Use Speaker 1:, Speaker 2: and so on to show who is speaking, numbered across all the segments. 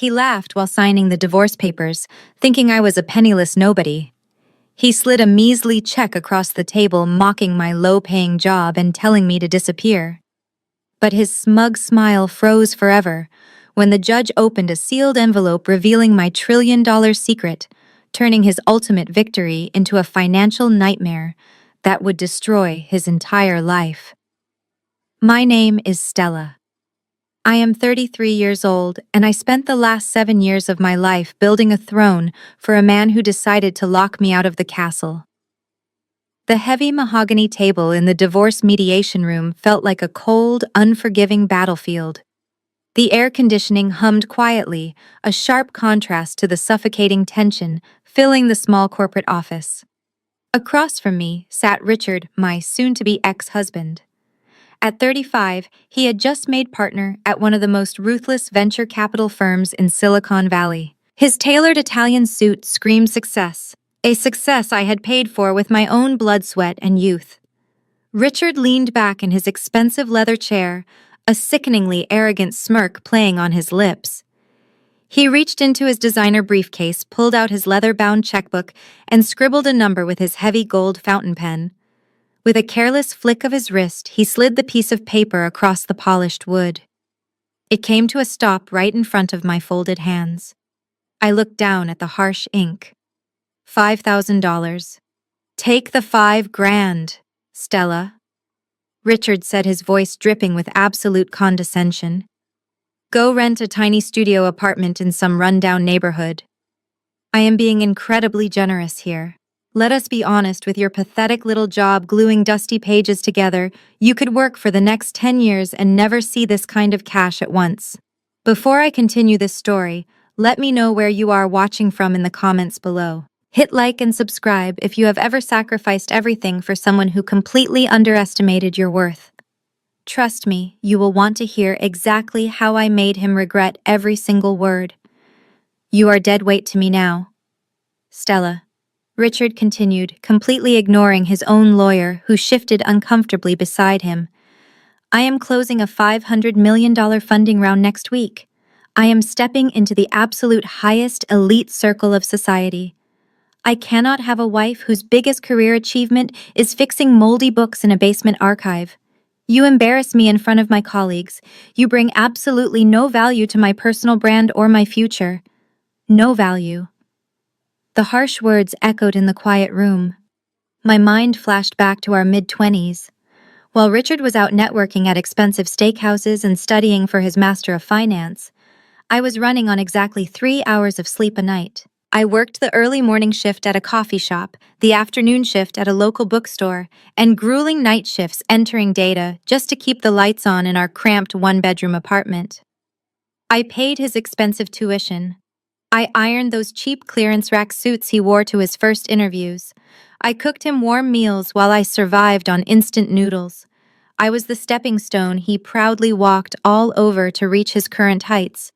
Speaker 1: He laughed while signing the divorce papers, thinking I was a penniless nobody. He slid a measly check across the table, mocking my low-paying job and telling me to disappear. But his smug smile froze forever when the judge opened a sealed envelope revealing my trillion-dollar secret, turning his ultimate victory into a financial nightmare that would destroy his entire life. My name is Stella. I am 33 years old, and I spent the last 7 years of my life building a throne for a man who decided to lock me out of the castle. The heavy mahogany table in the divorce mediation room felt like a cold, unforgiving battlefield. The air conditioning hummed quietly, a sharp contrast to the suffocating tension filling the small corporate office. Across from me sat Richard, my soon-to-be ex-husband. At 35, he had just made partner at one of the most ruthless venture capital firms in Silicon Valley. His tailored Italian suit screamed success, a success I had paid for with my own blood, sweat, and youth. Richard leaned back in his expensive leather chair, a sickeningly arrogant smirk playing on his lips. He reached into his designer briefcase, pulled out his leather-bound checkbook, and scribbled a number with his heavy gold fountain pen. With a careless flick of his wrist, he slid the piece of paper across the polished wood. It came to a stop right in front of my folded hands. I looked down at the harsh ink. $5,000. Take the $5,000, Stella. Richard said, his voice dripping with absolute condescension. Go rent a tiny studio apartment in some rundown neighborhood. I am being incredibly generous here. Let us be honest, with your pathetic little job gluing dusty pages together, you could work for the next 10 years and never see this kind of cash at once. Before I continue this story, let me know where you are watching from in the comments below. Hit like and subscribe if you have ever sacrificed everything for someone who completely underestimated your worth. Trust me, you will want to hear exactly how I made him regret every single word. You are dead weight to me now. Stella. Richard continued, completely ignoring his own lawyer, who shifted uncomfortably beside him. I am closing a $500 million funding round next week. I am stepping into the absolute highest elite circle of society. I cannot have a wife whose biggest career achievement is fixing moldy books in a basement archive. You embarrass me in front of my colleagues. You bring absolutely no value to my personal brand or my future. No value. The harsh words echoed in the quiet room. My mind flashed back to our mid-20s. While Richard was out networking at expensive steakhouses and studying for his Master of Finance, I was running on exactly 3 hours of sleep a night. I worked the early morning shift at a coffee shop, the afternoon shift at a local bookstore, and grueling night shifts entering data just to keep the lights on in our cramped one-bedroom apartment. I paid his expensive tuition. I ironed those cheap clearance rack suits he wore to his first interviews. I cooked him warm meals while I survived on instant noodles. I was the stepping stone he proudly walked all over to reach his current heights.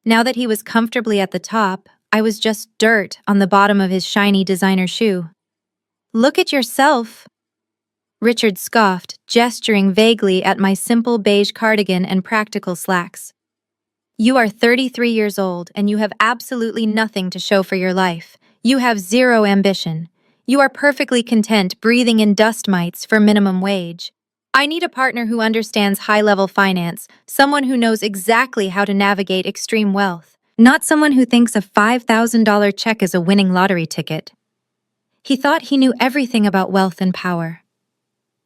Speaker 1: Now that he was comfortably at the top, I was just dirt on the bottom of his shiny designer shoe. Look at yourself, Richard scoffed, gesturing vaguely at my simple beige cardigan and practical slacks. You are 33 years old and you have absolutely nothing to show for your life. You have zero ambition. You are perfectly content breathing in dust mites for minimum wage. I need a partner who understands high-level finance, someone who knows exactly how to navigate extreme wealth, not someone who thinks a $5,000 check is a winning lottery ticket. He thought he knew everything about wealth and power.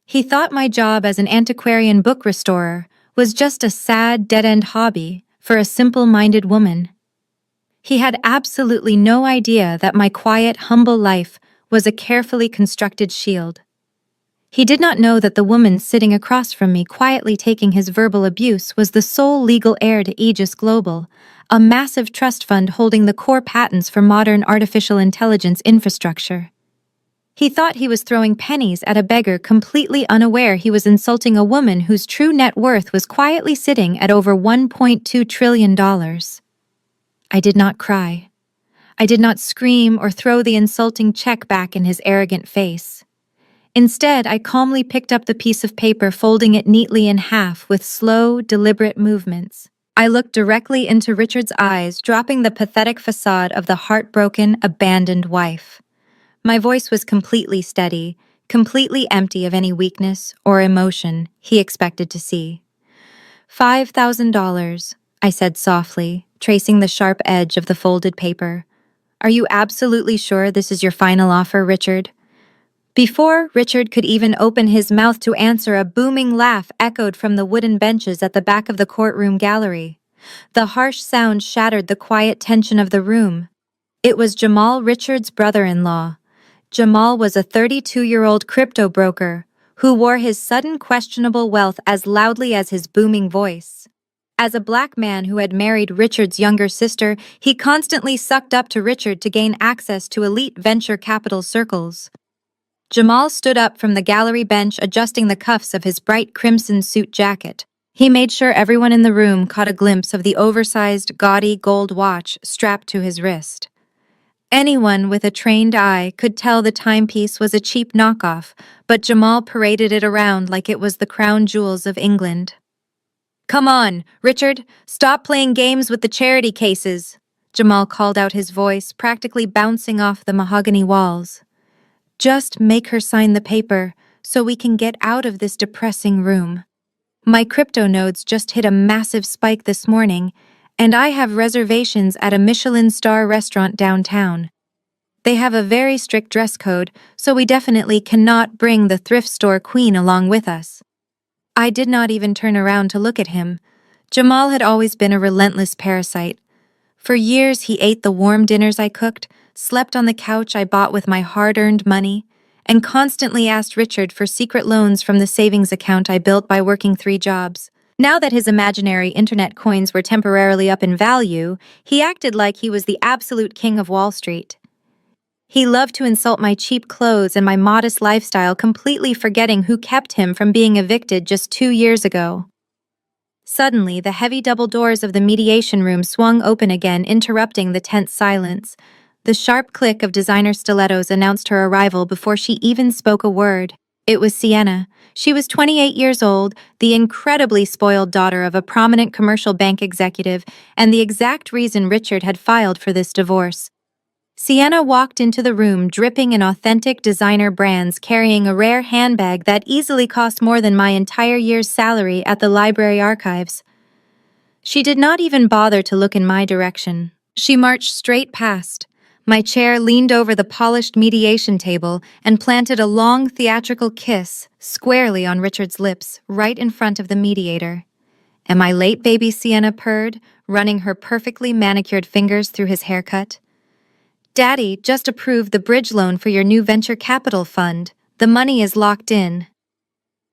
Speaker 1: He thought my job as an antiquarian book restorer was just a sad, dead-end hobby for a simple-minded woman. He had absolutely no idea that my quiet, humble life was a carefully constructed shield. He did not know that the woman sitting across from me quietly taking his verbal abuse was the sole legal heir to Aegis Global, a massive trust fund holding the core patents for modern artificial intelligence infrastructure. He thought he was throwing pennies at a beggar, completely unaware he was insulting a woman whose true net worth was quietly sitting at over $1.2 trillion. I did not cry. I did not scream or throw the insulting check back in his arrogant face. Instead, I calmly picked up the piece of paper, folding it neatly in half with slow, deliberate movements. I looked directly into Richard's eyes, dropping the pathetic facade of the heartbroken, abandoned wife. My voice was completely steady, completely empty of any weakness or emotion he expected to see. $5,000, I said softly, tracing the sharp edge of the folded paper. Are you absolutely sure this is your final offer, Richard? Before Richard could even open his mouth to answer, a booming laugh echoed from the wooden benches at the back of the courtroom gallery. The harsh sound shattered the quiet tension of the room. It was Jamal, Richard's brother-in-law. Jamal was a 32-year-old crypto broker who wore his sudden questionable wealth as loudly as his booming voice. As a black man who had married Richard's younger sister, he constantly sucked up to Richard to gain access to elite venture capital circles. Jamal stood up from the gallery bench, adjusting the cuffs of his bright crimson suit jacket. He made sure everyone in the room caught a glimpse of the oversized, gaudy gold watch strapped to his wrist. Anyone with a trained eye could tell the timepiece was a cheap knockoff, but Jamal paraded it around like it was the crown jewels of England. "Come on, Richard, stop playing games with the charity cases," Jamal called out, his voice practically bouncing off the mahogany walls. "Just make her sign the paper so we can get out of this depressing room. My crypto nodes just hit a massive spike this morning, and I have reservations at a Michelin star restaurant downtown. They have a very strict dress code, so we definitely cannot bring the thrift store queen along with us." I did not even turn around to look at him. Jamal had always been a relentless parasite. For years he ate the warm dinners I cooked, slept on the couch I bought with my hard-earned money, and constantly asked Richard for secret loans from the savings account I built by working 3 jobs. Now that his imaginary internet coins were temporarily up in value, he acted like he was the absolute king of Wall Street. He loved to insult my cheap clothes and my modest lifestyle, completely forgetting who kept him from being evicted just 2 years ago. Suddenly, the heavy double doors of the mediation room swung open again, interrupting the tense silence. The sharp click of designer stilettos announced her arrival before she even spoke a word. It was Sienna. She was 28 years old, the incredibly spoiled daughter of a prominent commercial bank executive, and the exact reason Richard had filed for this divorce. Sienna walked into the room dripping in authentic designer brands, carrying a rare handbag that easily cost more than my entire year's salary at the library archives. She did not even bother to look in my direction. She marched straight past. My chair leaned over the polished mediation table and planted a long theatrical kiss squarely on Richard's lips, right in front of the mediator. "Am I late, baby?" Sienna purred, running her perfectly manicured fingers through his haircut. "Daddy just approved the bridge loan for your new venture capital fund. The money is locked in.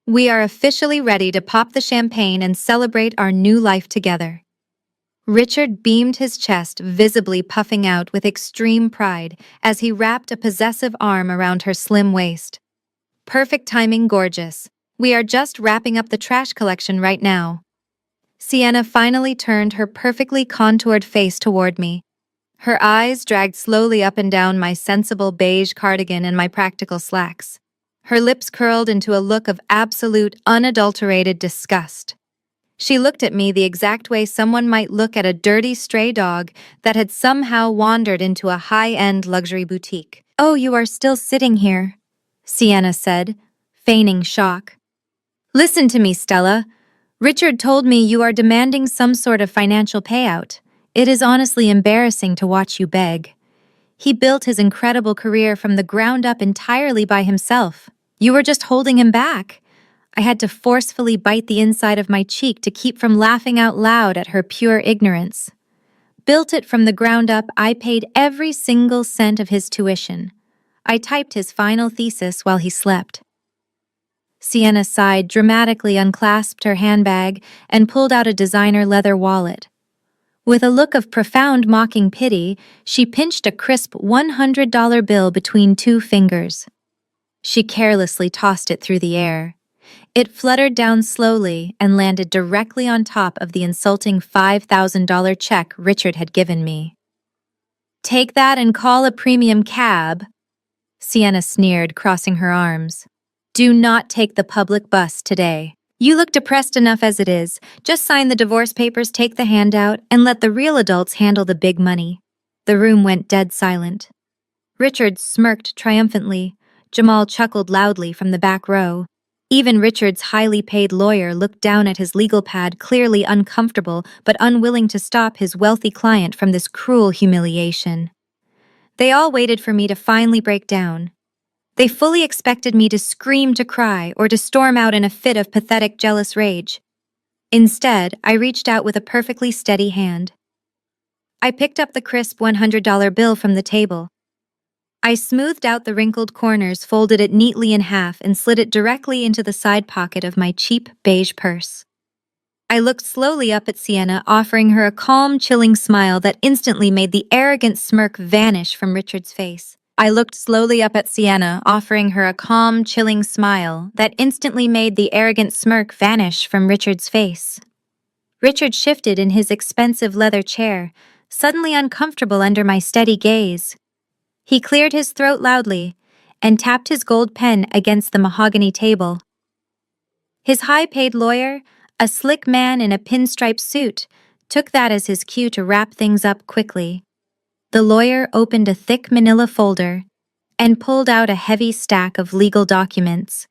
Speaker 1: We are officially ready to pop the champagne and celebrate our new life together." Richard beamed, his chest visibly puffing out with extreme pride as he wrapped a possessive arm around her slim waist. "Perfect timing, gorgeous. We are just wrapping up the trash collection right now." Sienna finally turned her perfectly contoured face toward me. Her eyes dragged slowly up and down my sensible beige cardigan and my practical slacks. Her lips curled into a look of absolute, unadulterated disgust. She looked at me the exact way someone might look at a dirty stray dog that had somehow wandered into a high-end luxury boutique. "Oh, you are still sitting here," Sienna said, feigning shock. "Listen to me, Stella. Richard told me you are demanding some sort of financial payout. It is honestly embarrassing to watch you beg. He built his incredible career from the ground up entirely by himself. You were just holding him back." I had to forcefully bite the inside of my cheek to keep from laughing out loud at her pure ignorance. "Built it from the ground up. I paid every single cent of his tuition. I typed his final thesis while he slept." Sienna sighed, dramatically unclasped her handbag, and pulled out a designer leather wallet. With a look of profound mocking pity, she pinched a crisp $100 bill between 2 fingers. She carelessly tossed it through the air. It fluttered down slowly and landed directly on top of the insulting $5,000 check Richard had given me. "Take that and call a premium cab," Sienna sneered, crossing her arms. "Do not take the public bus today. You look depressed enough as it is. Just sign the divorce papers, take the handout, and let the real adults handle the big money. The room went dead silent. Richard smirked triumphantly. Jamal chuckled loudly from the back row. Even Richard's highly paid lawyer looked down at his legal pad, clearly uncomfortable but unwilling to stop his wealthy client from this cruel humiliation. They all waited for me to finally break down. They fully expected me to scream, to cry, or to storm out in a fit of pathetic, jealous rage. Instead, I reached out with a perfectly steady hand. I picked up the crisp $100 bill from the table. I smoothed out the wrinkled corners, folded it neatly in half, and slid it directly into the side pocket of my cheap beige purse. I looked slowly up at Sienna, offering her a calm, chilling smile that instantly made the arrogant smirk vanish from Richard's face. Richard shifted in his expensive leather chair, suddenly uncomfortable under my steady gaze. He cleared his throat loudly and tapped his gold pen against the mahogany table. His high-paid lawyer, a slick man in a pinstripe suit, took that as his cue to wrap things up quickly. The lawyer opened a thick manila folder and pulled out a heavy stack of legal documents.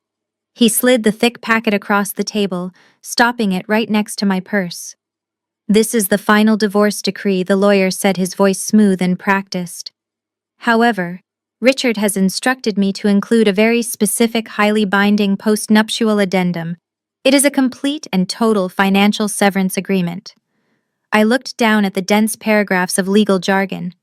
Speaker 1: He slid the thick packet across the table, stopping it right next to my purse. "This is the final divorce decree," the lawyer said, his voice smooth and practiced. "However, Richard has instructed me to include a very specific, highly binding post-nuptial addendum. It is a complete and total financial severance agreement." I looked down at the dense paragraphs of legal jargon.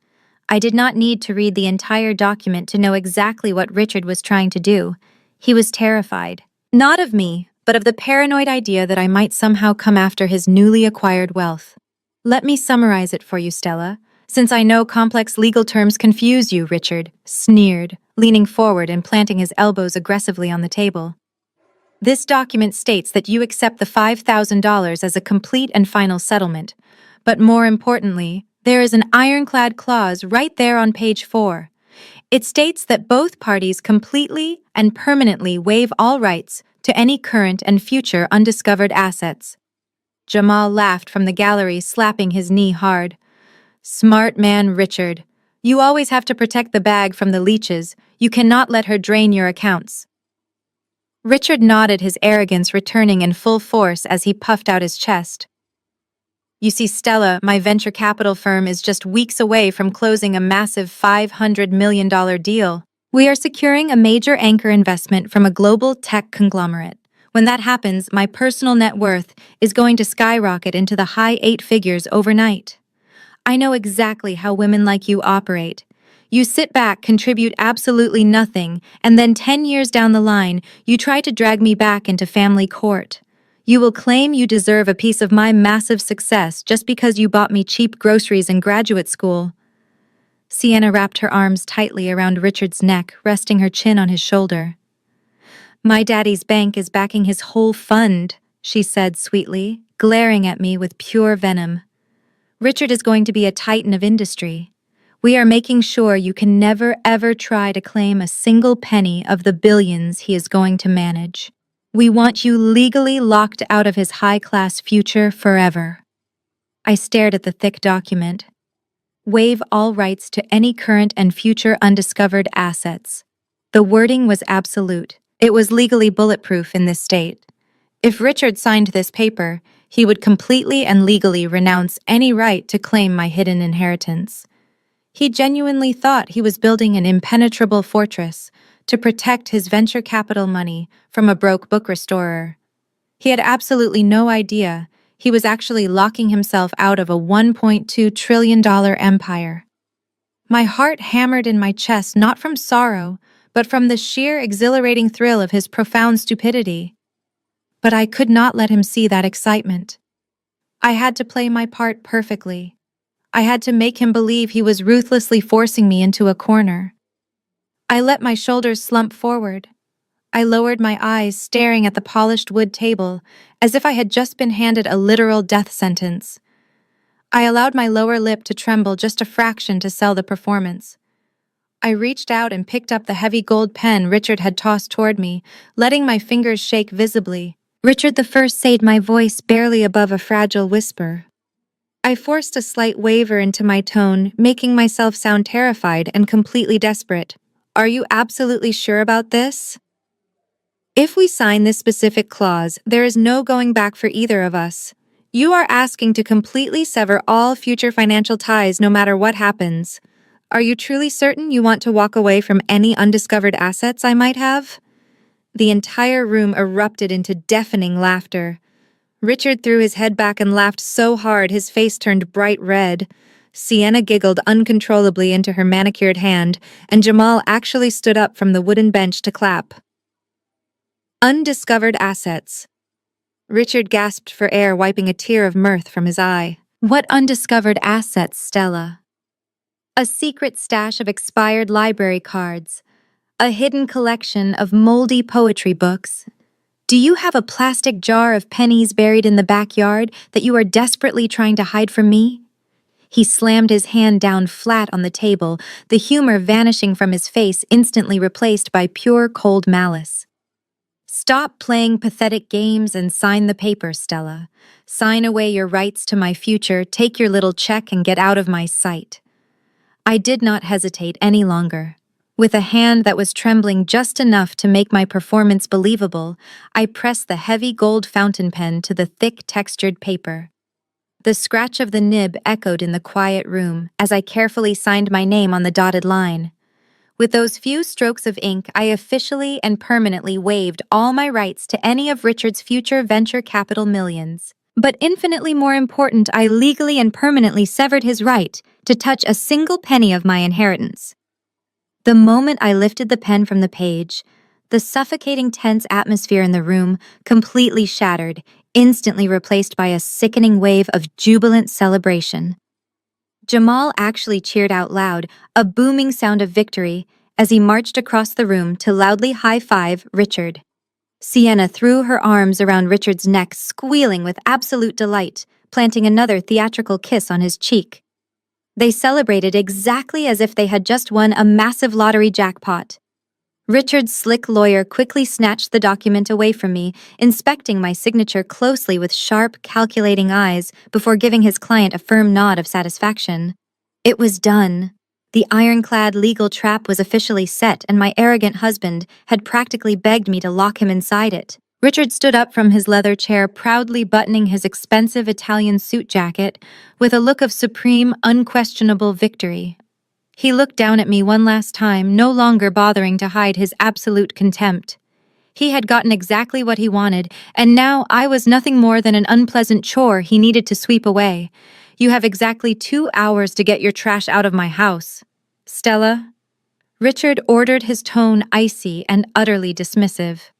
Speaker 1: I did not need to read the entire document to know exactly what Richard was trying to do. He was terrified. Not of me, but of the paranoid idea that I might somehow come after his newly acquired wealth. "Let me summarize it for you, Stella, since I know complex legal terms confuse you," Richard sneered, leaning forward and planting his elbows aggressively on the table. "This document states that you accept the $5,000 as a complete and final settlement, but more importantly, there is an ironclad clause right there on page 4. It states that both parties completely and permanently waive all rights to any current and future undiscovered assets." Jamal laughed from the gallery, slapping his knee hard. "Smart man, Richard. You always have to protect the bag from the leeches. You cannot let her drain your accounts." Richard nodded, his arrogance returning in full force as he puffed out his chest. "You see, Stella, my venture capital firm is just weeks away from closing a massive $500 million deal. We are securing a major anchor investment from a global tech conglomerate. When that happens, my personal net worth is going to skyrocket into the high 8 figures overnight. I know exactly how women like you operate. You sit back, contribute absolutely nothing, and then 10 years down the line, you try to drag me back into family court. You will claim you deserve a piece of my massive success just because you bought me cheap groceries in graduate school." Sienna wrapped her arms tightly around Richard's neck, resting her chin on his shoulder. "My daddy's bank is backing his whole fund," she said sweetly, glaring at me with pure venom. "Richard is going to be a titan of industry. We are making sure you can never ever try to claim a single penny of the billions he is going to manage. We want you legally locked out of his high-class future forever." I stared at the thick document. "Waive all rights to any current and future undiscovered assets." The wording was absolute. It was legally bulletproof in this state. If Richard signed this paper, he would completely and legally renounce any right to claim my hidden inheritance. He genuinely thought he was building an impenetrable fortress to protect his venture capital money from a broke book restorer. He had absolutely no idea he was actually locking himself out of a $1.2 trillion empire. My heart hammered in my chest, not from sorrow, but from the sheer exhilarating thrill of his profound stupidity. But I could not let him see that excitement. I had to play my part perfectly. I had to make him believe he was ruthlessly forcing me into a corner. I let my shoulders slump forward. I lowered my eyes, staring at the polished wood table, as if I had just been handed a literal death sentence. I allowed my lower lip to tremble just a fraction to sell the performance. I reached out and picked up the heavy gold pen Richard had tossed toward me, letting my fingers shake visibly. Richard I said, my voice barely above a fragile whisper. I forced a slight waver into my tone, making myself sound terrified and completely desperate. Are you absolutely sure about this? If we sign this specific clause, there is no going back for either of us. You are asking to completely sever all future financial ties no matter what happens. Are you truly certain you want to walk away from any undiscovered assets I might have? The entire room erupted into deafening laughter. Richard threw his head back and laughed so hard his face turned bright red. Sienna giggled uncontrollably into her manicured hand, and Jamal actually stood up from the wooden bench to clap. Undiscovered assets. Richard gasped for air, wiping a tear of mirth from his eye. What undiscovered assets, Stella? A secret stash of expired library cards. A hidden collection of moldy poetry books. Do you have a plastic jar of pennies buried in the backyard that you are desperately trying to hide from me? He slammed his hand down flat on the table, the humor vanishing from his face instantly replaced by pure cold malice. Stop playing pathetic games and sign the paper, Stella. Sign away your rights to my future, take your little check, and get out of my sight. I did not hesitate any longer. With a hand that was trembling just enough to make my performance believable, I pressed the heavy gold fountain pen to the thick, textured paper. The scratch of the nib echoed in the quiet room as I carefully signed my name on the dotted line. With those few strokes of ink, I officially and permanently waived all my rights to any of Richard's future venture capital millions. But infinitely more important, I legally and permanently severed his right to touch a single penny of my inheritance. The moment I lifted the pen from the page, the suffocating tense atmosphere in the room completely shattered, instantly replaced by a sickening wave of jubilant celebration. Jamal actually cheered out loud, a booming sound of victory, as he marched across the room to loudly high-five Richard. Sienna threw her arms around Richard's neck, squealing with absolute delight, planting another theatrical kiss on his cheek. They celebrated exactly as if they had just won a massive lottery jackpot. Richard's slick lawyer quickly snatched the document away from me, inspecting my signature closely with sharp, calculating eyes before giving his client a firm nod of satisfaction. It was done. The ironclad legal trap was officially set, and my arrogant husband had practically begged me to lock him inside it. Richard stood up from his leather chair, proudly buttoning his expensive Italian suit jacket with a look of supreme, unquestionable victory. He looked down at me one last time, no longer bothering to hide his absolute contempt. He had gotten exactly what he wanted, and now I was nothing more than an unpleasant chore he needed to sweep away. You have exactly 2 hours to get your trash out of my house. Stella? Richard ordered, his tone icy and utterly dismissive.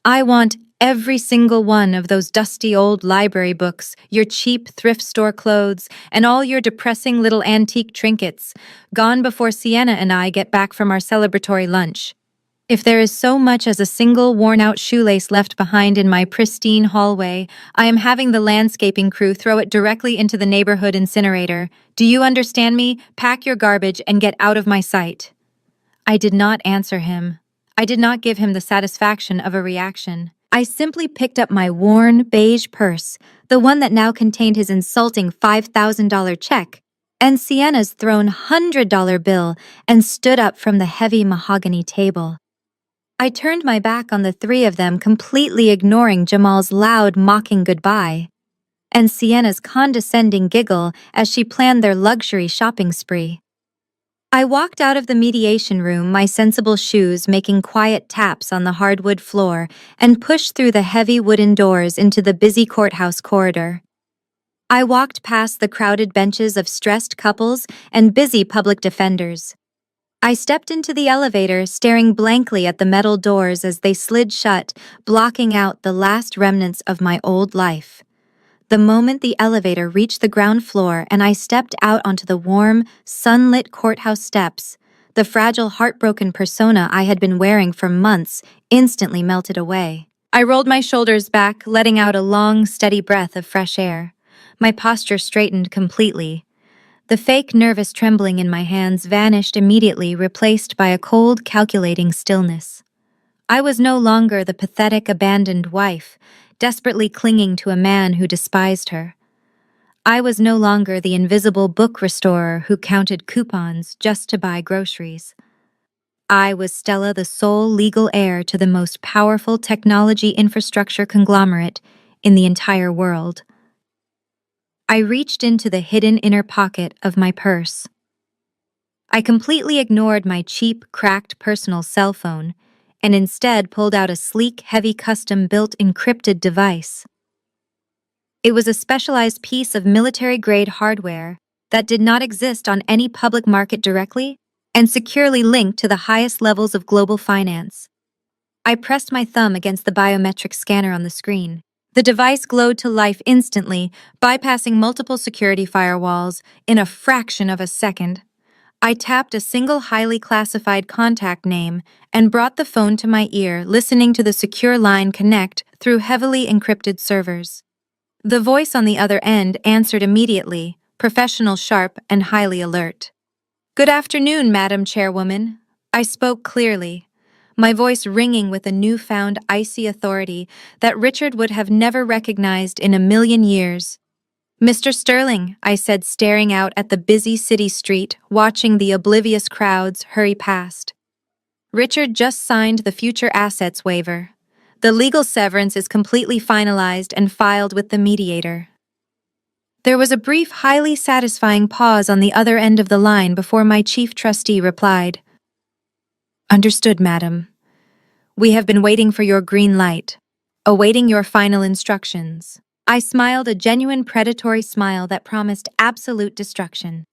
Speaker 1: I want every single one of those dusty old library books, your cheap thrift store clothes, and all your depressing little antique trinkets, gone before Sienna and I get back from our celebratory lunch. If there is so much as a single worn-out shoelace left behind in my pristine hallway, I am having the landscaping crew throw it directly into the neighborhood incinerator. Do you understand me? Pack your garbage and get out of my sight. I did not answer him. I did not give him the satisfaction of a reaction. I simply picked up my worn, beige purse, the one that now contained his insulting $5,000 check, and Sienna's thrown $100 bill, and stood up from the heavy mahogany table. I turned my back on the three of them, completely ignoring Jamal's loud, mocking goodbye, and Sienna's condescending giggle as she planned their luxury shopping spree. I walked out of the mediation room, my sensible shoes making quiet taps on the hardwood floor, and pushed through the heavy wooden doors into the busy courthouse corridor. I walked past the crowded benches of stressed couples and busy public defenders. I stepped into the elevator, staring blankly at the metal doors as they slid shut, blocking out the last remnants of my old life. The moment the elevator reached the ground floor and I stepped out onto the warm, sunlit courthouse steps, the fragile, heartbroken persona I had been wearing for months instantly melted away. I rolled my shoulders back, letting out a long, steady breath of fresh air. My posture straightened completely. The fake nervous trembling in my hands vanished immediately, replaced by a cold, calculating stillness. I was no longer the pathetic abandoned wife, desperately clinging to a man who despised her. I was no longer the invisible book restorer who counted coupons just to buy groceries. I was Stella, the sole legal heir to the most powerful technology infrastructure conglomerate in the entire world. I reached into the hidden inner pocket of my purse. I completely ignored my cheap, cracked personal cell phone and instead pulled out a sleek, heavy custom-built encrypted device. It was a specialized piece of military-grade hardware that did not exist on any public market directly and securely linked to the highest levels of global finance. I pressed my thumb against the biometric scanner on the screen. The device glowed to life instantly, bypassing multiple security firewalls in a fraction of a second. I tapped a single highly classified contact name and brought the phone to my ear, listening to the secure line connect through heavily encrypted servers. The voice on the other end answered immediately, professional, sharp, and highly alert. "Good afternoon, Madam Chairwoman." I spoke clearly, my voice ringing with a newfound icy authority that Richard would have never recognized in a million years. "Mr. Sterling," I said, staring out at the busy city street, watching the oblivious crowds hurry past. "Richard just signed the future assets waiver. The legal severance is completely finalized and filed with the mediator." There was a brief, highly satisfying pause on the other end of the line before my chief trustee replied. "Understood, madam. We have been waiting for your green light, awaiting your final instructions." I smiled, a genuine predatory smile that promised absolute destruction.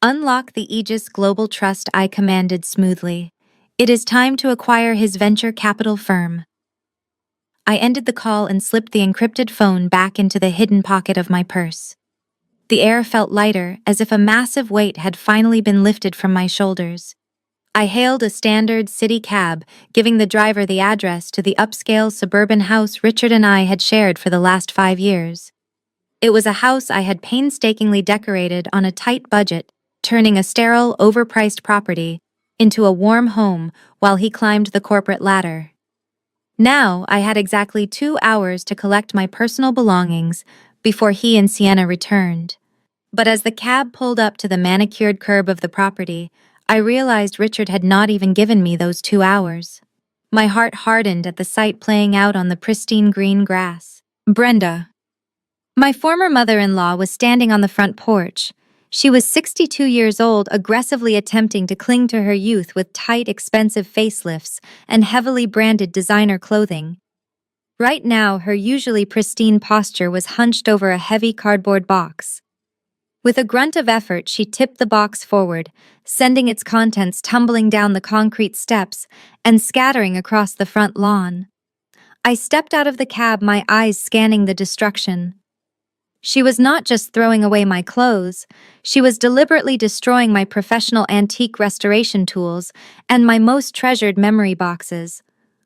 Speaker 1: "Unlock the Aegis Global Trust," I commanded smoothly. "It is time to acquire his venture capital firm." I ended the call and slipped the encrypted phone back into the hidden pocket of my purse. The air felt lighter, as if a massive weight had finally been lifted from my shoulders. I hailed a standard city cab, giving the driver the address to the upscale suburban house Richard and I had shared for the last 5 years. It was a house I had painstakingly decorated on a tight budget, turning a sterile, overpriced property into a warm home while he climbed the corporate ladder. Now I had exactly 2 hours to collect my personal belongings before he and Sienna returned. But as the cab pulled up to the manicured curb of the property, I realized Richard had not even given me those 2 hours. My heart hardened at the sight playing out on the pristine green grass. Brenda. My former mother-in-law was standing on the front porch. She was 62 years old, aggressively attempting to cling to her youth with tight, expensive facelifts and heavily branded designer clothing. Right now, her usually pristine posture was hunched over a heavy cardboard box. With a grunt of effort, she tipped the box forward, sending its contents tumbling down the concrete steps and scattering across the front lawn. I stepped out of the cab, my eyes scanning the destruction. She was not just throwing away my clothes, she was deliberately destroying my professional antique restoration tools and my most treasured memory boxes.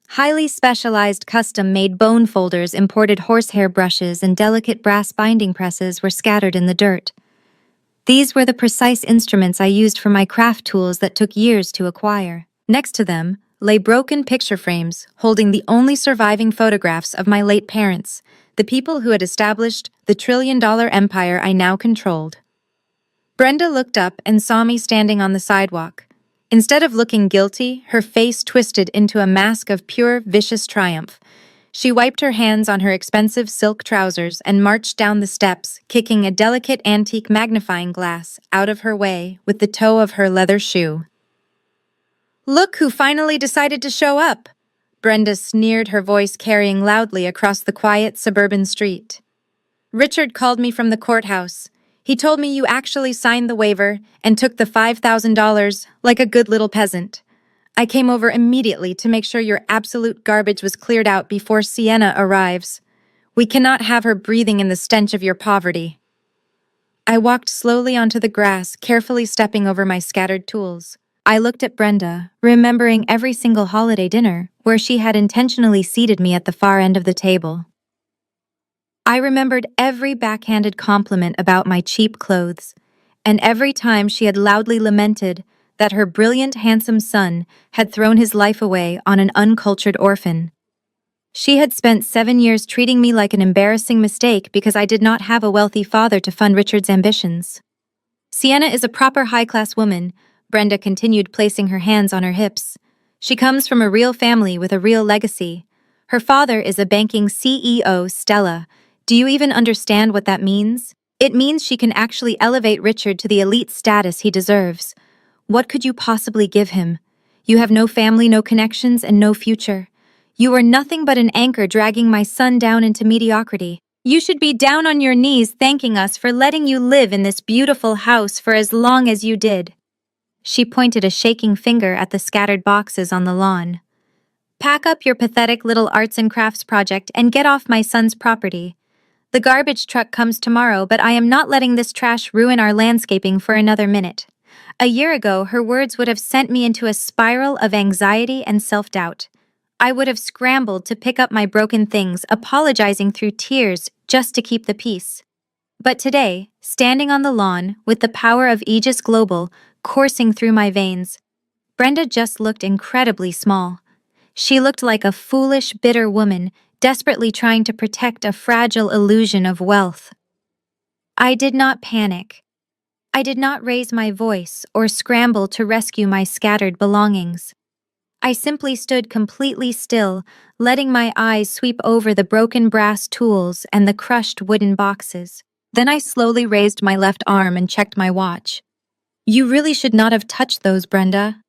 Speaker 1: Highly specialized custom-made bone folders, imported horsehair brushes, and delicate brass binding presses were scattered in the dirt. These were the precise instruments I used for my craft tools that took years to acquire. Next to them lay broken picture frames holding the only surviving photographs of my late parents, the people who had established the trillion-dollar empire I now controlled. Brenda looked up and saw me standing on the sidewalk. Instead of looking guilty, her face twisted into a mask of pure, vicious triumph. She wiped her hands on her expensive silk trousers and marched down the steps, kicking a delicate antique magnifying glass out of her way with the toe of her leather shoe. "Look who finally decided to show up!" Brenda sneered, her voice carrying loudly across the quiet suburban street. "Richard called me from the courthouse. He told me you actually signed the waiver and took the $5,000 like a good little peasant. I came over immediately to make sure your absolute garbage was cleared out before Sienna arrives. We cannot have her breathing in the stench of your poverty." I walked slowly onto the grass, carefully stepping over my scattered tools. I looked at Brenda, remembering every single holiday dinner where she had intentionally seated me at the far end of the table. I remembered every backhanded compliment about my cheap clothes, and every time she had loudly lamented that her brilliant, handsome son had thrown his life away on an uncultured orphan. She had spent 7 years treating me like an embarrassing mistake because I did not have a wealthy father to fund Richard's ambitions. Sienna is a proper high-class woman, Brenda continued, placing her hands on her hips. She comes from a real family with a real legacy. Her father is a banking CEO, Stella. Do you even understand what that means? It means she can actually elevate Richard to the elite status he deserves. What could you possibly give him? You have no family, no connections, and no future. You are nothing but an anchor dragging my son down into mediocrity. You should be down on your knees thanking us for letting you live in this beautiful house for as long as you did. She pointed a shaking finger at the scattered boxes on the lawn. Pack up your pathetic little arts and crafts project and get off my son's property. The garbage truck comes tomorrow, but I am not letting this trash ruin our landscaping for another minute. A year ago, her words would have sent me into a spiral of anxiety and self-doubt. I would have scrambled to pick up my broken things, apologizing through tears just to keep the peace. But today, standing on the lawn, with the power of Aegis Global coursing through my veins, Brenda just looked incredibly small. She looked like a foolish, bitter woman, desperately trying to protect a fragile illusion of wealth. I did not panic. I did not raise my voice or scramble to rescue my scattered belongings. I simply stood completely still, letting my eyes sweep over the broken brass tools and the crushed wooden boxes. Then I slowly raised my left arm and checked my watch. You really should not have touched those, Brenda.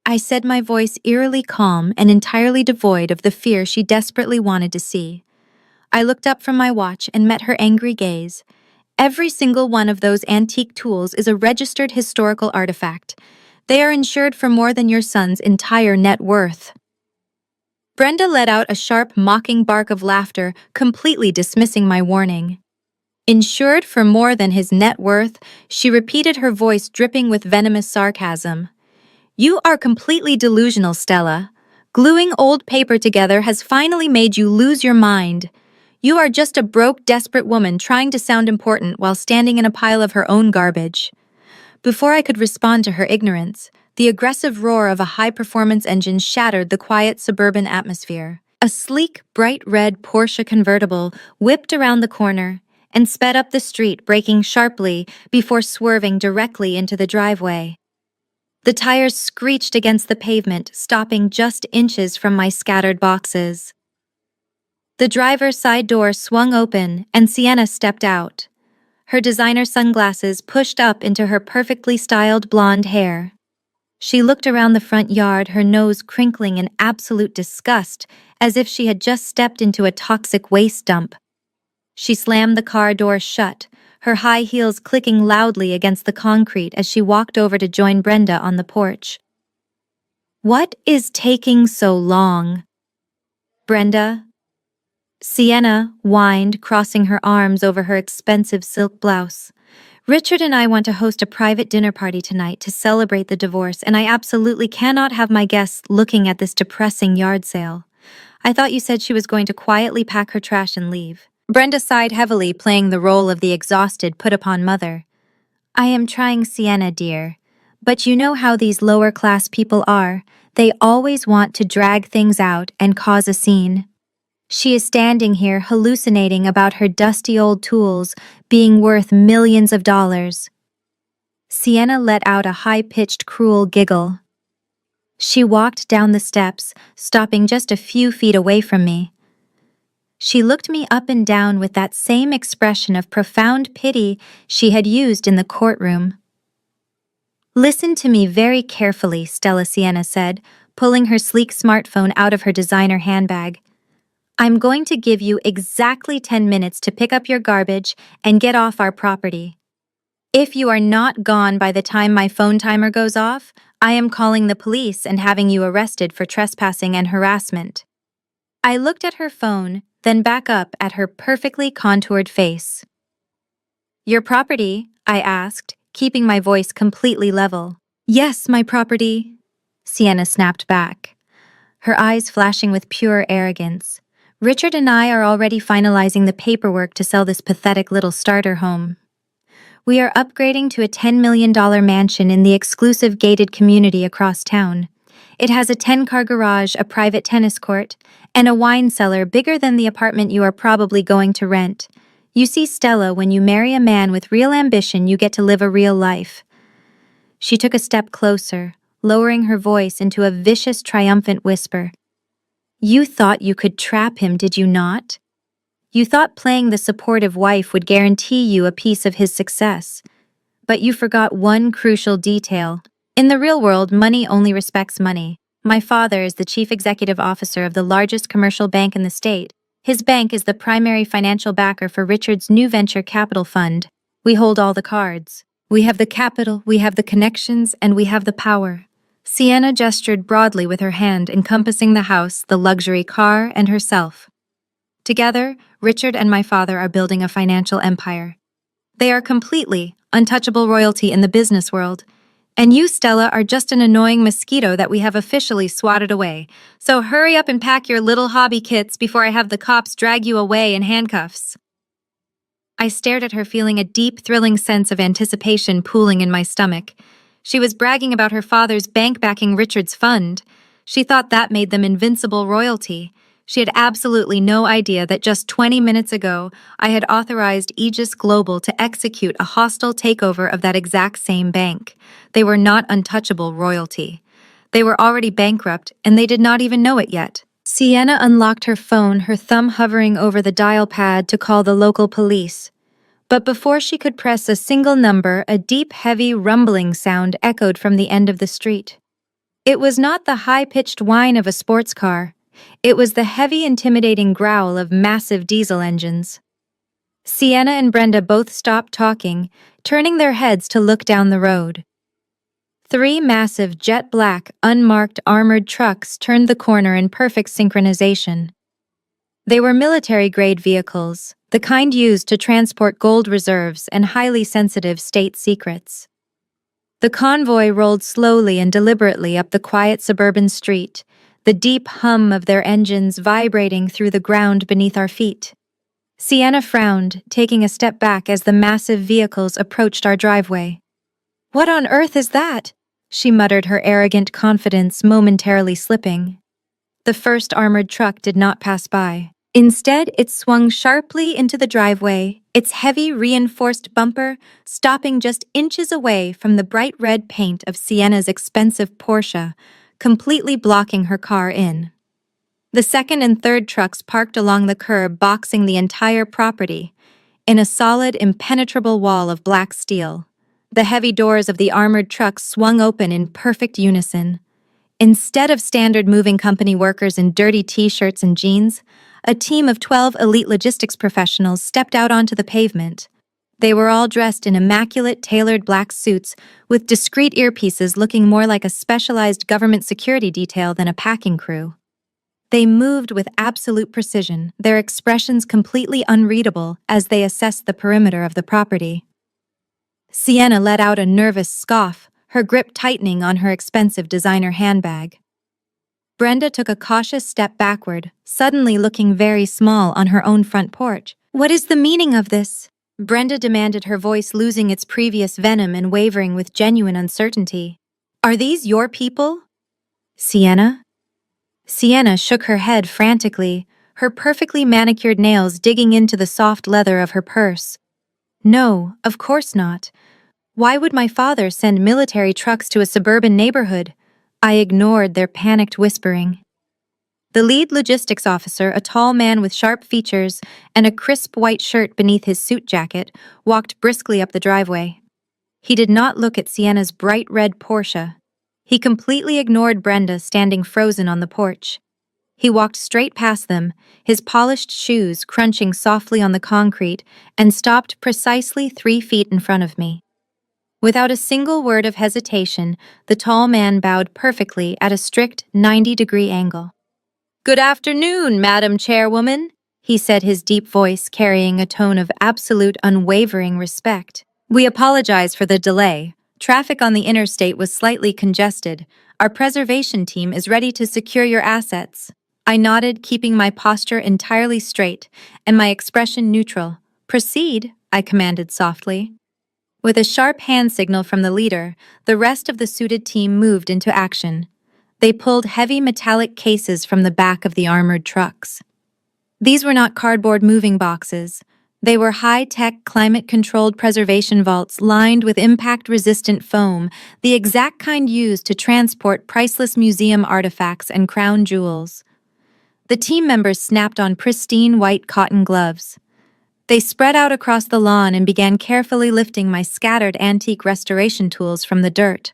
Speaker 1: I said, my voice eerily calm and entirely devoid of the fear she desperately wanted to see. I looked up from my watch and met her angry gaze. Every single one of those antique tools is a registered historical artifact. They are insured for more than your son's entire net worth. Brenda let out a sharp, mocking bark of laughter, completely dismissing my warning. Insured for more than his net worth, she repeated, her voice dripping with venomous sarcasm. You are completely delusional, Stella. Gluing old paper together has finally made you lose your mind. You are just a broke, desperate woman trying to sound important while standing in a pile of her own garbage. Before I could respond to her ignorance, the aggressive roar of a high-performance engine shattered the quiet suburban atmosphere. A sleek, bright red Porsche convertible whipped around the corner and sped up the street, braking sharply before swerving directly into the driveway. The tires screeched against the pavement, stopping just inches from my scattered boxes. The driver's side door swung open and Sienna stepped out, her designer sunglasses pushed up into her perfectly styled blonde hair. She looked around the front yard, her nose crinkling in absolute disgust, as if she had just stepped into a toxic waste dump. She slammed the car door shut, her high heels clicking loudly against the concrete as she walked over to join Brenda on the porch. What is taking so long? Brenda? Sienna whined, crossing her arms over her expensive silk blouse. Richard and I want to host a private dinner party tonight to celebrate the divorce, and I absolutely cannot have my guests looking at this depressing yard sale. I thought you said she was going to quietly pack her trash and leave. Brenda sighed heavily, playing the role of the exhausted, put-upon mother. I am trying, Sienna, dear. But you know how these lower-class people are. They always want to drag things out and cause a scene. She is standing here hallucinating about her dusty old tools being worth millions of dollars. Sienna let out a high-pitched, cruel giggle. She walked down the steps, stopping just a few feet away from me. She looked me up and down with that same expression of profound pity she had used in the courtroom. Listen to me very carefully, Stella, Sienna said, pulling her sleek smartphone out of her designer handbag. I'm going to give you exactly 10 minutes to pick up your garbage and get off our property. If you are not gone by the time my phone timer goes off, I am calling the police and having you arrested for trespassing and harassment. I looked at her phone, then back up at her perfectly contoured face. Your property? I asked, keeping my voice completely level. Yes, my property, Sienna snapped back, her eyes flashing with pure arrogance. Richard and I are already finalizing the paperwork to sell this pathetic little starter home. We are upgrading to a $10 million mansion in the exclusive gated community across town. It has a 10-car garage, a private tennis court, and a wine cellar bigger than the apartment you are probably going to rent. You see, Stella, when you marry a man with real ambition, you get to live a real life. She took a step closer, lowering her voice into a vicious, triumphant whisper. You thought you could trap him, did you not? You thought playing the supportive wife would guarantee you a piece of his success. But you forgot one crucial detail. In the real world, money only respects money. My father is the chief executive officer of the largest commercial bank in the state. His bank is the primary financial backer for Richard's new venture capital fund. We hold all the cards. We have the capital, we have the connections, and we have the power. Sienna gestured broadly with her hand, encompassing the house, the luxury car, and herself. Together, Richard and my father are building a financial empire. They are completely untouchable royalty in the business world. And you, Stella, are just an annoying mosquito that we have officially swatted away. So hurry up and pack your little hobby kits before I have the cops drag you away in handcuffs. I stared at her, feeling a deep, thrilling sense of anticipation pooling in my stomach. She was bragging about her father's bank backing Richard's fund. She thought that made them invincible royalty. She had absolutely no idea that just 20 minutes ago, I had authorized Aegis Global to execute a hostile takeover of that exact same bank. They were not untouchable royalty. They were already bankrupt, and they did not even know it yet. Sienna unlocked her phone, her thumb hovering over the dial pad to call the local police. But before she could press a single number, a deep, heavy rumbling sound echoed from the end of the street. It was not the high-pitched whine of a sports car. It was the heavy, intimidating growl of massive diesel engines. Sienna and Brenda both stopped talking, turning their heads to look down the road. 3 massive, jet-black, unmarked armored trucks turned the corner in perfect synchronization. They were military-grade vehicles, the kind used to transport gold reserves and highly sensitive state secrets. The convoy rolled slowly and deliberately up the quiet suburban street, the deep hum of their engines vibrating through the ground beneath our feet. Sienna frowned, taking a step back as the massive vehicles approached our driveway. "What on earth is that?" she muttered, her arrogant confidence momentarily slipping. The first armored truck did not pass by. Instead, it swung sharply into the driveway, its heavy, reinforced bumper stopping just inches away from the bright red paint of Sienna's expensive Porsche, completely blocking her car in. The second and third trucks parked along the curb, boxing the entire property in a solid, impenetrable wall of black steel. The heavy doors of the armored trucks swung open in perfect unison. Instead of standard moving company workers in dirty t-shirts and jeans, a team of 12 elite logistics professionals stepped out onto the pavement. They were all dressed in immaculate, tailored black suits with discreet earpieces, looking more like a specialized government security detail than a packing crew. They moved with absolute precision, their expressions completely unreadable as they assessed the perimeter of the property. Sienna let out a nervous scoff, her grip tightening on her expensive designer handbag. Brenda took a cautious step backward, suddenly looking very small on her own front porch. "What is the meaning of this?" Brenda demanded, her voice losing its previous venom and wavering with genuine uncertainty. "Are these your people?" "Sienna?" Sienna shook her head frantically, her perfectly manicured nails digging into the soft leather of her purse. "No, of course not. Why would my father send military trucks to a suburban neighborhood?" I ignored their panicked whispering. The lead logistics officer, a tall man with sharp features and a crisp white shirt beneath his suit jacket, walked briskly up the driveway. He did not look at Sienna's bright red Porsche. He completely ignored Brenda standing frozen on the porch. He walked straight past them, his polished shoes crunching softly on the concrete, and stopped precisely 3 feet in front of me. Without a single word of hesitation, the tall man bowed perfectly at a strict 90-degree angle. "Good afternoon, Madam Chairwoman," he said, his deep voice carrying a tone of absolute unwavering respect. "We apologize for the delay. Traffic on the interstate was slightly congested. Our preservation team is ready to secure your assets." I nodded, keeping my posture entirely straight and my expression neutral. "Proceed," I commanded softly. With a sharp hand signal from the leader, the rest of the suited team moved into action. They pulled heavy metallic cases from the back of the armored trucks. These were not cardboard moving boxes. They were high-tech, climate-controlled preservation vaults lined with impact-resistant foam, the exact kind used to transport priceless museum artifacts and crown jewels. The team members snapped on pristine white cotton gloves. They spread out across the lawn and began carefully lifting my scattered antique restoration tools from the dirt.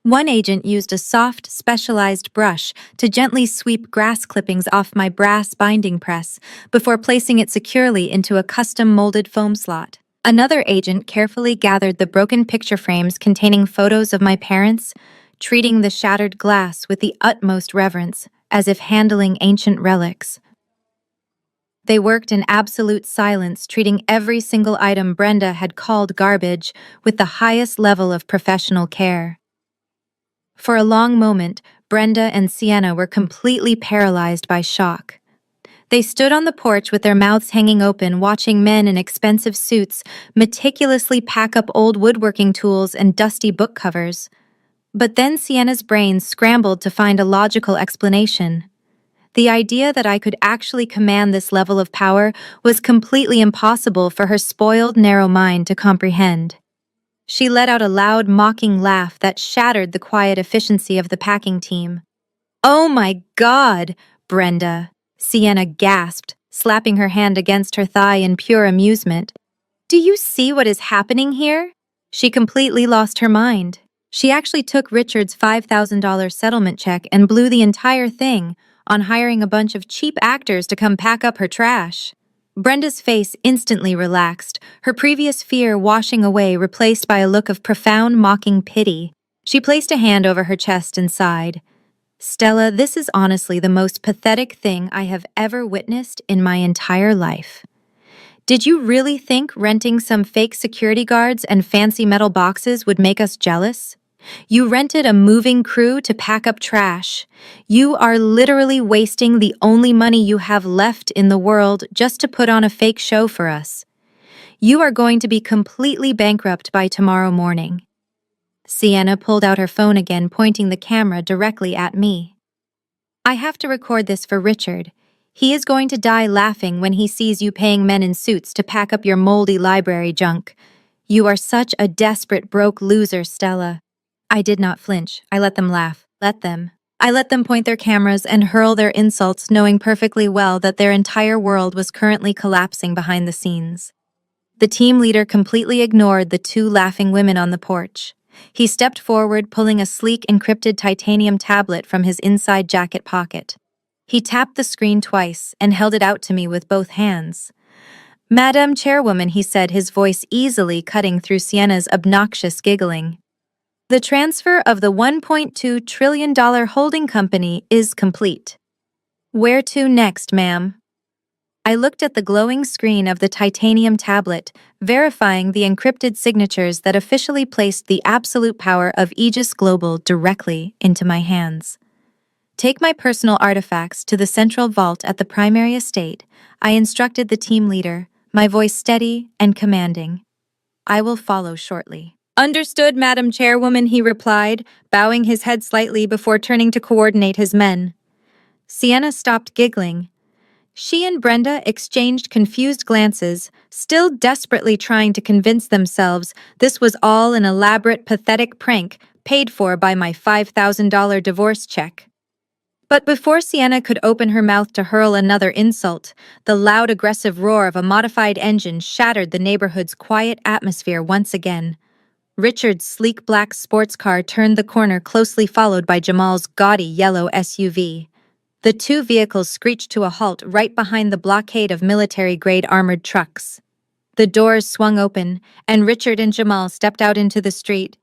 Speaker 1: One agent used a soft, specialized brush to gently sweep grass clippings off my brass binding press before placing it securely into a custom-molded foam slot. Another agent carefully gathered the broken picture frames containing photos of my parents, treating the shattered glass with the utmost reverence, as if handling ancient relics. They worked in absolute silence, treating every single item Brenda had called garbage with the highest level of professional care. For a long moment, Brenda and Sienna were completely paralyzed by shock. They stood on the porch with their mouths hanging open, watching men in expensive suits meticulously pack up old woodworking tools and dusty book covers. But then Sienna's brain scrambled to find a logical explanation. The idea that I could actually command this level of power was completely impossible for her spoiled, narrow mind to comprehend. She let out a loud, mocking laugh that shattered the quiet efficiency of the packing team. "Oh my God, Brenda!" Sienna gasped, slapping her hand against her thigh in pure amusement. "Do you see what is happening here?" She completely lost her mind. She actually took Richard's $5,000 settlement check and blew the entire thing on hiring a bunch of cheap actors to come pack up her trash. Brenda's face instantly relaxed, her previous fear washing away, replaced by a look of profound, mocking pity. She placed a hand over her chest and sighed. "Stella, this is honestly the most pathetic thing I have ever witnessed in my entire life. Did you really think renting some fake security guards and fancy metal boxes would make us jealous? You rented a moving crew to pack up trash. You are literally wasting the only money you have left in the world just to put on a fake show for us. You are going to be completely bankrupt by tomorrow morning." Sienna pulled out her phone again, pointing the camera directly at me. "I have to record this for Richard. He is going to die laughing when he sees you paying men in suits to pack up your moldy library junk. You are such a desperate, broke loser, Stella." I did not flinch. I let them laugh. I let them point their cameras and hurl their insults, knowing perfectly well that their entire world was currently collapsing behind the scenes. The team leader completely ignored the two laughing women on the porch. He stepped forward, pulling a sleek, encrypted titanium tablet from his inside jacket pocket. He tapped the screen twice and held it out to me with both hands. "Madam Chairwoman," he said, his voice easily cutting through Sienna's obnoxious giggling. "The transfer of the $1.2 trillion holding company is complete. Where to next, ma'am?" I looked at the glowing screen of the titanium tablet, verifying the encrypted signatures that officially placed the absolute power of Aegis Global directly into my hands. "Take my personal artifacts to the central vault at the primary estate," I instructed the team leader, my voice steady and commanding. "I will follow shortly." "Understood, Madam Chairwoman," he replied, bowing his head slightly before turning to coordinate his men. Sienna stopped giggling. She and Brenda exchanged confused glances, still desperately trying to convince themselves this was all an elaborate, pathetic prank paid for by my $5,000 divorce check. But before Sienna could open her mouth to hurl another insult, the loud, aggressive roar of a modified engine shattered the neighborhood's quiet atmosphere once again. Richard's sleek black sports car turned the corner, closely followed by Jamal's gaudy yellow SUV. The two vehicles screeched to a halt right behind the blockade of military-grade armored trucks. The doors swung open, and Richard and Jamal stepped out into the street.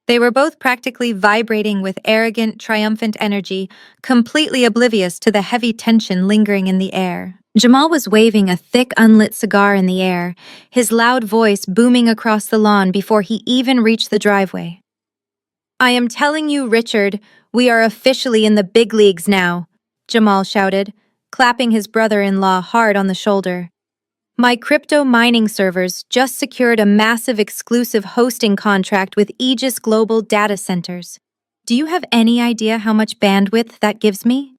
Speaker 1: They were both practically vibrating with arrogant, triumphant energy, completely oblivious to the heavy tension lingering in the air. Jamal was waving a thick, unlit cigar in the air, his loud voice booming across the lawn before he even reached the driveway. "I am telling you, Richard, we are officially in the big leagues now," Jamal shouted, clapping his brother-in-law hard on the shoulder. My crypto mining servers just secured a massive exclusive hosting contract with Aegis Global Data Centers. Do you have any idea how much bandwidth that gives me?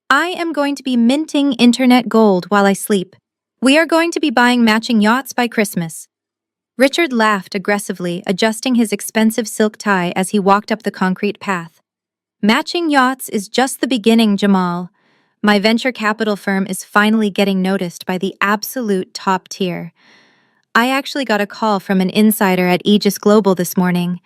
Speaker 1: I am going to be minting internet gold while I sleep. We are going to be buying matching yachts by Christmas. Richard laughed aggressively, adjusting his expensive silk tie as he walked up the concrete path. Matching yachts is just the beginning, Jamal. My venture capital firm is finally getting noticed by the absolute top tier. I actually got a call from an insider at Aegis Global this morning.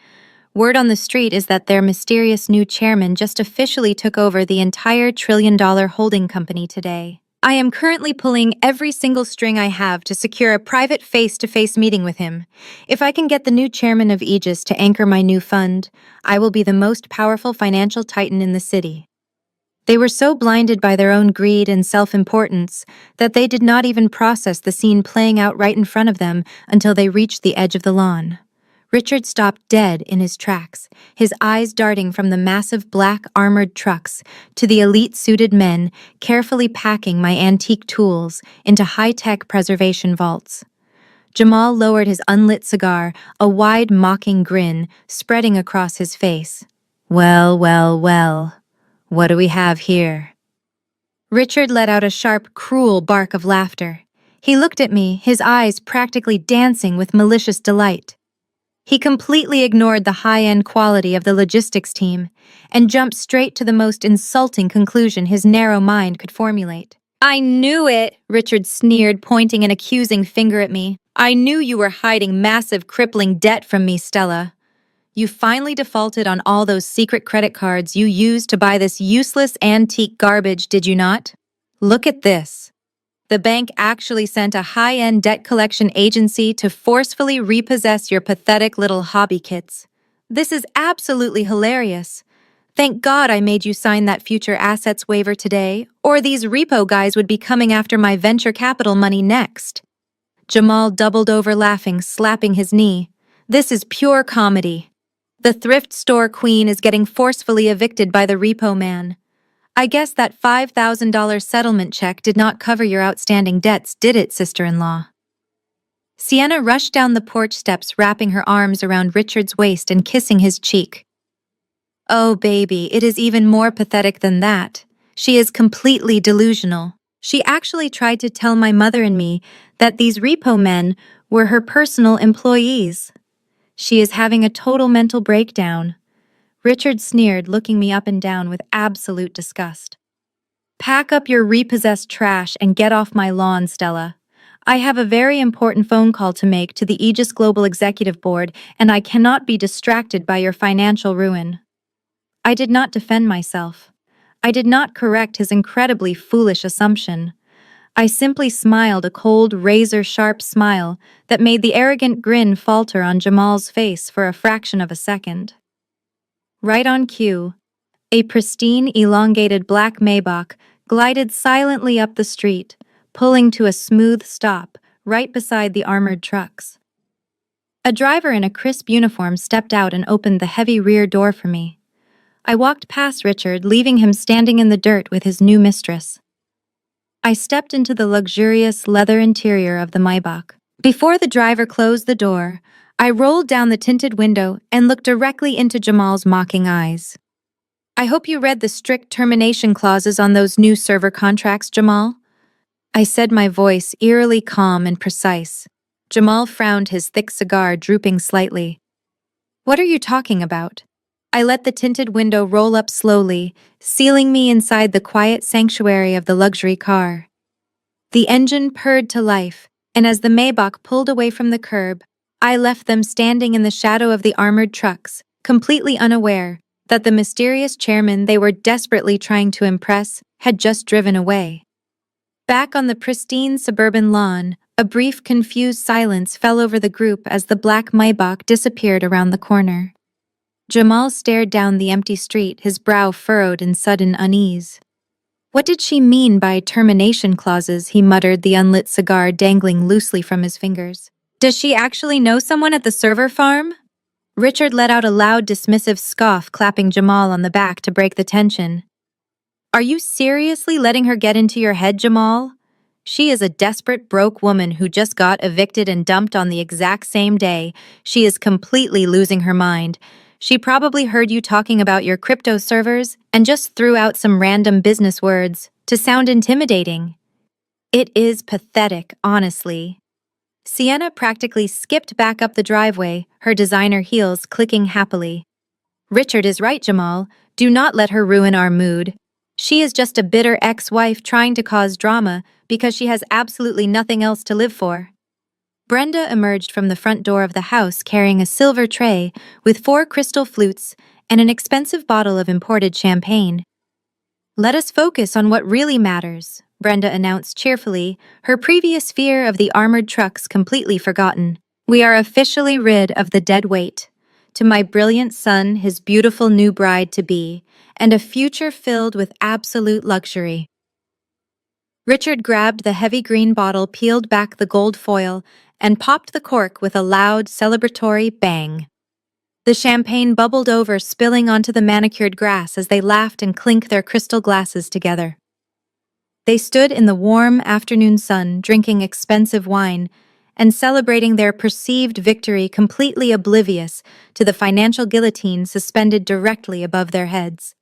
Speaker 1: Word on the street is that their mysterious new chairman just officially took over the entire trillion-dollar holding company today. I am currently pulling every single string I have to secure a private face-to-face meeting with him. If I can get the new chairman of Aegis to anchor my new fund, I will be the most powerful financial titan in the city. They were so blinded by their own greed and self-importance that they did not even process the scene playing out right in front of them until they reached the edge of the lawn. Richard stopped dead in his tracks, his eyes darting from the massive black armored trucks to the elite-suited men carefully packing my antique tools into high-tech preservation vaults. Jamal lowered his unlit cigar, a wide, mocking grin spreading across his face. Well, well, well. What do we have here? Richard let out a sharp, cruel bark of laughter. He looked at me, his eyes practically dancing with malicious delight. He completely ignored the high-end quality of the logistics team and jumped straight to the most insulting conclusion his narrow mind could formulate. I knew it, Richard sneered, pointing an accusing finger at me. I knew you were hiding massive, crippling debt from me, Stella. You finally defaulted on all those secret credit cards you used to buy this useless antique garbage, did you not? Look at this. The bank actually sent a high-end debt collection agency to forcefully repossess your pathetic little hobby kits. This is absolutely hilarious. Thank God I made you sign that future assets waiver today, or these repo guys would be coming after my venture capital money next. Jamal doubled over laughing, slapping his knee. This is pure comedy. The thrift store queen is getting forcefully evicted by the repo man. I guess that $5,000 settlement check did not cover your outstanding debts, did it, sister-in-law? Sienna rushed down the porch steps, wrapping her arms around Richard's waist and kissing his cheek. Oh, baby, it is even more pathetic than that. She is completely delusional. She actually tried to tell my mother and me that these repo men were her personal employees. She is having a total mental breakdown. Richard sneered, looking me up and down with absolute disgust. Pack up your repossessed trash and get off my lawn, Stella. I have a very important phone call to make to the Aegis Global Executive Board, and I cannot be distracted by your financial ruin. I did not defend myself. I did not correct his incredibly foolish assumption. I simply smiled a cold, razor-sharp smile that made the arrogant grin falter on Jamal's face for a fraction of a second. Right on cue, a pristine, elongated black Maybach glided silently up the street, pulling to a smooth stop right beside the armored trucks. A driver in a crisp uniform stepped out and opened the heavy rear door for me. I walked past Richard, leaving him standing in the dirt with his new mistress. I stepped into the luxurious leather interior of the Maybach. Before the driver closed the door, I rolled down the tinted window and looked directly into Jamal's mocking eyes. I hope you read the strict termination clauses on those new server contracts, Jamal. I said, my voice eerily calm and precise. Jamal frowned, his thick cigar drooping slightly. What are you talking about? I let the tinted window roll up slowly, sealing me inside the quiet sanctuary of the luxury car. The engine purred to life, and as the Maybach pulled away from the curb, I left them standing in the shadow of the armored trucks, completely unaware that the mysterious chairman they were desperately trying to impress had just driven away. Back on the pristine suburban lawn, a brief, confused silence fell over the group as the black Maybach disappeared around the corner. Jamal stared down the empty street, his brow furrowed in sudden unease. What did she mean by termination clauses? He muttered, the unlit cigar dangling loosely from his fingers. Does she actually know someone at the server farm? Richard let out a loud, dismissive scoff, clapping Jamal on the back to break the tension. Are you seriously letting her get into your head, Jamal? She is a desperate, broke woman who just got evicted and dumped on the exact same day. She is completely losing her mind. She probably heard you talking about your crypto servers and just threw out some random business words to sound intimidating. It is pathetic, honestly. Sienna practically skipped back up the driveway, her designer heels clicking happily. Richard is right, Jamal. Do not let her ruin our mood. She is just a bitter ex-wife trying to cause drama because she has absolutely nothing else to live for. Brenda emerged from the front door of the house carrying a silver tray with 4 crystal flutes and an expensive bottle of imported champagne. Let us focus on what really matters, Brenda announced cheerfully, her previous fear of the armored trucks completely forgotten. We are officially rid of the dead weight. To my brilliant son, his beautiful new bride-to-be, and a future filled with absolute luxury. Richard grabbed the heavy green bottle, peeled back the gold foil, and popped the cork with a loud, celebratory bang. The champagne bubbled over, spilling onto the manicured grass as they laughed and clinked their crystal glasses together. They stood in the warm afternoon sun, drinking expensive wine and celebrating their perceived victory, completely oblivious to the financial guillotine suspended directly above their heads.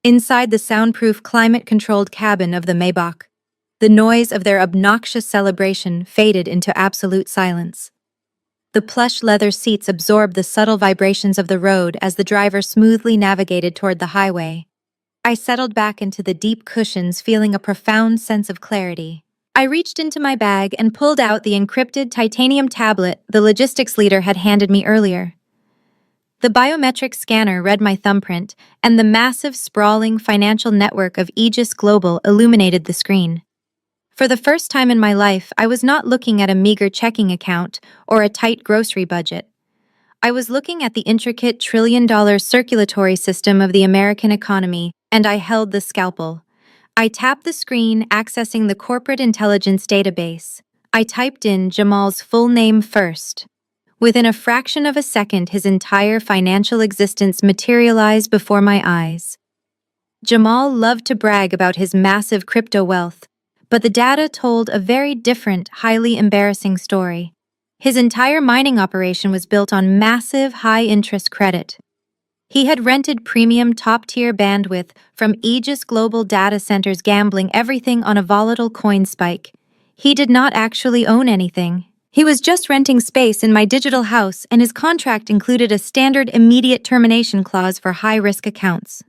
Speaker 1: Inside the soundproof, climate-controlled cabin of the Maybach, the noise of their obnoxious celebration faded into absolute silence. The plush leather seats absorbed the subtle vibrations of the road as the driver smoothly navigated toward the highway. I settled back into the deep cushions, feeling a profound sense of clarity. I reached into my bag and pulled out the encrypted titanium tablet the logistics leader had handed me earlier. The biometric scanner read my thumbprint, and the massive, sprawling financial network of Aegis Global illuminated the screen. For the first time in my life, I was not looking at a meager checking account or a tight grocery budget. I was looking at the intricate trillion-dollar circulatory system of the American economy, and I held the scalpel. I tapped the screen, accessing the corporate intelligence database. I typed in Jamal's full name first. Within a fraction of a second, his entire financial existence materialized before my eyes. Jamal loved to brag about his massive crypto wealth, but the data told a very different, highly embarrassing story. His entire mining operation was built on massive, high-interest credit. He had rented premium top-tier bandwidth from Aegis Global data centers, gambling everything on a volatile coin spike. He did not actually own anything. He was just renting space in my digital house, and his contract included a standard immediate termination clause for high-risk accounts.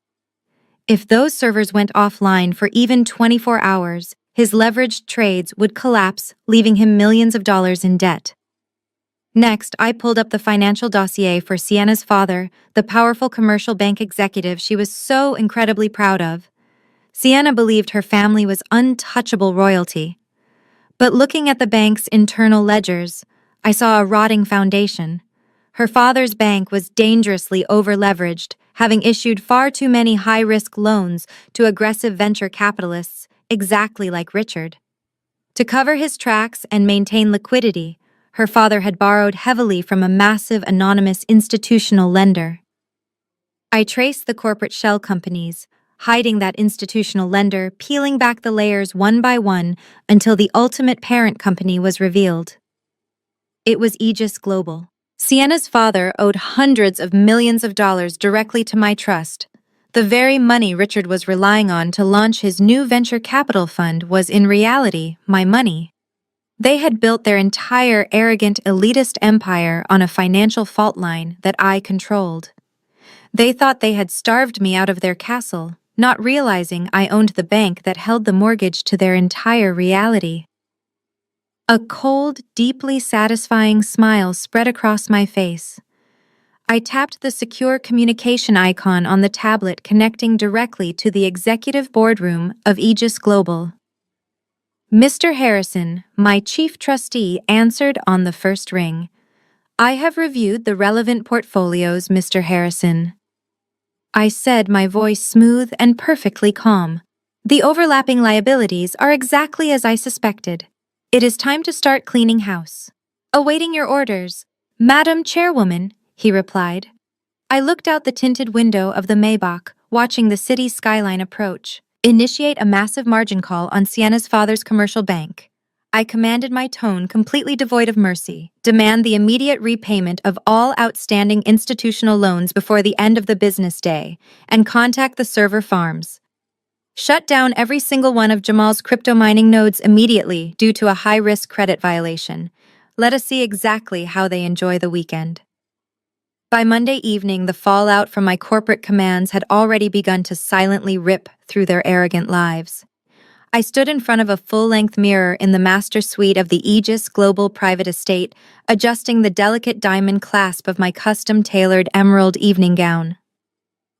Speaker 1: If those servers went offline for even 24 hours, his leveraged trades would collapse, leaving him millions of dollars in debt. Next, I pulled up the financial dossier for Sienna's father, the powerful commercial bank executive she was so incredibly proud of. Sienna believed her family was untouchable royalty. But looking at the bank's internal ledgers, I saw a rotting foundation. Her father's bank was dangerously over-leveraged, having issued far too many high-risk loans to aggressive venture capitalists, exactly like Richard. To cover his tracks and maintain liquidity, her father had borrowed heavily from a massive anonymous institutional lender. I traced the corporate shell companies, hiding that institutional lender, peeling back the layers one by one until the ultimate parent company was revealed. It was Aegis Global. Sienna's father owed hundreds of millions of dollars directly to my trust. The very money Richard was relying on to launch his new venture capital fund was in reality my money. They had built their entire arrogant, elitist empire on a financial fault line that I controlled. They thought they had starved me out of their castle, not realizing I owned the bank that held the mortgage to their entire reality. A cold, deeply satisfying smile spread across my face. I tapped the secure communication icon on the tablet, connecting directly to the executive boardroom of Aegis Global. Mr. Harrison, my chief trustee, answered on the first ring. I have reviewed the relevant portfolios, Mr. Harrison. I said, my voice smooth and perfectly calm. The overlapping liabilities are exactly as I suspected. It is time to start cleaning house. Awaiting your orders, Madam Chairwoman, he replied. I looked out the tinted window of the Maybach, watching the city skyline approach. Initiate a massive margin call on Sienna's father's commercial bank. I commanded, my tone completely devoid of mercy. Demand the immediate repayment of all outstanding institutional loans before the end of the business day, and contact the server farms. Shut down every single one of Jamal's crypto mining nodes immediately due to a high-risk credit violation. Let us see exactly how they enjoy the weekend. By Monday evening, the fallout from my corporate commands had already begun to silently rip through their arrogant lives. I stood in front of a full-length mirror in the master suite of the Aegis Global Private Estate, adjusting the delicate diamond clasp of my custom-tailored emerald evening gown.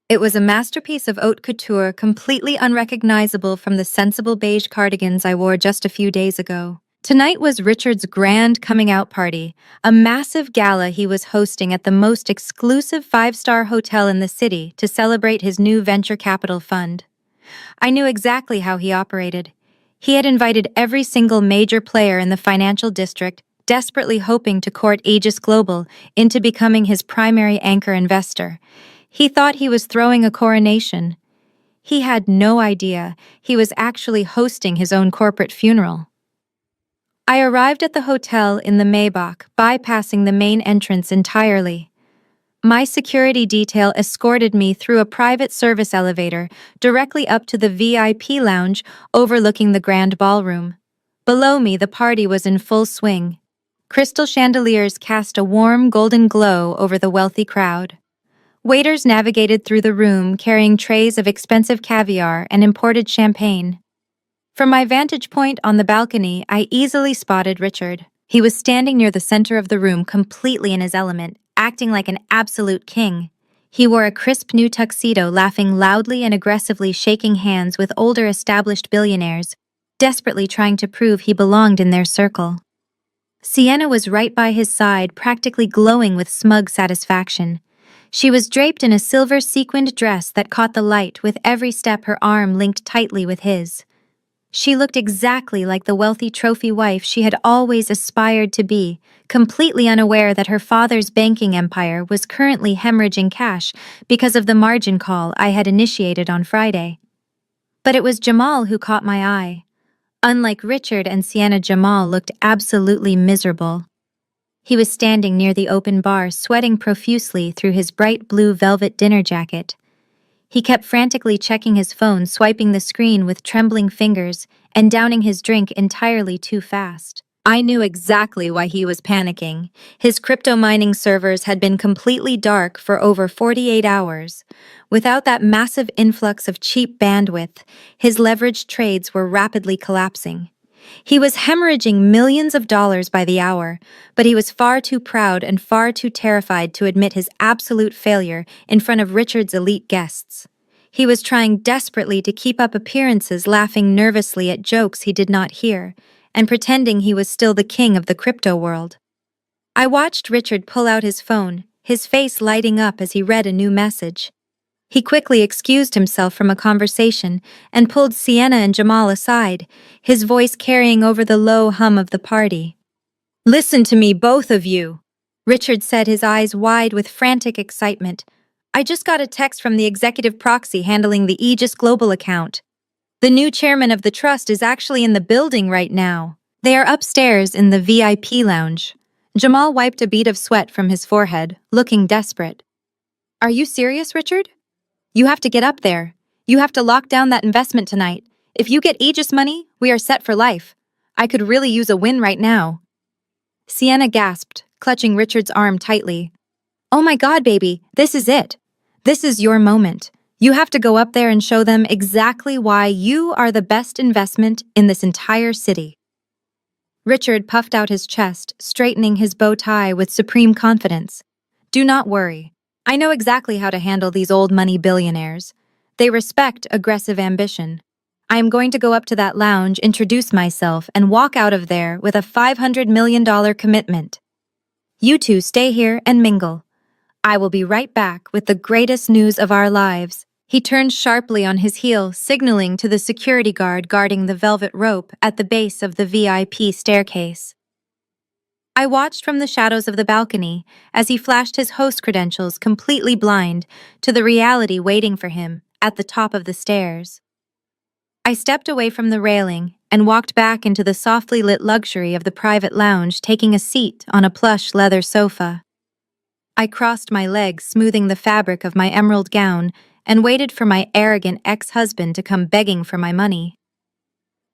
Speaker 1: It was a masterpiece of haute couture, completely unrecognizable from the sensible beige cardigans I wore just a few days ago. Tonight was Richard's grand coming-out party, a massive gala he was hosting at the most exclusive five-star hotel in the city to celebrate his new venture capital fund. I knew exactly how he operated. He had invited every single major player in the financial district, desperately hoping to court Aegis Global into becoming his primary anchor investor. He thought he was throwing a coronation. He had no idea he was actually hosting his own corporate funeral. I arrived at the hotel in the Maybach, bypassing the main entrance entirely. My security detail escorted me through a private service elevator directly up to the VIP lounge overlooking the grand ballroom. Below me, the party was in full swing. Crystal chandeliers cast a warm golden glow over the wealthy crowd. Waiters navigated through the room carrying trays of expensive caviar and imported champagne. From my vantage point on the balcony, I easily spotted Richard. He was standing near the center of the room, completely in his element, acting like an absolute king. He wore a crisp new tuxedo, laughing loudly and aggressively, shaking hands with older established billionaires, desperately trying to prove he belonged in their circle. Sienna was right by his side, practically glowing with smug satisfaction. She was draped in a silver sequined dress that caught the light with every step, her arm linked tightly with his. She looked exactly like the wealthy trophy wife she had always aspired to be, completely unaware that her father's banking empire was currently hemorrhaging cash because of the margin call I had initiated on Friday. But it was Jamal who caught my eye. Unlike Richard and Sienna, Jamal looked absolutely miserable. He was standing near the open bar, sweating profusely through his bright blue velvet dinner jacket. He kept frantically checking his phone, swiping the screen with trembling fingers, and downing his drink entirely too fast. I knew exactly why he was panicking. His crypto mining servers had been completely dark for over 48 hours. Without that massive influx of cheap bandwidth, his leveraged trades were rapidly collapsing. He was hemorrhaging millions of dollars by the hour, but he was far too proud and far too terrified to admit his absolute failure in front of Richard's elite guests. He was trying desperately to keep up appearances, laughing nervously at jokes he did not hear, and pretending he was still the king of the crypto world. I watched Richard pull out his phone, his face lighting up as he read a new message. He quickly excused himself from a conversation and pulled Sienna and Jamal aside, his voice carrying over the low hum of the party. "Listen to me, both of you," Richard said, his eyes wide with frantic excitement. "I just got a text from the executive proxy handling the Aegis Global account. The new chairman of the trust is actually in the building right now. They are upstairs in the VIP lounge." Jamal wiped a bead of sweat from his forehead, looking desperate. "Are you serious, Richard? You have to get up there. You have to lock down that investment tonight. If you get Aegis money, we are set for life. I could really use a win right now." Sienna gasped, clutching Richard's arm tightly. "Oh my God, baby, this is it. This is your moment. You have to go up there and show them exactly why you are the best investment in this entire city." Richard puffed out his chest, straightening his bow tie with supreme confidence. "Do not worry. I know exactly how to handle these old money billionaires. They respect aggressive ambition. I am going to go up to that lounge, introduce myself, and walk out of there with a $500 million commitment. You two stay here and mingle. I will be right back with the greatest news of our lives." He turned sharply on his heel, signaling to the security guard guarding the velvet rope at the base of the VIP staircase. I watched from the shadows of the balcony as he flashed his host credentials, completely blind to the reality waiting for him at the top of the stairs. I stepped away from the railing and walked back into the softly lit luxury of the private lounge, taking a seat on a plush leather sofa. I crossed my legs, smoothing the fabric of my emerald gown, and waited for my arrogant ex-husband to come begging for my money.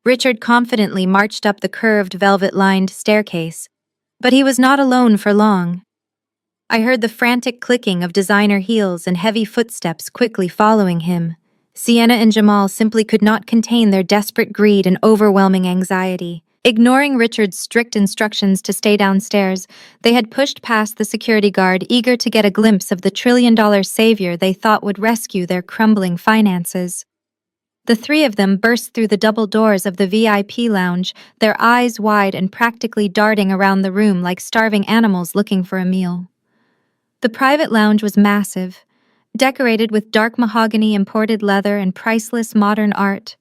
Speaker 1: Richard confidently marched up the curved velvet-lined staircase, but he was not alone for long. I heard the frantic clicking of designer heels and heavy footsteps quickly following him. Sienna and Jamal simply could not contain their desperate greed and overwhelming anxiety. Ignoring Richard's strict instructions to stay downstairs, they had pushed past the security guard, eager to get a glimpse of the trillion-dollar savior they thought would rescue their crumbling finances. The three of them burst through the double doors of the VIP lounge, their eyes wide and practically darting around the room like starving animals looking for a meal. The private lounge was massive, decorated with dark mahogany, imported leather, and priceless modern art.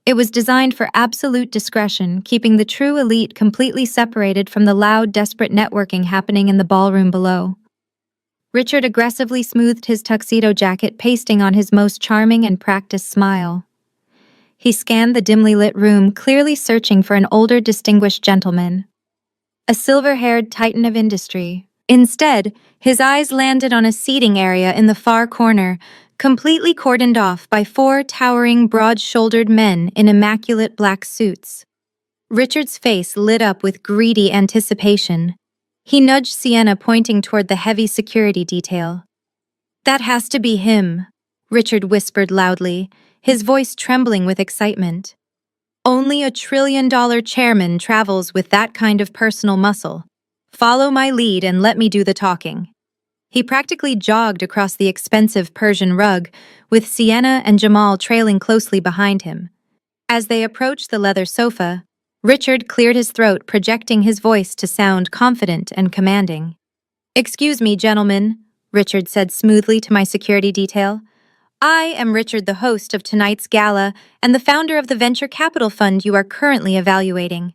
Speaker 1: It was designed for absolute discretion, keeping the true elite completely separated from the loud, desperate networking happening in the ballroom below. Richard aggressively smoothed his tuxedo jacket, pasting on his most charming and practiced smile. He scanned the dimly lit room, clearly searching for an older, distinguished gentleman, a silver-haired titan of industry. Instead, his eyes landed on a seating area in the far corner, completely cordoned off by four towering, broad-shouldered men in immaculate black suits. Richard's face lit up with greedy anticipation. He nudged Sienna, pointing toward the heavy security detail. "That has to be him," Richard whispered loudly, his voice trembling with excitement. "Only a trillion-dollar chairman travels with that kind of personal muscle. Follow my lead and let me do the talking." He practically jogged across the expensive Persian rug, with Sienna and Jamal trailing closely behind him. As they approached the leather sofa, Richard cleared his throat, projecting his voice to sound confident and commanding. "Excuse me, gentlemen," Richard said smoothly to my security detail. "I am Richard, the host of tonight's gala and the founder of the venture capital fund you are currently evaluating.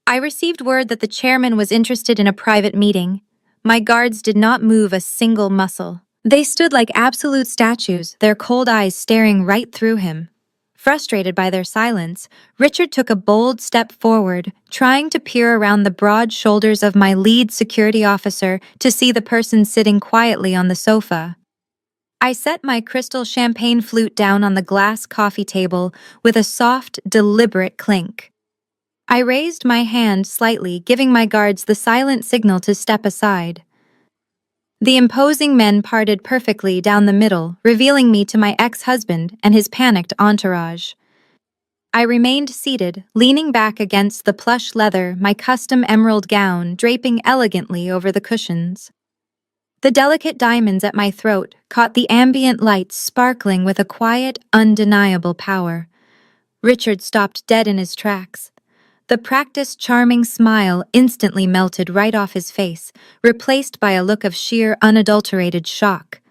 Speaker 1: I received word that the chairman was interested in a private meeting. My guards did not move a single muscle. They stood like absolute statues, their cold eyes staring right through him. Frustrated by their silence, Richard took a bold step forward, trying to peer around the broad shoulders of my lead security officer to see the person sitting quietly on the sofa. I set my crystal champagne flute down on the glass coffee table with a soft, deliberate clink. I raised my hand slightly, giving my guards the silent signal to step aside. The imposing men parted perfectly down the middle, revealing me to my ex-husband and his panicked entourage. I remained seated, leaning back against the plush leather, my custom emerald gown draping elegantly over the cushions. The delicate diamonds at my throat caught the ambient light, sparkling with a quiet, undeniable power. Richard stopped dead in his tracks. The practiced, charming smile instantly melted right off his face, replaced by a look of sheer, unadulterated shock.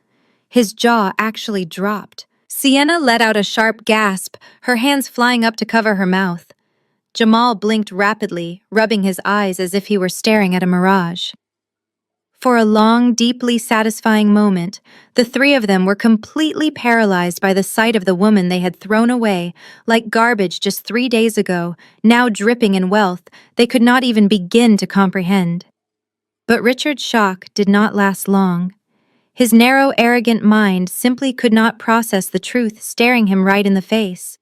Speaker 1: His jaw actually dropped. Sienna let out a sharp gasp, her hands flying up to cover her mouth. Jamal blinked rapidly, rubbing his eyes as if he were staring at a mirage. For a long, deeply satisfying moment, the three of them were completely paralyzed by the sight of the woman they had thrown away, like garbage just 3 days ago, now dripping in wealth they could not even begin to comprehend. But Richard's shock did not last long. His narrow, arrogant mind simply could not process the truth staring him right in the face.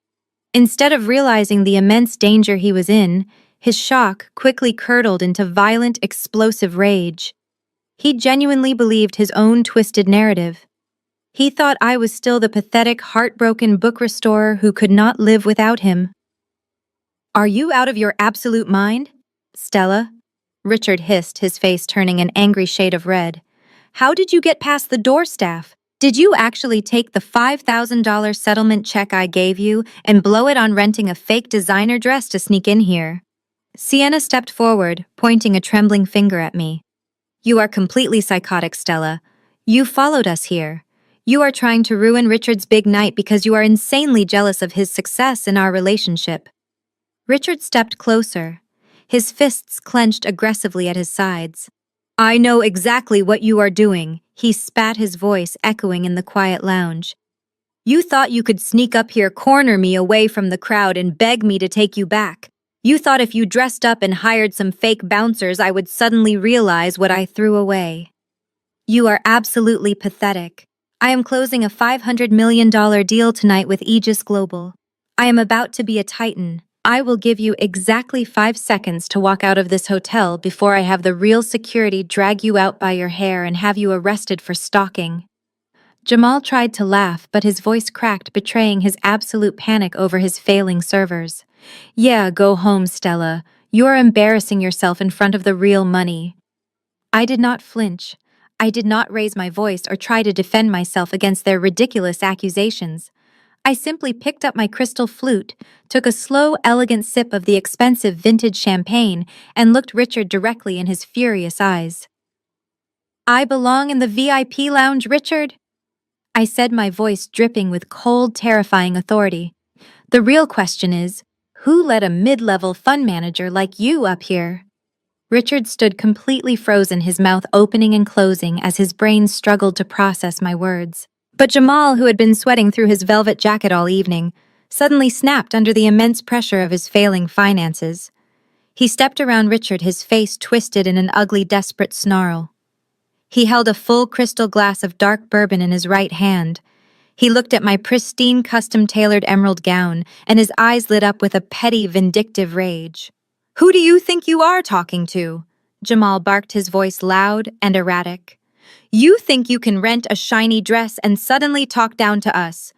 Speaker 1: Instead of realizing the immense danger he was in, his shock quickly curdled into violent, explosive rage. He genuinely believed his own twisted narrative. He thought I was still the pathetic, heartbroken book restorer who could not live without him. "Are you out of your absolute mind, Stella?" Richard hissed, his face turning an angry shade of red. "How did you get past the door staff? Did you actually take the $5,000 settlement check I gave you and blow it on renting a fake designer dress to sneak in here?" Sienna stepped forward, pointing a trembling finger at me. "You are completely psychotic, Stella. You followed us here. You are trying to ruin Richard's big night because you are insanely jealous of his success in our relationship." Richard stepped closer, his fists clenched aggressively at his sides. "I know exactly what you are doing," he spat, his voice echoing in the quiet lounge. You thought you could sneak up here, corner me away from the crowd, and beg me to take you back. You thought if you dressed up and hired some fake bouncers, I would suddenly realize what I threw away. You are absolutely pathetic. I am closing a $500 million deal tonight with Aegis Global. I am about to be a titan. I will give you exactly 5 seconds to walk out of this hotel before I have the real security drag you out by your hair and have you arrested for stalking. Jamal tried to laugh, but his voice cracked, betraying his absolute panic over his failing servers. Yeah, go home, Stella. You're embarrassing yourself in front of the real money. I did not flinch. I did not raise my voice or try to defend myself against their ridiculous accusations. I simply picked up my crystal flute, took a slow, elegant sip of the expensive vintage champagne, and looked Richard directly in his furious eyes. I belong in the VIP lounge, Richard? I said, my voice dripping with cold, terrifying authority. The real question is, who let a mid-level fund manager like you up here? Richard stood completely frozen, his mouth opening and closing as his brain struggled to process my words. But Jamal, who had been sweating through his velvet jacket all evening, suddenly snapped under the immense pressure of his failing finances. He stepped around Richard, his face twisted in an ugly, desperate snarl. He held a full crystal glass of dark bourbon in his right hand. He looked at my pristine, custom-tailored emerald gown, and his eyes lit up with a petty, vindictive rage. Who do you think you are talking to? Jamal barked, his voice loud and erratic. You think you can rent a shiny dress and suddenly talk down to us?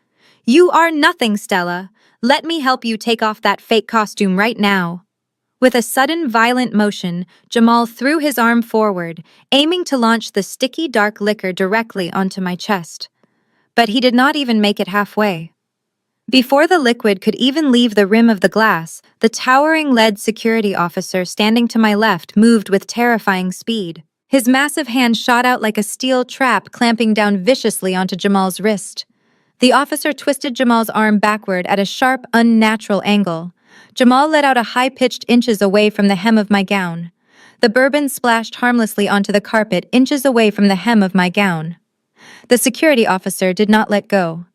Speaker 1: You are nothing, Stella. Let me help you take off that fake costume right now. With a sudden, violent motion, Jamal threw his arm forward, aiming to launch the sticky, dark liquor directly onto my chest. But he did not even make it halfway. Before the liquid could even leave the rim of the glass, the towering lead security officer standing to my left moved with terrifying speed. His massive hand shot out like a steel trap, clamping down viciously onto Jamal's wrist. The officer twisted Jamal's arm backward at a sharp, unnatural angle. Jamal let out a high-pitched inches away from the hem of my gown. The bourbon splashed harmlessly onto the carpet inches away from the hem of my gown. The security officer did not let go.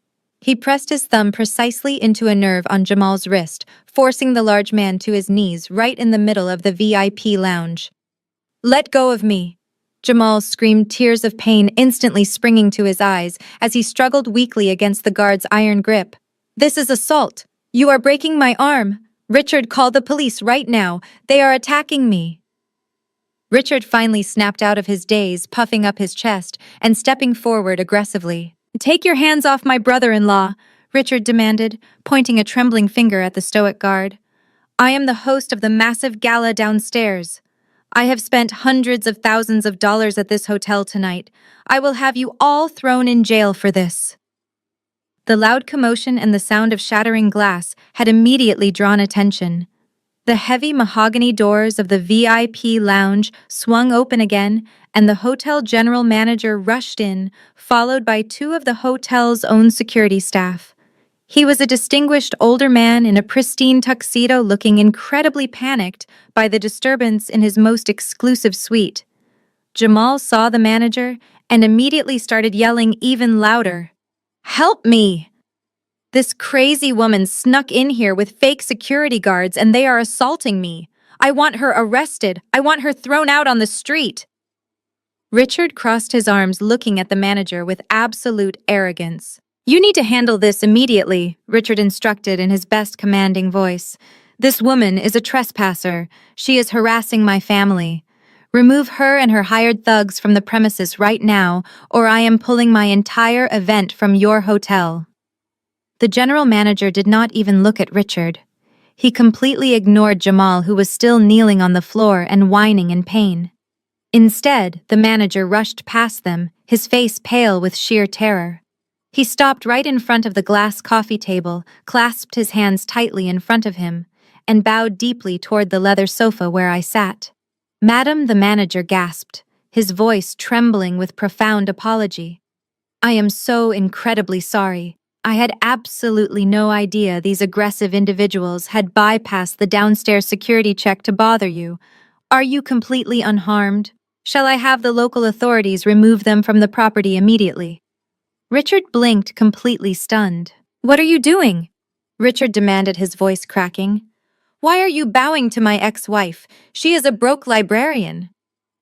Speaker 1: He pressed his thumb precisely into a nerve on Jamal's wrist, forcing the large man to his knees right in the middle of the VIP lounge. Let go of me! Jamal screamed, tears of pain instantly springing to his eyes as he struggled weakly against the guard's iron grip. This is assault! You are breaking my arm! Richard, call the police right now! They are attacking me! Richard finally snapped out of his daze, puffing up his chest and stepping forward aggressively. Take your hands off my brother-in-law, Richard demanded, pointing a trembling finger at the stoic guard. I am the host of the massive gala downstairs. I have spent hundreds of thousands of dollars at this hotel tonight. I will have you all thrown in jail for this. The loud commotion and the sound of shattering glass had immediately drawn attention. The heavy mahogany doors of the VIP lounge swung open again, and the hotel general manager rushed in, followed by 2 of the hotel's own security staff. He was a distinguished older man in a pristine tuxedo, looking incredibly panicked by the disturbance in his most exclusive suite. Jamal saw the manager and immediately started yelling even louder. Help me! This crazy woman snuck in here with fake security guards and they are assaulting me. I want her arrested. I want her thrown out on the street. Richard crossed his arms, looking at the manager with absolute arrogance. You need to handle this immediately, Richard instructed in his best commanding voice. This woman is a trespasser. She is harassing my family. Remove her and her hired thugs from the premises right now, or I am pulling my entire event from your hotel. The general manager did not even look at Richard. He completely ignored Jamal, who was still kneeling on the floor and whining in pain. Instead, the manager rushed past them, his face pale with sheer terror. He stopped right in front of the glass coffee table, clasped his hands tightly in front of him, and bowed deeply toward the leather sofa where I sat. Madam, the manager gasped, his voice trembling with profound apology. I am so incredibly sorry. I had absolutely no idea these aggressive individuals had bypassed the downstairs security check to bother you. Are you completely unharmed? Shall I have the local authorities remove them from the property immediately? Richard blinked, completely stunned. "What are you doing?" Richard demanded, his voice cracking. "Why are you bowing to my ex-wife? She is a broke librarian."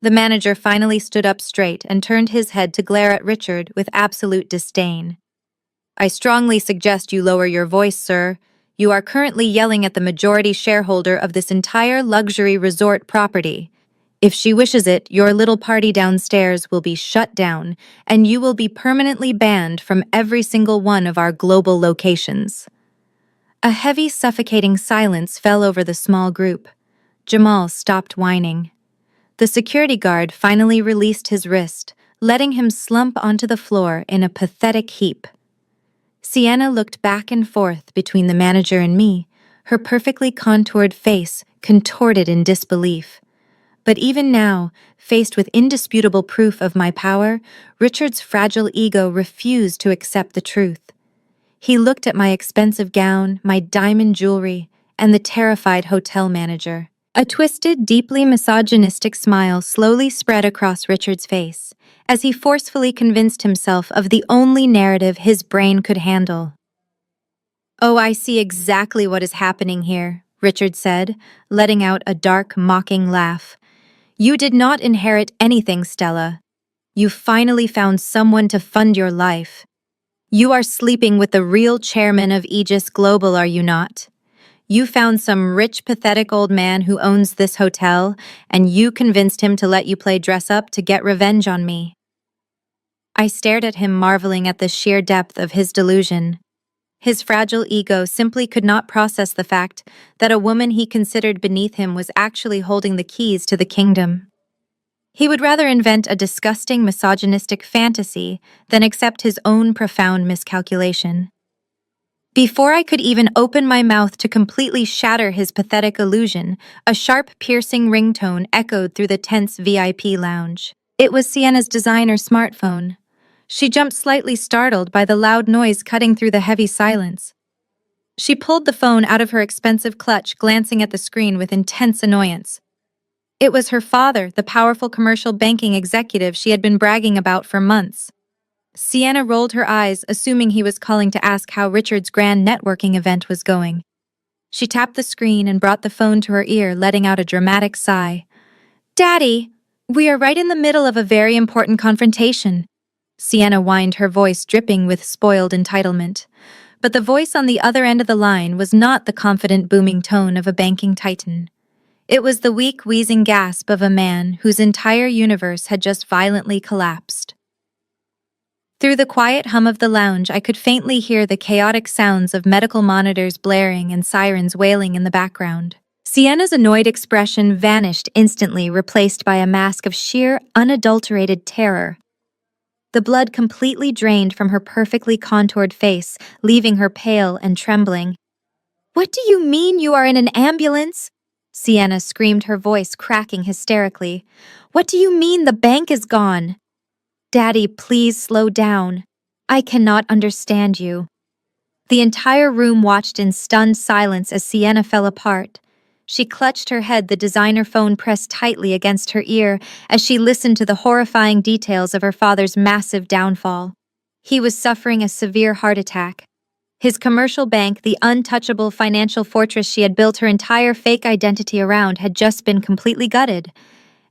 Speaker 1: The manager finally stood up straight and turned his head to glare at Richard with absolute disdain. "I strongly suggest you lower your voice, sir. You are currently yelling at the majority shareholder of this entire luxury resort property. If she wishes it, your little party downstairs will be shut down, and you will be permanently banned from every single one of our global locations." A heavy, suffocating silence fell over the small group. Jamal stopped whining. The security guard finally released his wrist, letting him slump onto the floor in a pathetic heap. Sienna looked back and forth between the manager and me, her perfectly contoured face contorted in disbelief. But even now, faced with indisputable proof of my power, Richard's fragile ego refused to accept the truth. He looked at my expensive gown, my diamond jewelry, and the terrified hotel manager. A twisted, deeply misogynistic smile slowly spread across Richard's face, as he forcefully convinced himself of the only narrative his brain could handle. "Oh, I see exactly what is happening here," Richard said, letting out a dark, mocking laugh. "You did not inherit anything, Stella. You finally found someone to fund your life. You are sleeping with the real chairman of Aegis Global, are you not? You found some rich, pathetic old man who owns this hotel, and you convinced him to let you play dress-up to get revenge on me." I stared at him, marveling at the sheer depth of his delusion. His fragile ego simply could not process the fact that a woman he considered beneath him was actually holding the keys to the kingdom. He would rather invent a disgusting, misogynistic fantasy than accept his own profound miscalculation. Before I could even open my mouth to completely shatter his pathetic illusion, a sharp, piercing ringtone echoed through the tense VIP lounge. It was Sienna's designer smartphone. She jumped, slightly startled by the loud noise cutting through the heavy silence. She pulled the phone out of her expensive clutch, glancing at the screen with intense annoyance. It was her father, the powerful commercial banking executive she had been bragging about for months. Sienna rolled her eyes, assuming he was calling to ask how Richard's grand networking event was going. She tapped the screen and brought the phone to her ear, letting out a dramatic sigh. "Daddy, we are right in the middle of a very important confrontation." Sienna whined, her voice dripping with spoiled entitlement. But the voice on the other end of the line was not the confident, booming tone of a banking titan. It was the weak, wheezing gasp of a man whose entire universe had just violently collapsed. Through the quiet hum of the lounge, I could faintly hear the chaotic sounds of medical monitors blaring and sirens wailing in the background. Sienna's annoyed expression vanished instantly, replaced by a mask of sheer, unadulterated terror. The blood completely drained from her perfectly contoured face, leaving her pale and trembling. "What do you mean you are in an ambulance?" Sienna screamed, her voice cracking hysterically. "What do you mean the bank is gone?" "Daddy, please slow down. I cannot understand you." The entire room watched in stunned silence as Sienna fell apart. She clutched her head, the designer phone pressed tightly against her ear as she listened to the horrifying details of her father's massive downfall. He was suffering a severe heart attack. His commercial bank, the untouchable financial fortress she had built her entire fake identity around, had just been completely gutted.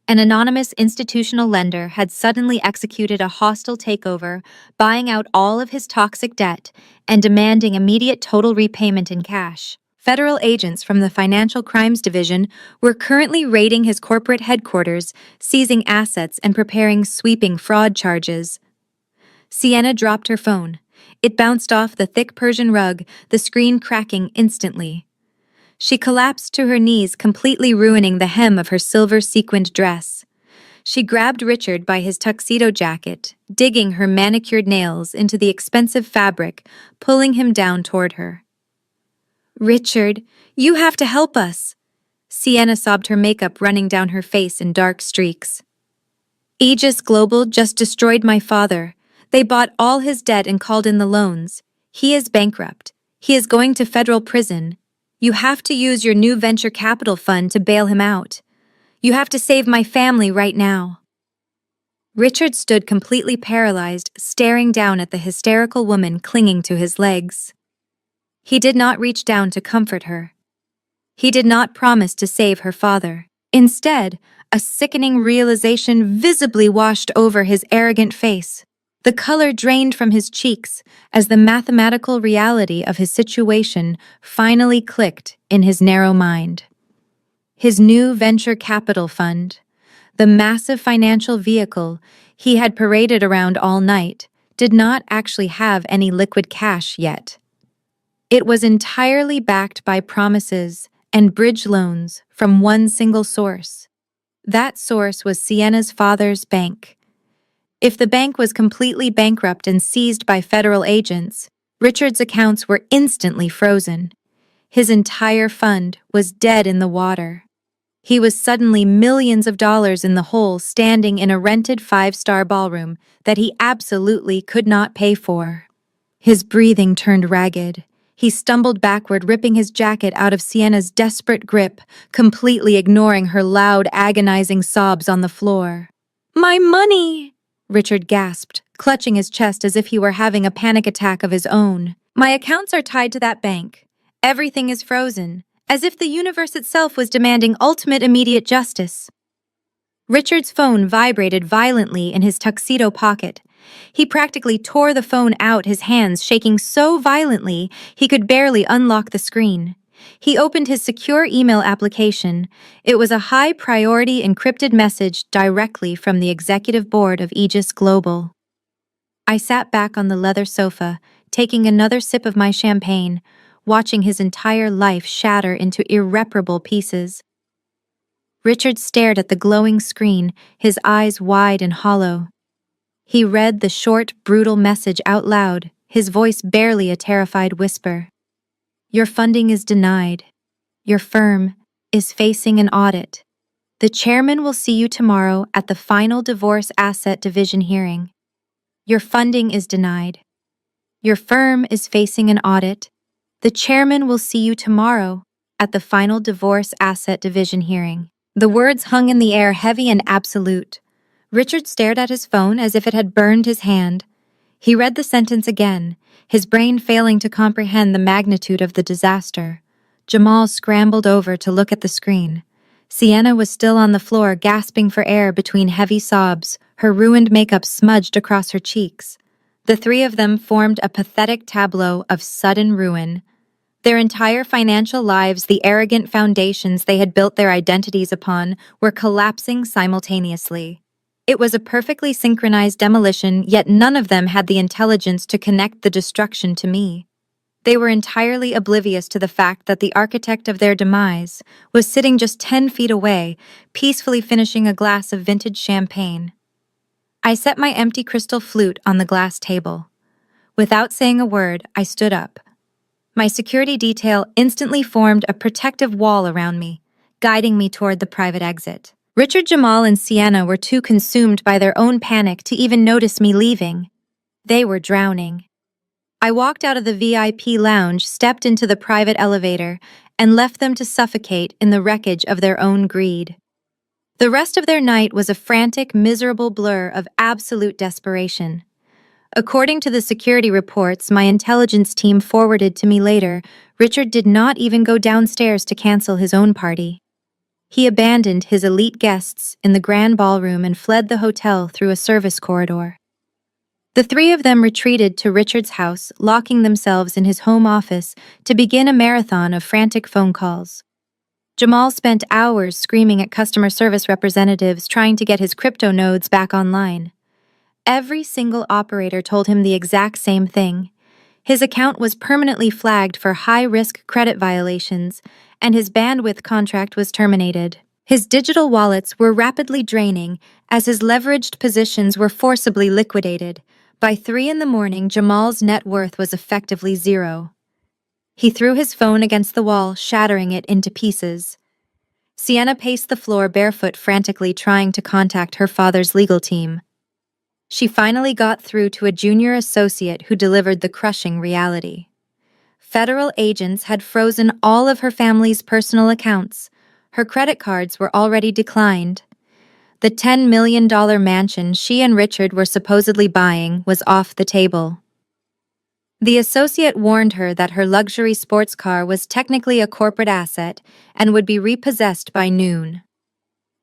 Speaker 1: An anonymous institutional lender had suddenly executed a hostile takeover, buying out all of his toxic debt and demanding immediate total repayment in cash. Federal agents from the Financial Crimes Division were currently raiding his corporate headquarters, seizing assets and preparing sweeping fraud charges. Sienna dropped her phone. It bounced off the thick Persian rug, the screen cracking instantly. She collapsed to her knees, completely ruining the hem of her silver-sequined dress. She grabbed Richard by his tuxedo jacket, digging her manicured nails into the expensive fabric, pulling him down toward her. "Richard, you have to help us." Sienna sobbed, her makeup running down her face in dark streaks. "Aegis Global just destroyed my father. They bought all his debt and called in the loans. He is bankrupt. He is going to federal prison. You have to use your new venture capital fund to bail him out. You have to save my family right now." Richard stood completely paralyzed, staring down at the hysterical woman clinging to his legs. He did not reach down to comfort her. He did not promise to save her father. Instead, a sickening realization visibly washed over his arrogant face. The color drained from his cheeks as the mathematical reality of his situation finally clicked in his narrow mind. His new venture capital fund, the massive financial vehicle he had paraded around all night, did not actually have any liquid cash yet. It was entirely backed by promises and bridge loans from one single source. That source was Sienna's father's bank. If the bank was completely bankrupt and seized by federal agents, Richard's accounts were instantly frozen. His entire fund was dead in the water. He was suddenly millions of dollars in the hole, standing in a rented five-star ballroom that he absolutely could not pay for. His breathing turned ragged. He stumbled backward, ripping his jacket out of Sienna's desperate grip, completely ignoring her loud, agonizing sobs on the floor. "My money!" Richard gasped, clutching his chest as if he were having a panic attack of his own. "My accounts are tied to that bank. Everything is frozen, as if the universe itself was demanding ultimate immediate justice." Richard's phone vibrated violently in his tuxedo pocket. He practically tore the phone out, his hands shaking so violently he could barely unlock the screen. He opened his secure email application. It was a high-priority encrypted message directly from the executive board of Aegis Global. I sat back on the leather sofa, taking another sip of my champagne, watching his entire life shatter into irreparable pieces. Richard stared at the glowing screen, his eyes wide and hollow. He read the short, brutal message out loud, his voice barely a terrified whisper. "Your funding is denied. Your firm is facing an audit. The chairman will see you tomorrow at the final divorce asset division hearing. Your funding is denied. Your firm is facing an audit. The chairman will see you tomorrow at the final divorce asset division hearing." The words hung in the air, heavy and absolute. Richard stared at his phone as if it had burned his hand. He read the sentence again, his brain failing to comprehend the magnitude of the disaster. Jamal scrambled over to look at the screen. Sienna was still on the floor, gasping for air between heavy sobs, her ruined makeup smudged across her cheeks. The three of them formed a pathetic tableau of sudden ruin. Their entire financial lives, the arrogant foundations they had built their identities upon, were collapsing simultaneously. It was a perfectly synchronized demolition, yet none of them had the intelligence to connect the destruction to me. They were entirely oblivious to the fact that the architect of their demise was sitting just 10 feet away, peacefully finishing a glass of vintage champagne. I set my empty crystal flute on the glass table. Without saying a word, I stood up. My security detail instantly formed a protective wall around me, guiding me toward the private exit. Richard, Jamal, and Sienna were too consumed by their own panic to even notice me leaving. They were drowning. I walked out of the VIP lounge, stepped into the private elevator, and left them to suffocate in the wreckage of their own greed. The rest of their night was a frantic, miserable blur of absolute desperation. According to the security reports my intelligence team forwarded to me later, Richard did not even go downstairs to cancel his own party. He abandoned his elite guests in the grand ballroom and fled the hotel through a service corridor. The three of them retreated to Richard's house, locking themselves in his home office to begin a marathon of frantic phone calls. Jamal spent hours screaming at customer service representatives trying to get his crypto nodes back online. Every single operator told him the exact same thing. His account was permanently flagged for high-risk credit violations, and his bandwidth contract was terminated. His digital wallets were rapidly draining as his leveraged positions were forcibly liquidated. By 3 a.m, Jamal's net worth was effectively zero. He threw his phone against the wall, shattering it into pieces. Sienna paced the floor barefoot, frantically trying to contact her father's legal team. She finally got through to a junior associate who delivered the crushing reality. Federal agents had frozen all of her family's personal accounts. Her credit cards were already declined. The $10 million mansion she and Richard were supposedly buying was off the table. The associate warned her that her luxury sports car was technically a corporate asset and would be repossessed by noon.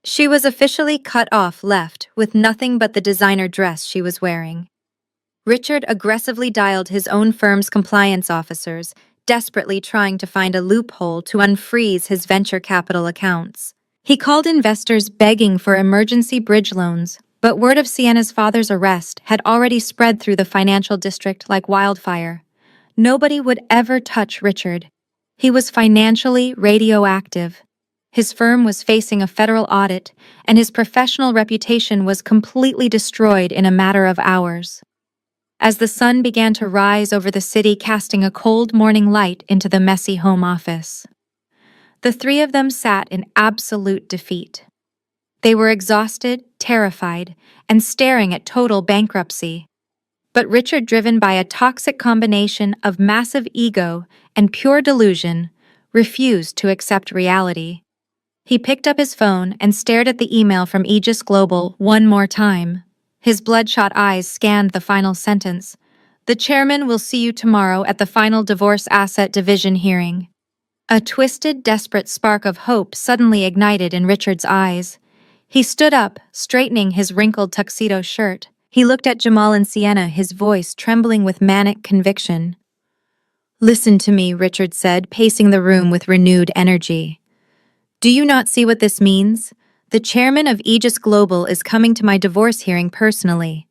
Speaker 1: She was officially cut off left with nothing but the designer dress she was wearing. Richard aggressively dialed his own firm's compliance officers, desperately trying to find a loophole to unfreeze his venture capital accounts. He called investors begging for emergency bridge loans, but word of Sienna's father's arrest had already spread through the financial district like wildfire. Nobody would ever touch Richard. He was financially radioactive. His firm was facing a federal audit, and his professional reputation was completely destroyed in a matter of hours. As the sun began to rise over the city, casting a cold morning light into the messy home office, the three of them sat in absolute defeat. They were exhausted, terrified, and staring at total bankruptcy. But Richard, driven by a toxic combination of massive ego and pure delusion, refused to accept reality. He picked up his phone and stared at the email from Aegis Global one more time. His bloodshot eyes scanned the final sentence. "The chairman will see you tomorrow at the final divorce asset division hearing." A twisted, desperate spark of hope suddenly ignited in Richard's eyes. He stood up, straightening his wrinkled tuxedo shirt. He looked at Jamal and Sienna, his voice trembling with manic conviction. "Listen to me," Richard said, pacing the room with renewed energy. "Do you not see what this means? The chairman of Aegis Global is coming to my divorce hearing personally.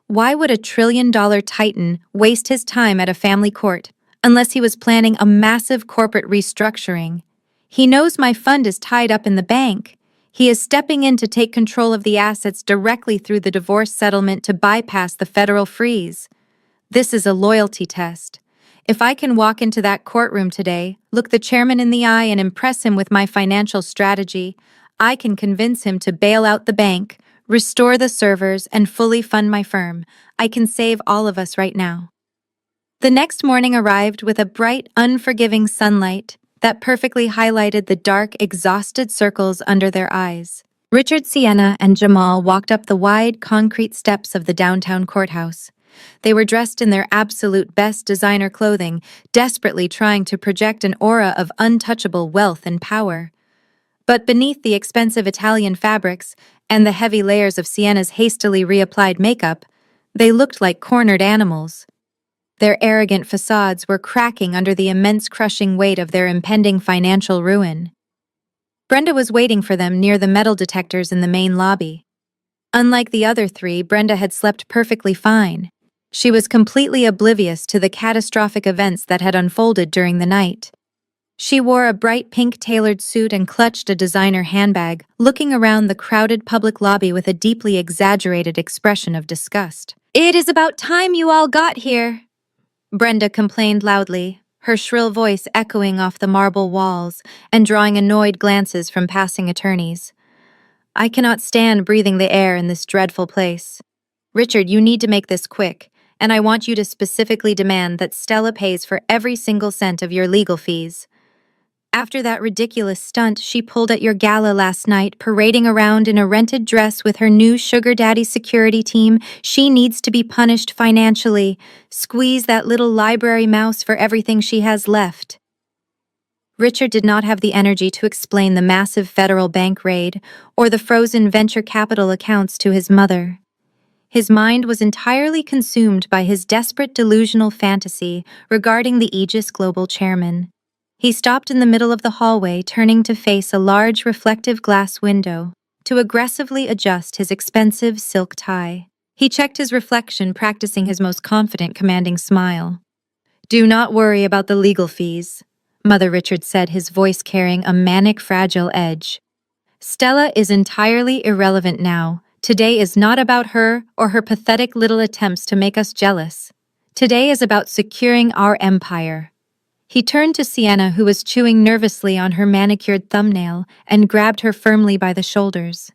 Speaker 1: Why would a trillion-dollar titan waste his time at a family court unless he was planning a massive corporate restructuring? He knows my fund is tied up in the bank. He is stepping in to take control of the assets directly through the divorce settlement to bypass the federal freeze. This is a loyalty test. If I can walk into that courtroom today, look the chairman in the eye and impress him with my financial strategy, I can convince him to bail out the bank, restore the servers, and fully fund my firm. I can save all of us right now." The next morning arrived with a bright, unforgiving sunlight that perfectly highlighted the dark, exhausted circles under their eyes. Richard, Sienna, and Jamal walked up the wide, concrete steps of the downtown courthouse. They were dressed in their absolute best designer clothing, desperately trying to project an aura of untouchable wealth and power. But beneath the expensive Italian fabrics and the heavy layers of Sienna's hastily reapplied makeup, they looked like cornered animals. Their arrogant facades were cracking under the immense crushing weight of their impending financial ruin. Brenda was waiting for them near the metal detectors in the main lobby. Unlike the other three, Brenda had slept perfectly fine. She was completely oblivious to the catastrophic events that had unfolded during the night. She wore a bright pink tailored suit and clutched a designer handbag, looking around the crowded public lobby with a deeply exaggerated expression of disgust. "It is about time you all got here," Brenda complained loudly, her shrill voice echoing off the marble walls and drawing annoyed glances from passing attorneys. "I cannot stand breathing the air in this dreadful place. Richard, you need to make this quick, and I want you to specifically demand that Stella pays for every single cent of your legal fees. After that ridiculous stunt she pulled at your gala last night, parading around in a rented dress with her new sugar daddy security team, she needs to be punished financially. Squeeze that little library mouse for everything she has left." Richard did not have the energy to explain the massive federal bank raid or the frozen venture capital accounts to his mother. His mind was entirely consumed by his desperate delusional fantasy regarding the Aegis Global chairman. He stopped in the middle of the hallway, turning to face a large reflective glass window to aggressively adjust his expensive silk tie. He checked his reflection, practicing his most confident, commanding smile. "Do not worry about the legal fees," Mother Richard said, his voice carrying a manic, fragile edge. "Stella is entirely irrelevant now. Today is not about her or her pathetic little attempts to make us jealous. Today is about securing our empire." He turned to Sienna, who was chewing nervously on her manicured thumbnail, and grabbed her firmly by the shoulders.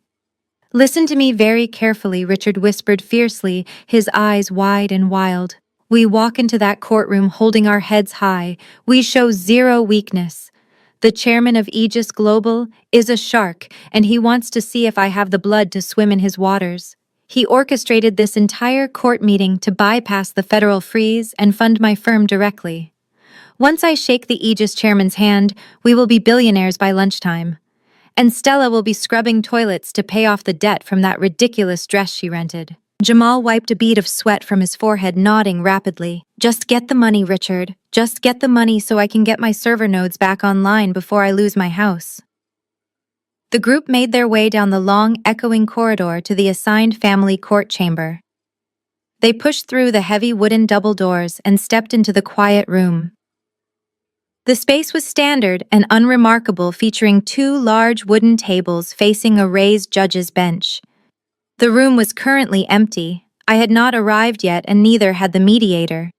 Speaker 1: "Listen to me very carefully," Richard whispered fiercely, his eyes wide and wild. "We walk into that courtroom holding our heads high. We show zero weakness. The chairman of Aegis Global is a shark, and he wants to see if I have the blood to swim in his waters. He orchestrated this entire court meeting to bypass the federal freeze and fund my firm directly. Once I shake the Aegis chairman's hand, we will be billionaires by lunchtime. And Stella will be scrubbing toilets to pay off the debt from that ridiculous dress she rented. Jamal wiped a bead of sweat from his forehead, nodding rapidly. Just get the money, Richard. Just get the money so I can get my server nodes back online before I lose my house. The group made their way down the long, echoing corridor to the assigned family court chamber. They pushed through the heavy wooden double doors and stepped into the quiet room. The space was standard and unremarkable, featuring 2 large wooden tables facing a raised judge's bench. The room was currently empty. I had not arrived yet, and neither had the mediator.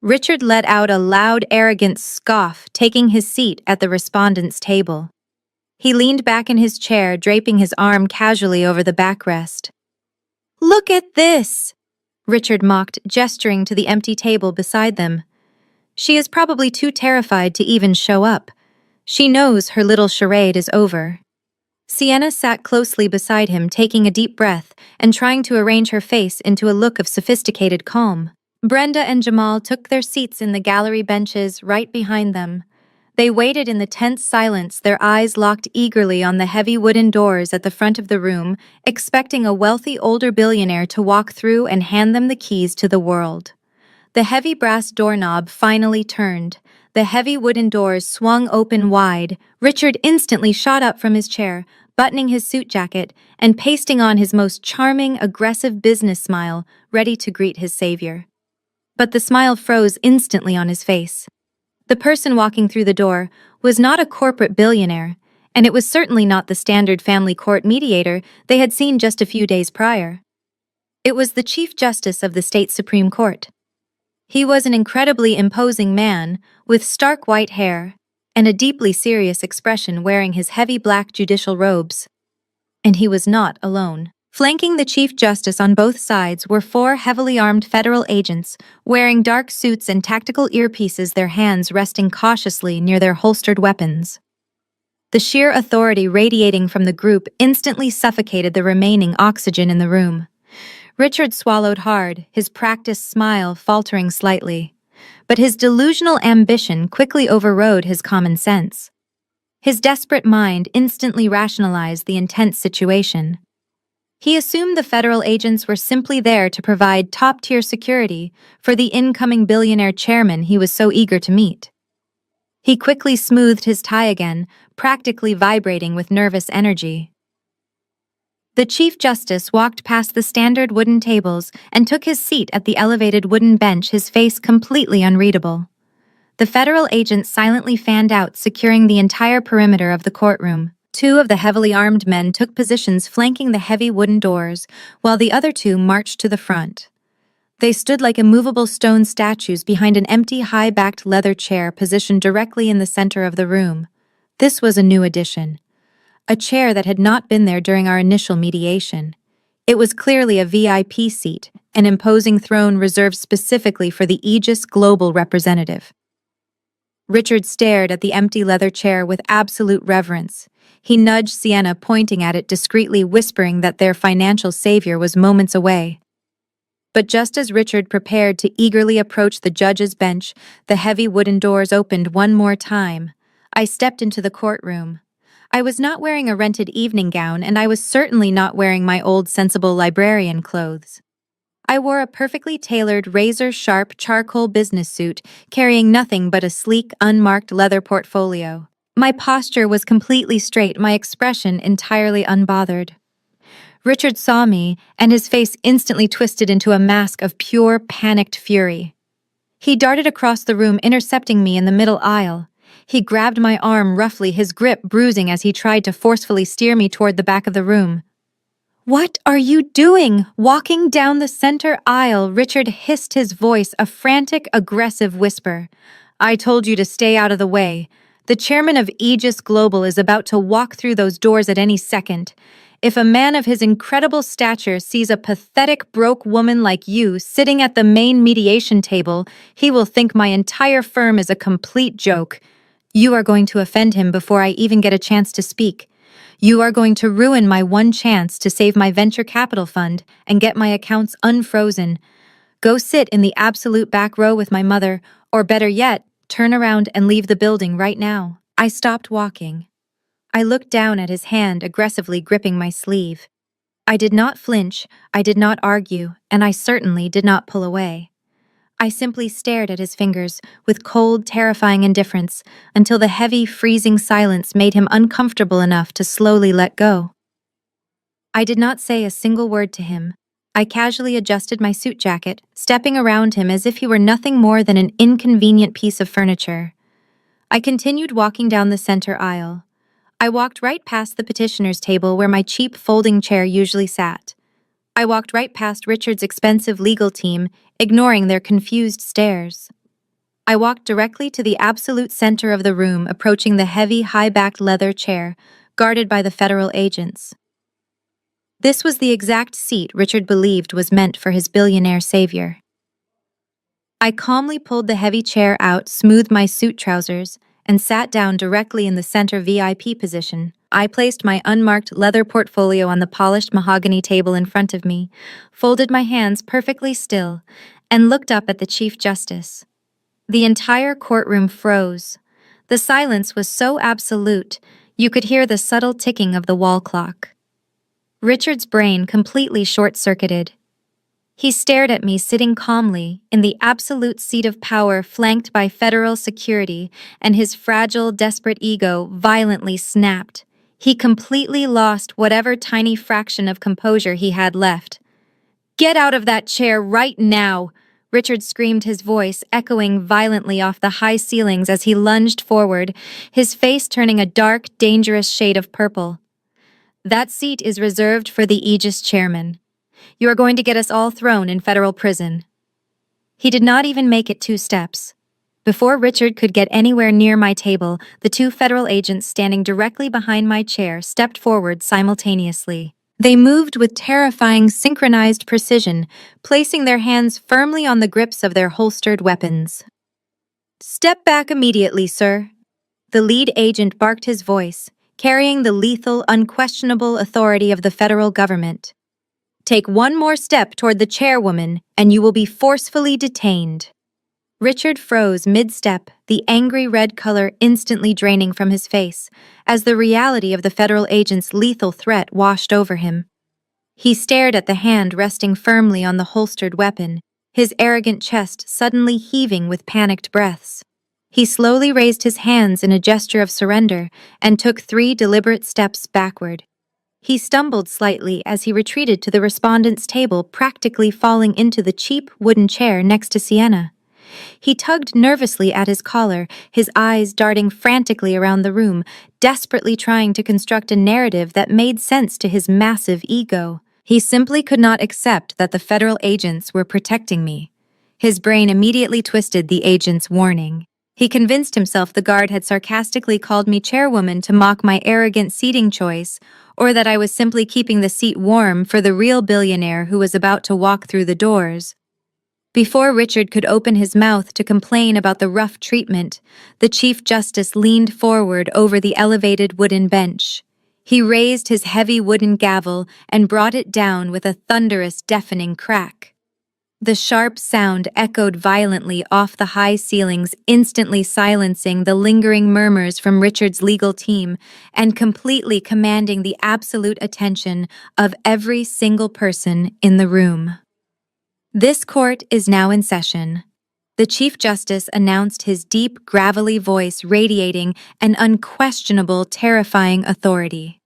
Speaker 1: Richard let out a loud, arrogant scoff, taking his seat at the respondent's table. He leaned back in his chair, draping his arm casually over the backrest. "Look at this!" Richard mocked, gesturing to the empty table beside them. "She is probably too terrified to even show up. She knows her little charade is over." Sienna sat closely beside him, taking a deep breath and trying to arrange her face into a look of sophisticated calm. Brenda and Jamal took their seats in the gallery benches right behind them. They waited in the tense silence, their eyes locked eagerly on the heavy wooden doors at the front of the room, expecting a wealthy older billionaire to walk through and hand them the keys to the world. The heavy brass doorknob finally turned. The heavy wooden doors swung open wide. Richard instantly shot up from his chair, buttoning his suit jacket and pasting on his most charming, aggressive business smile, ready to greet his savior. But the smile froze instantly on his face. The person walking through the door was not a corporate billionaire, and it was certainly not the standard family court mediator they had seen just a few days prior. It was the Chief Justice of the state Supreme Court. He was an incredibly imposing man, with stark white hair and a deeply serious expression, wearing his heavy black judicial robes. And he was not alone. Flanking the Chief Justice on both sides were 4 heavily armed federal agents, wearing dark suits and tactical earpieces, their hands resting cautiously near their holstered weapons. The sheer authority radiating from the group instantly suffocated the remaining oxygen in the room. Richard swallowed hard, his practiced smile faltering slightly. But his delusional ambition quickly overrode his common sense. His desperate mind instantly rationalized the intense situation. He assumed the federal agents were simply there to provide top-tier security for the incoming billionaire chairman he was so eager to meet. He quickly smoothed his tie again, practically vibrating with nervous energy. The Chief Justice walked past the standard wooden tables and took his seat at the elevated wooden bench, his face completely unreadable. The federal agents silently fanned out, securing the entire perimeter of the courtroom. 2 of the heavily armed men took positions flanking the heavy wooden doors, while the other 2 marched to the front. They stood like immovable stone statues behind an empty, high-backed leather chair positioned directly in the center of the room. This was a new addition. A chair that had not been there during our initial mediation. It was clearly a VIP seat, an imposing throne reserved specifically for the Aegis Global representative. Richard stared at the empty leather chair with absolute reverence. He nudged Sienna, pointing at it discreetly, whispering that their financial savior was moments away. But just as Richard prepared to eagerly approach the judge's bench, the heavy wooden doors opened one more time. I stepped into the courtroom. I was not wearing a rented evening gown, and I was certainly not wearing my old sensible librarian clothes. I wore a perfectly tailored, razor-sharp charcoal business suit, carrying nothing but a sleek, unmarked leather portfolio. My posture was completely straight, my expression entirely unbothered. Richard saw me, and his face instantly twisted into a mask of pure, panicked fury. He darted across the room, intercepting me in the middle aisle. He grabbed my arm roughly, his grip bruising as he tried to forcefully steer me toward the back of the room. "What are you doing? Walking down the center aisle?" Richard hissed, his voice a frantic, aggressive whisper. "I told you to stay out of the way. The chairman of Aegis Global is about to walk through those doors at any second. If a man of his incredible stature sees a pathetic, broke woman like you sitting at the main mediation table, he will think my entire firm is a complete joke. You are going to offend him before I even get a chance to speak. You are going to ruin my one chance to save my venture capital fund and get my accounts unfrozen. Go sit in the absolute back row with my mother, or better yet, turn around and leave the building right now. I stopped walking. I looked down at his hand aggressively gripping my sleeve. I did not flinch, I did not argue, and I certainly did not pull away. I simply stared at his fingers with cold, terrifying indifference until the heavy, freezing silence made him uncomfortable enough to slowly let go. I did not say a single word to him. I casually adjusted my suit jacket, stepping around him as if he were nothing more than an inconvenient piece of furniture. I continued walking down the center aisle. I walked right past the petitioner's table where my cheap folding chair usually sat. I walked right past Richard's expensive legal team, ignoring their confused stares. I walked directly to the absolute center of the room, approaching the heavy, high-backed leather chair, guarded by the federal agents. This was the exact seat Richard believed was meant for his billionaire savior. I calmly pulled the heavy chair out, smoothed my suit trousers, and sat down directly in the center VIP position. I placed my unmarked leather portfolio on the polished mahogany table in front of me, folded my hands perfectly still, and looked up at the Chief Justice. The entire courtroom froze. The silence was so absolute, you could hear the subtle ticking of the wall clock. Richard's brain completely short-circuited. He stared at me sitting calmly in the absolute seat of power flanked by federal security, and his fragile, desperate ego violently snapped. He completely lost whatever tiny fraction of composure he had left. "Get out of that chair right now!" Richard screamed, his voice echoing violently off the high ceilings as he lunged forward, his face turning a dark, dangerous shade of purple. "That seat is reserved for the Aegis chairman. You are going to get us all thrown in federal prison." He did not even make it 2 steps. Before Richard could get anywhere near my table, the 2 federal agents standing directly behind my chair stepped forward simultaneously. They moved with terrifying synchronized precision, placing their hands firmly on the grips of their holstered weapons. "Step back immediately, sir." The lead agent barked, his voice, carrying the lethal, unquestionable authority of the federal government. "Take one more step toward the chairwoman, and you will be forcefully detained." Richard froze mid-step, the angry red color instantly draining from his face, as the reality of the federal agent's lethal threat washed over him. He stared at the hand resting firmly on the holstered weapon, his arrogant chest suddenly heaving with panicked breaths. He slowly raised his hands in a gesture of surrender and took 3 deliberate steps backward. He stumbled slightly as he retreated to the respondent's table, practically falling into the cheap wooden chair next to Sienna. He tugged nervously at his collar, his eyes darting frantically around the room, desperately trying to construct a narrative that made sense to his massive ego. He simply could not accept that the federal agents were protecting me. His brain immediately twisted the agent's warning. He convinced himself the guard had sarcastically called me chairwoman to mock my arrogant seating choice, or that I was simply keeping the seat warm for the real billionaire who was about to walk through the doors. Before Richard could open his mouth to complain about the rough treatment, the Chief Justice leaned forward over the elevated wooden bench. He raised his heavy wooden gavel and brought it down with a thunderous, deafening crack. The sharp sound echoed violently off the high ceilings, instantly silencing the lingering murmurs from Richard's legal team and completely commanding the absolute attention of every single person in the room. "This court is now in session." The Chief Justice announced, his deep, gravelly voice radiating an unquestionable, terrifying authority.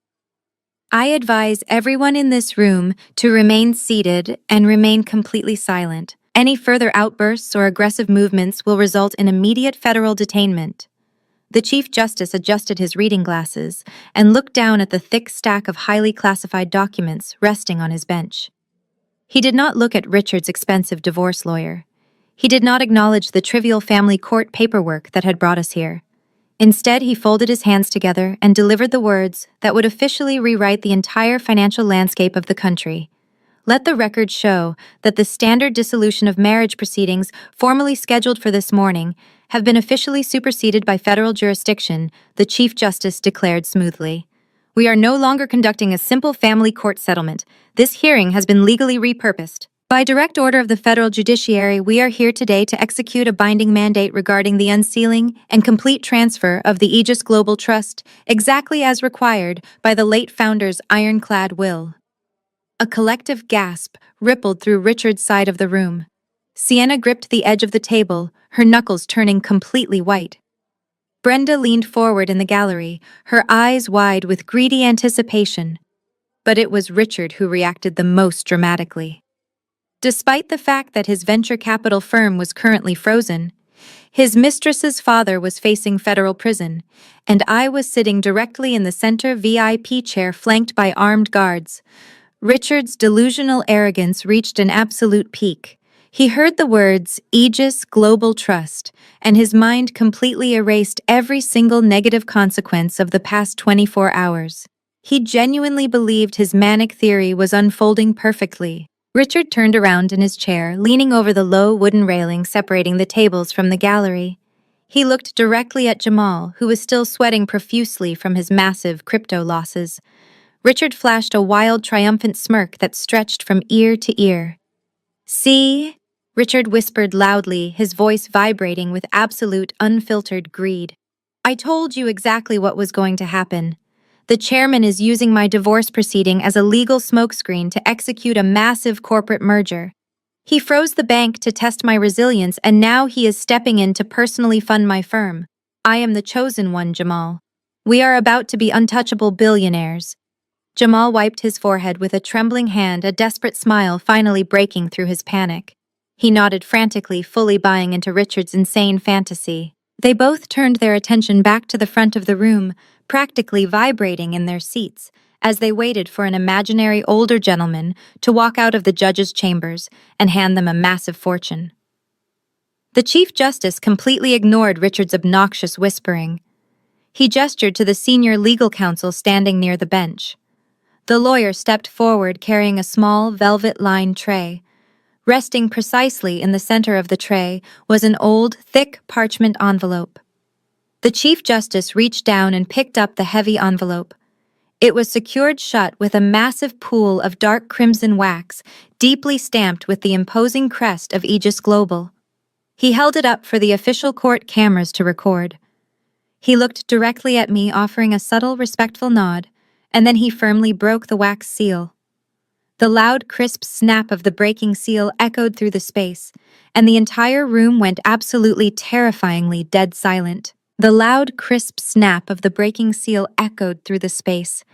Speaker 1: "I advise everyone in this room to remain seated and remain completely silent. Any further outbursts or aggressive movements will result in immediate federal detainment." The Chief Justice adjusted his reading glasses and looked down at the thick stack of highly classified documents resting on his bench. He did not look at Richard's expensive divorce lawyer. He did not acknowledge the trivial family court paperwork that had brought us here. Instead, he folded his hands together and delivered the words that would officially rewrite the entire financial landscape of the country. Let the record show that the standard dissolution of marriage proceedings formally scheduled for this morning have been officially superseded by federal jurisdiction, the Chief Justice declared smoothly. We are no longer conducting a simple family court settlement. This hearing has been legally repurposed. By direct order of the federal judiciary, we are here today to execute a binding mandate regarding the unsealing and complete transfer of the Aegis Global Trust, exactly as required by the late founder's ironclad will. A collective gasp rippled through Richard's side of the room. Sienna gripped the edge of the table, her knuckles turning completely white. Brenda leaned forward in the gallery, her eyes wide with greedy anticipation. But it was Richard who reacted the most dramatically. Despite the fact that his venture capital firm was currently frozen, his mistress's father was facing federal prison, and I was sitting directly in the center VIP chair flanked by armed guards. Richard's delusional arrogance reached an absolute peak. He heard the words Aegis Global Trust, and his mind completely erased every single negative consequence of the past 24 hours. He genuinely believed his manic theory was unfolding perfectly. Richard turned around in his chair, leaning over the low wooden railing separating the tables from the gallery. He looked directly at Jamal, who was still sweating profusely from his massive crypto losses. Richard flashed a wild, triumphant smirk that stretched from ear to ear. "See?" Richard whispered loudly, his voice vibrating with absolute, unfiltered greed. "I told you exactly what was going to happen. The chairman is using my divorce proceeding as a legal smokescreen to execute a massive corporate merger. He froze the bank to test my resilience, and now he is stepping in to personally fund my firm. I am the chosen one, Jamal. We are about to be untouchable billionaires." Jamal wiped his forehead with a trembling hand, a desperate smile finally breaking through his panic. He nodded frantically, fully buying into Richard's insane fantasy. They both turned their attention back to the front of the room, practically vibrating in their seats, as they waited for an imaginary older gentleman to walk out of the judge's chambers and hand them a massive fortune. The Chief Justice completely ignored Richard's obnoxious whispering. He gestured to the senior legal counsel standing near the bench. The lawyer stepped forward carrying a small, velvet-lined tray. Resting precisely in the center of the tray was an old, thick parchment envelope. The Chief Justice reached down and picked up the heavy envelope. It was secured shut with a massive pool of dark crimson wax, deeply stamped with the imposing crest of Aegis Global. He held it up for the official court cameras to record. He looked directly at me, offering a subtle, respectful nod, and then he firmly broke the wax seal. The loud, crisp snap of the breaking seal echoed through the space, and the entire room went absolutely terrifyingly dead silent. The loud, crisp snap of the breaking seal echoed through the space,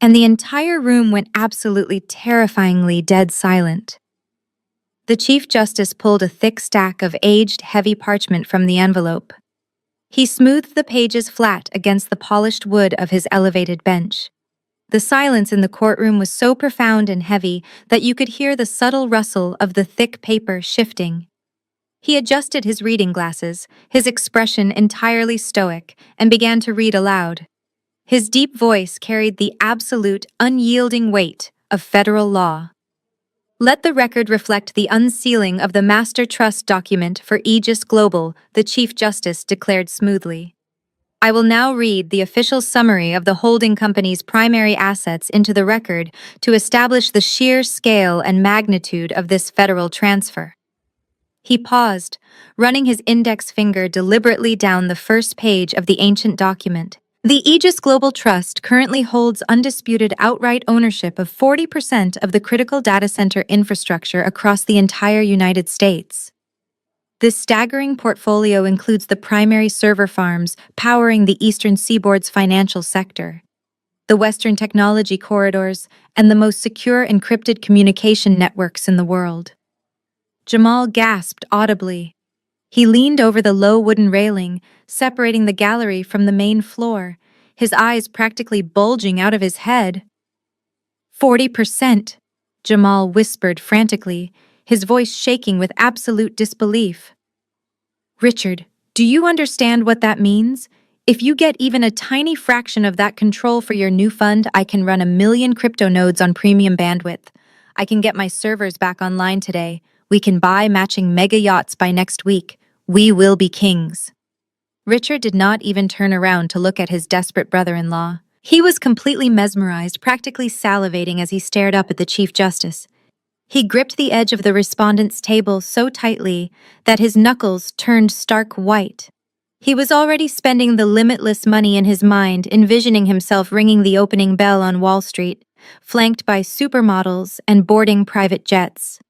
Speaker 1: and the entire room went absolutely terrifyingly dead silent. The Chief Justice pulled a thick stack of aged, heavy parchment from the envelope. He smoothed the pages flat against the polished wood of his elevated bench. The silence in the courtroom was so profound and heavy that you could hear the subtle rustle of the thick paper shifting. He adjusted his reading glasses, his expression entirely stoic, and began to read aloud. His deep voice carried the absolute, unyielding weight of federal law. "Let the record reflect the unsealing of the master trust document for Aegis Global," the Chief Justice declared smoothly. "I will now read the official summary of the holding company's primary assets into the record to establish the sheer scale and magnitude of this federal transfer." He paused, running his index finger deliberately down the first page of the ancient document. The Aegis Global Trust currently holds undisputed outright ownership of 40% of the critical data center infrastructure across the entire United States. This staggering portfolio includes the primary server farms powering the Eastern Seaboard's financial sector, the Western technology corridors, and the most secure encrypted communication networks in the world. Jamal gasped audibly. He leaned over the low wooden railing, separating the gallery from the main floor, his eyes practically bulging out of his head. 40%, Jamal whispered frantically, his voice shaking with absolute disbelief. "Richard, do you understand what that means? If you get even a tiny fraction of that control for your new fund, I can run 1 million crypto nodes on premium bandwidth. I can get my servers back online today. We can buy matching mega yachts by next week. We will be kings. Richard did not even turn around to look at his desperate brother-in-law. He was completely mesmerized, practically salivating as he stared up at the Chief Justice. He gripped the edge of the respondent's table so tightly that his knuckles turned stark white. He was already spending the limitless money in his mind, envisioning himself ringing the opening bell on Wall Street, flanked by supermodels and boarding private jets.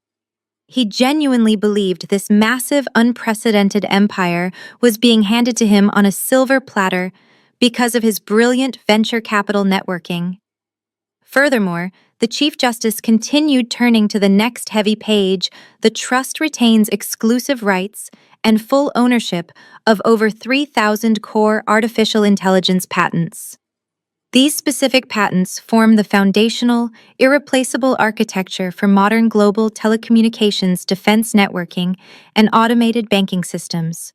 Speaker 1: He genuinely believed this massive, unprecedented empire was being handed to him on a silver platter because of his brilliant venture capital networking. Furthermore, the Chief Justice continued turning to the next heavy page. The trust retains exclusive rights and full ownership of over 3,000 core artificial intelligence patents. These specific patents form the foundational, irreplaceable architecture for modern global telecommunications, defense networking, and automated banking systems.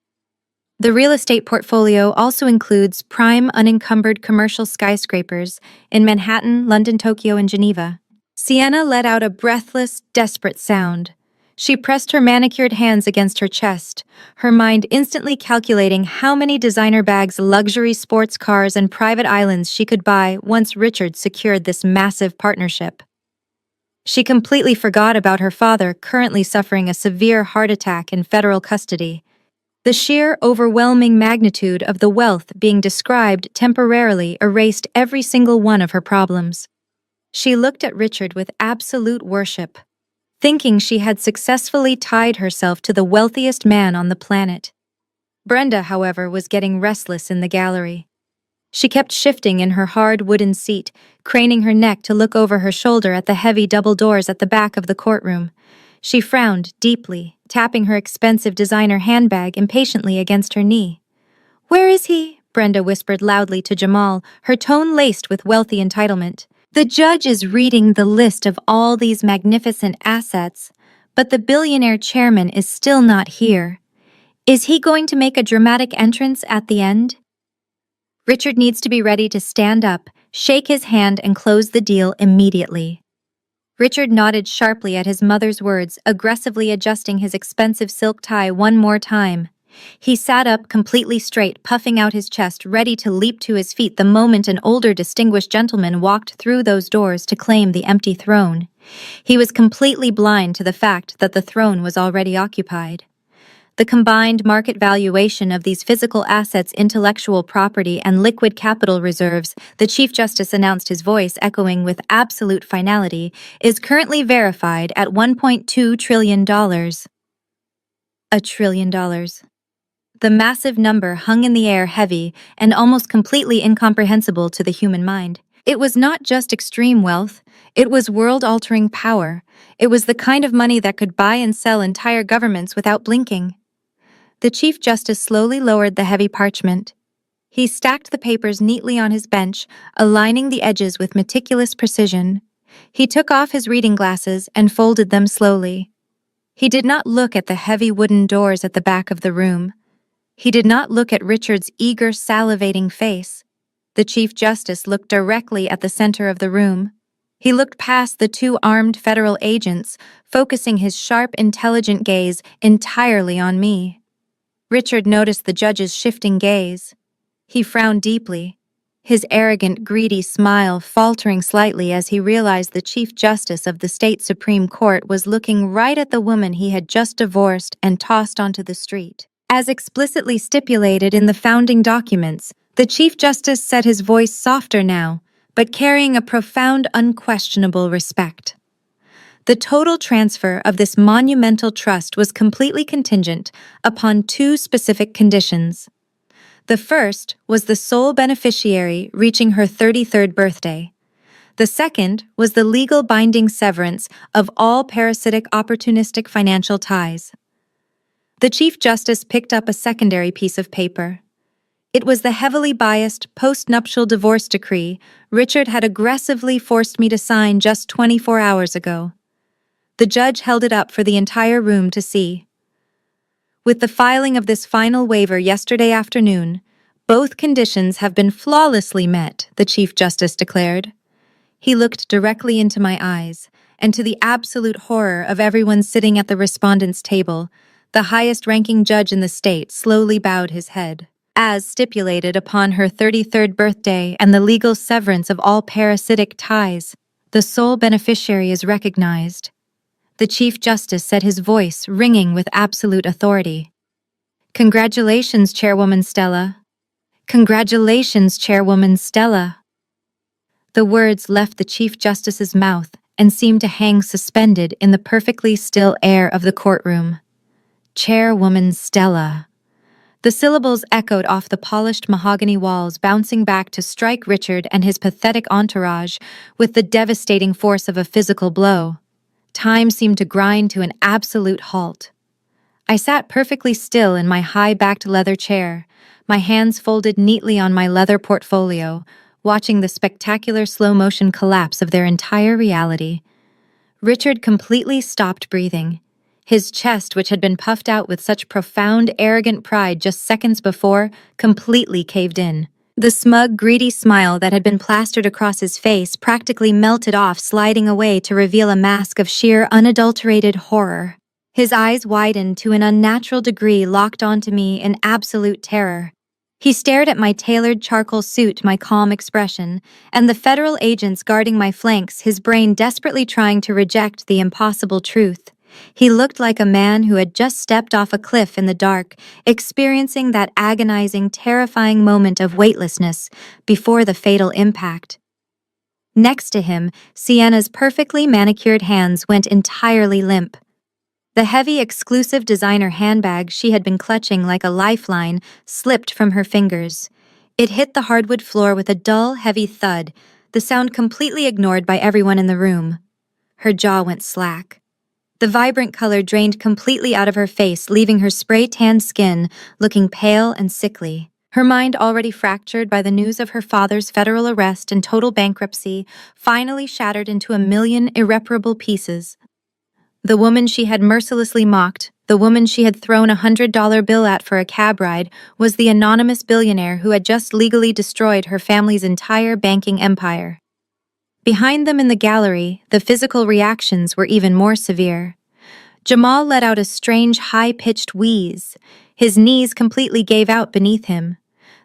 Speaker 1: The real estate portfolio also includes prime unencumbered commercial skyscrapers in Manhattan, London, Tokyo, and Geneva. Sienna let out a breathless, desperate sound. She pressed her manicured hands against her chest, her mind instantly calculating how many designer bags, luxury sports cars, and private islands she could buy once Richard secured this massive partnership. She completely forgot about her father currently suffering a severe heart attack in federal custody. The sheer, overwhelming magnitude of the wealth being described temporarily erased every single one of her problems. She looked at Richard with absolute worship, thinking she had successfully tied herself to the wealthiest man on the planet. Brenda, however, was getting restless in the gallery. She kept shifting in her hard wooden seat, craning her neck to look over her shoulder at the heavy double doors at the back of the courtroom. She frowned deeply, tapping her expensive designer handbag impatiently against her knee. "Where is he?" Brenda whispered loudly to Jamal, her tone laced with wealthy entitlement. "The judge is reading the list of all these magnificent assets, but the billionaire chairman is still not here. Is he going to make a dramatic entrance at the end?" Richard needs to be ready to stand up, shake his hand, and close the deal immediately. Richard nodded sharply at his mother's words, aggressively adjusting his expensive silk tie one more time. He sat up completely straight, puffing out his chest, ready to leap to his feet the moment an older distinguished gentleman walked through those doors to claim the empty throne. He was completely blind to the fact that the throne was already occupied. The combined market valuation of these physical assets, intellectual property, and liquid capital reserves, the Chief Justice announced, his voice echoing with absolute finality, is currently verified at $1.2 trillion. $1 trillion. The massive number hung in the air, heavy and almost completely incomprehensible to the human mind. It was not just extreme wealth, it was world-altering power. It was the kind of money that could buy and sell entire governments without blinking. The Chief Justice slowly lowered the heavy parchment. He stacked the papers neatly on his bench, aligning the edges with meticulous precision. He took off his reading glasses and folded them slowly. He did not look at the heavy wooden doors at the back of the room. He did not look at Richard's eager, salivating face. The Chief Justice looked directly at the center of the room. He looked past the two armed federal agents, focusing his sharp, intelligent gaze entirely on me. Richard noticed the judge's shifting gaze. He frowned deeply, his arrogant, greedy smile faltering slightly as he realized the Chief Justice of the State Supreme Court was looking right at the woman he had just divorced and tossed onto the street. As explicitly stipulated in the founding documents, the Chief Justice said, his voice softer now, but carrying a profound, unquestionable respect. The total transfer of this monumental trust was completely contingent upon two specific conditions. The first was the sole beneficiary reaching her 33rd birthday. The second was the legal binding severance of all parasitic, opportunistic financial ties. The Chief Justice picked up a secondary piece of paper. It was the heavily biased post-nuptial divorce decree Richard had aggressively forced me to sign just 24 hours ago. The judge held it up for the entire room to see. "With the filing of this final waiver yesterday afternoon, both conditions have been flawlessly met," the Chief Justice declared. He looked directly into my eyes, and to the absolute horror of everyone sitting at the respondents' table, the highest-ranking judge in the state slowly bowed his head. As stipulated upon her 33rd birthday and the legal severance of all parasitic ties, the sole beneficiary is recognized. The Chief Justice said, his voice ringing with absolute authority. Congratulations, Chairwoman Stella. Congratulations, Chairwoman Stella. The words left the Chief Justice's mouth and seemed to hang suspended in the perfectly still air of the courtroom. Chairwoman Stella. The syllables echoed off the polished mahogany walls, bouncing back to strike Richard and his pathetic entourage with the devastating force of a physical blow. Time seemed to grind to an absolute halt. I sat perfectly still in my high-backed leather chair, my hands folded neatly on my leather portfolio, watching the spectacular slow-motion collapse of their entire reality. Richard completely stopped breathing. His chest, which had been puffed out with such profound, arrogant pride just seconds before, completely caved in. The smug, greedy smile that had been plastered across his face practically melted off, sliding away to reveal a mask of sheer, unadulterated horror. His eyes widened to an unnatural degree, locked onto me in absolute terror. He stared at my tailored charcoal suit, my calm expression, and the federal agents guarding my flanks, his brain desperately trying to reject the impossible truth. He looked like a man who had just stepped off a cliff in the dark, experiencing that agonizing, terrifying moment of weightlessness before the fatal impact. Next to him, Sienna's perfectly manicured hands went entirely limp. The heavy, exclusive designer handbag she had been clutching like a lifeline slipped from her fingers. It hit the hardwood floor with a dull, heavy thud, the sound completely ignored by everyone in the room. Her jaw went slack. The vibrant color drained completely out of her face, leaving her spray-tanned skin looking pale and sickly. Her mind, already fractured by the news of her father's federal arrest and total bankruptcy, finally shattered into a million irreparable pieces. The woman she had mercilessly mocked, the woman she had thrown a $100 bill at for a cab ride, was the anonymous billionaire who had just legally destroyed her family's entire banking empire. Behind them in the gallery, the physical reactions were even more severe. Jamal let out a strange, high-pitched wheeze. His knees completely gave out beneath him.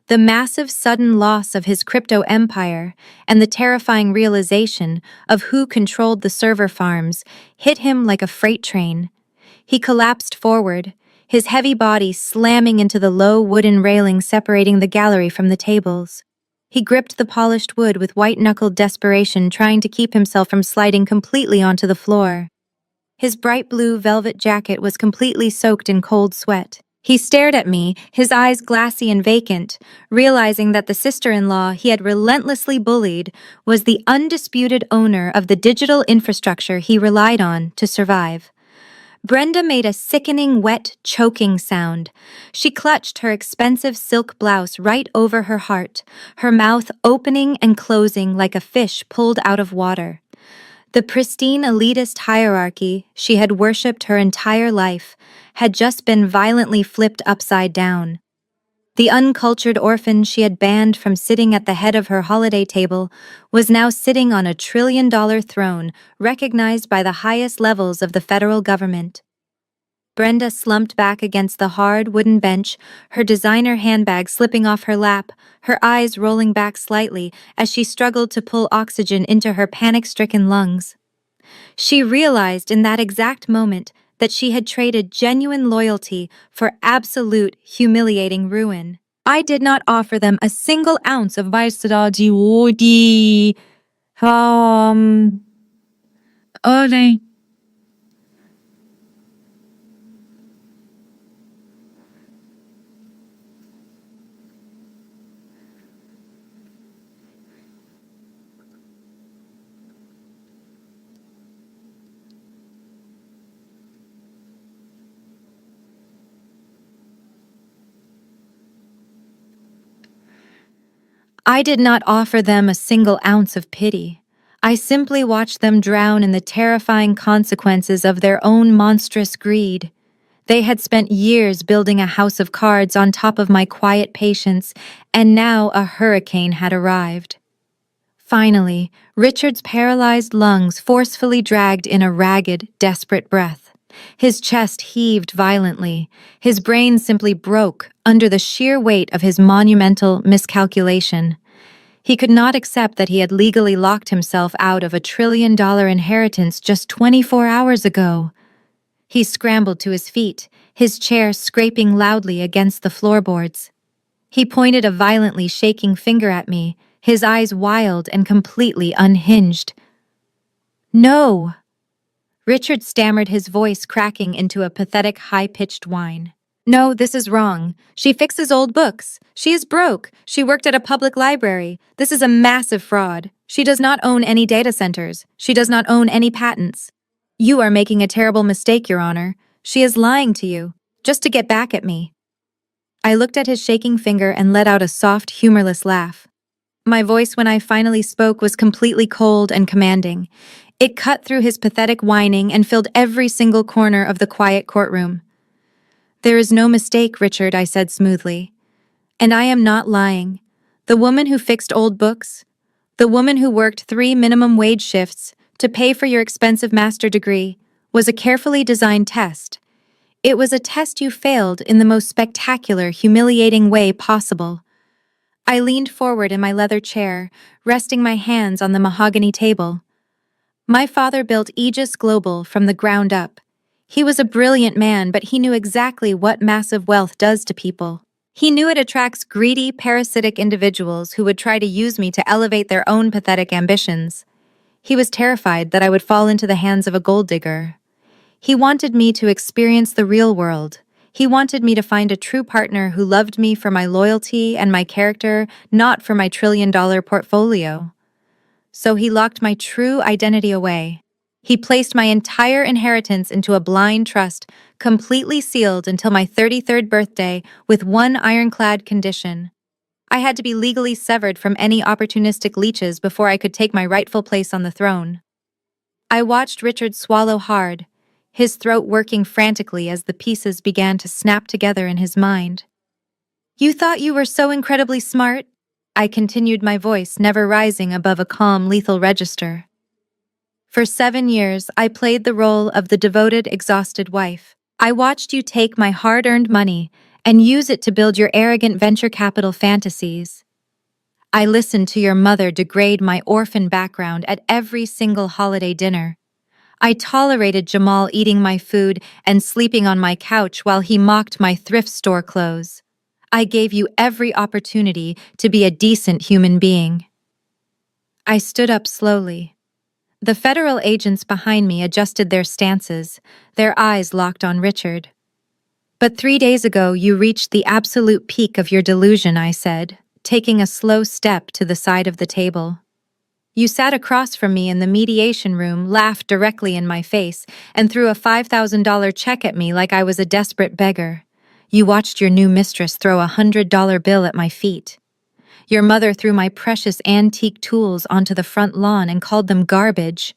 Speaker 1: The massive, sudden loss of his crypto empire and the terrifying realization of who controlled the server farms hit him like a freight train. He collapsed forward, his heavy body slamming into the low wooden railing separating the gallery from the tables. He gripped the polished wood with white-knuckled desperation, trying to keep himself from sliding completely onto the floor. His bright blue velvet jacket was completely soaked in cold sweat. He stared at me, his eyes glassy and vacant, realizing that the sister-in-law he had relentlessly bullied was the undisputed owner of the digital infrastructure he relied on to survive. Brenda made a sickening, wet, choking sound. She clutched her expensive silk blouse right over her heart, her mouth opening and closing like a fish pulled out of water. The pristine elitist hierarchy she had worshipped her entire life had just been violently flipped upside down. The uncultured orphan she had banned from sitting at the head of her holiday table was now sitting on a trillion-dollar throne, recognized by the highest levels of the federal government. Brenda slumped back against the hard wooden bench, her designer handbag slipping off her lap, her eyes rolling back slightly as she struggled to pull oxygen into her panic-stricken lungs. She realized in that exact moment that she had traded genuine loyalty for absolute, humiliating ruin. I did not offer them a single ounce of 말쓰라지 어디 네. I did not offer them a single ounce of pity. I simply watched them drown in the terrifying consequences of their own monstrous greed. They had spent years building a house of cards on top of my quiet patience, and now a hurricane had arrived. Finally, Richard's paralyzed lungs forcefully dragged in a ragged, desperate breath. His chest heaved violently. His brain simply broke under the sheer weight of his monumental miscalculation. He could not accept that he had legally locked himself out of $1 trillion inheritance just 24 hours ago. He scrambled to his feet, his chair scraping loudly against the floorboards. He pointed a violently shaking finger at me, his eyes wild and completely unhinged. "No!" Richard stammered, his voice cracking into a pathetic, high-pitched whine. "No, this is wrong. She fixes old books. She is broke. She worked at a public library. This is a massive fraud. She does not own any data centers. She does not own any patents. You are making a terrible mistake, Your Honor. She is lying to you, just to get back at me." I looked at his shaking finger and let out a soft, humorless laugh. My voice, when I finally spoke, was completely cold and commanding. It cut through his pathetic whining and filled every single corner of the quiet courtroom. "There is no mistake, Richard," I said smoothly. "And I am not lying. The woman who fixed old books, the woman who worked 3 minimum wage shifts to pay for your expensive master's degree, was a carefully designed test. It was a test you failed in the most spectacular, humiliating way possible." I leaned forward in my leather chair, resting my hands on the mahogany table. My father built Aegis Global from the ground up. He was a brilliant man, but he knew exactly what massive wealth does to people. He knew it attracts greedy, parasitic individuals who would try to use me to elevate their own pathetic ambitions. He was terrified that I would fall into the hands of a gold digger. He wanted me to experience the real world. He wanted me to find a true partner who loved me for my loyalty and my character, not for my trillion-dollar portfolio. So he locked my true identity away. He placed my entire inheritance into a blind trust, completely sealed until my 33rd birthday, with one ironclad condition. I had to be legally severed from any opportunistic leeches before I could take my rightful place on the throne. I watched Richard swallow hard, his throat working frantically as the pieces began to snap together in his mind. "You thought you were so incredibly smart?" I continued, my voice never rising above a calm, lethal register. "For 7 years, I played the role of the devoted, exhausted wife. I watched you take my hard-earned money and use it to build your arrogant venture capital fantasies. I listened to your mother degrade my orphan background at every single holiday dinner. I tolerated Jamal eating my food and sleeping on my couch while he mocked my thrift store clothes. I gave you every opportunity to be a decent human being." I stood up slowly. The federal agents behind me adjusted their stances, their eyes locked on Richard. "But 3 days ago you reached the absolute peak of your delusion," I said, taking a slow step to the side of the table. "You sat across from me in the mediation room, laughed directly in my face, and threw a $5,000 check at me like I was a desperate beggar. You watched your new mistress throw a $100 bill at my feet. Your mother threw my precious antique tools onto the front lawn and called them garbage.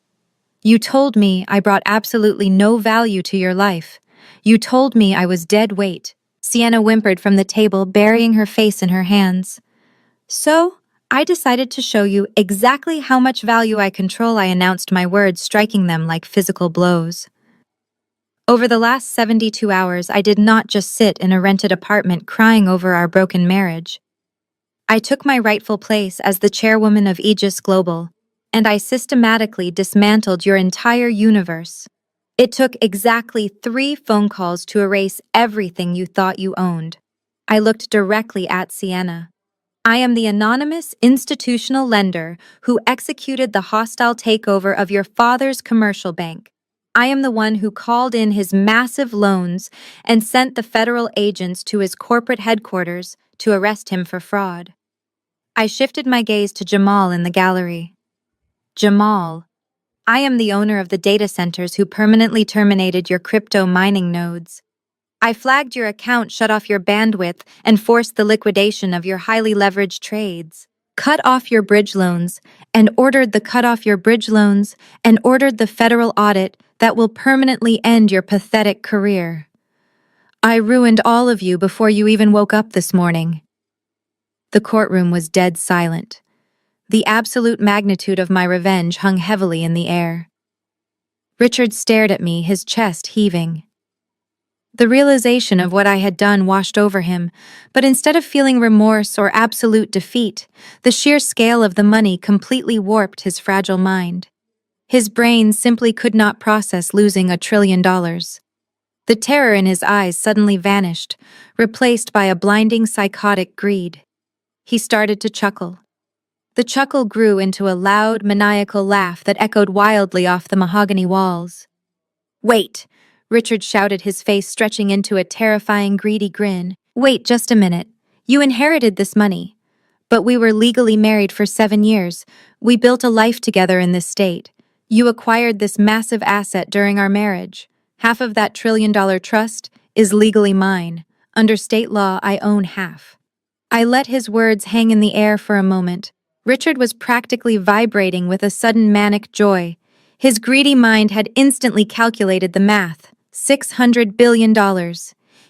Speaker 1: You told me I brought absolutely no value to your life. You told me I was dead weight." Sienna whimpered from the table, burying her face in her hands. "So, I decided to show you exactly how much value I control," I announced, my words striking them like physical blows. Over the last 72 hours, I did not just sit in a rented apartment crying over our broken marriage. I took my rightful place as the chairwoman of Aegis Global, and I systematically dismantled your entire universe. It took exactly 3 phone calls to erase everything you thought you owned. I looked directly at Sienna. "I am the anonymous institutional lender who executed the hostile takeover of your father's commercial bank. I am the one who called in his massive loans and sent the federal agents to his corporate headquarters to arrest him for fraud." I shifted my gaze to Jamal in the gallery. "Jamal, I am the owner of the data centers who permanently terminated your crypto mining nodes. I flagged your account, shut off your bandwidth, and forced the liquidation of your highly leveraged trades. Cut off your bridge loans, and ordered the federal audit that will permanently end your pathetic career. I ruined all of you before you even woke up this morning." The courtroom was dead silent. The absolute magnitude of my revenge hung heavily in the air. Richard stared at me, his chest heaving. The realization of what I had done washed over him, but instead of feeling remorse or absolute defeat, the sheer scale of the money completely warped his fragile mind. His brain simply could not process losing $1 trillion. The terror in his eyes suddenly vanished, replaced by a blinding psychotic greed. He started to chuckle. The chuckle grew into a loud, maniacal laugh that echoed wildly off the mahogany walls. "Wait!" Richard shouted, his face stretching into a terrifying, greedy grin. "Wait just a minute. You inherited this money. But we were legally married for 7 years. We built a life together in this state. You acquired this massive asset during our marriage. Half of that $1 trillion trust is legally mine. Under state law, I own half." I let his words hang in the air for a moment. Richard was practically vibrating with a sudden manic joy. His greedy mind had instantly calculated the math. $600 billion.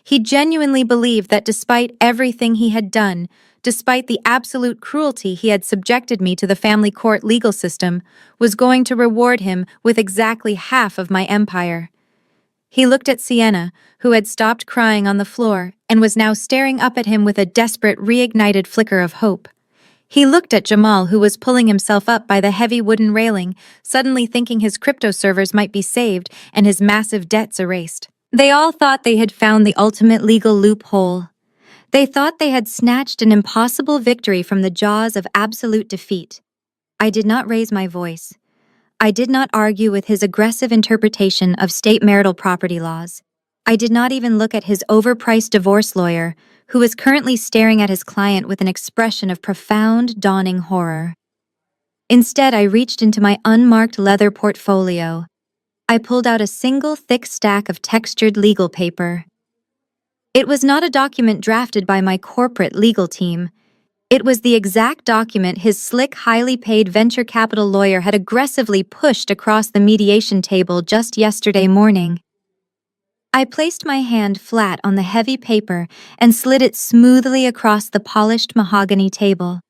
Speaker 1: He genuinely believed that despite everything he had done, despite the absolute cruelty he had subjected me to the family court legal system, was going to reward him with exactly half of my empire. He looked at Sienna, who had stopped crying on the floor and was now staring up at him with a desperate, reignited flicker of hope. He looked at Jamal, who was pulling himself up by the heavy wooden railing, suddenly thinking his crypto servers might be saved and his massive debts erased. They all thought they had found the ultimate legal loophole. They thought they had snatched an impossible victory from the jaws of absolute defeat. I did not raise my voice. I did not argue with his aggressive interpretation of state marital property laws. I did not even look at his overpriced divorce lawyer, who was currently staring at his client with an expression of profound, dawning horror. Instead, I reached into my unmarked leather portfolio. I pulled out a single thick stack of textured legal paper. It was not a document drafted by my corporate legal team. It was the exact document his slick, highly paid venture capital lawyer had aggressively pushed across the mediation table just yesterday morning. I placed my hand flat on the heavy paper and slid it smoothly across the polished mahogany table.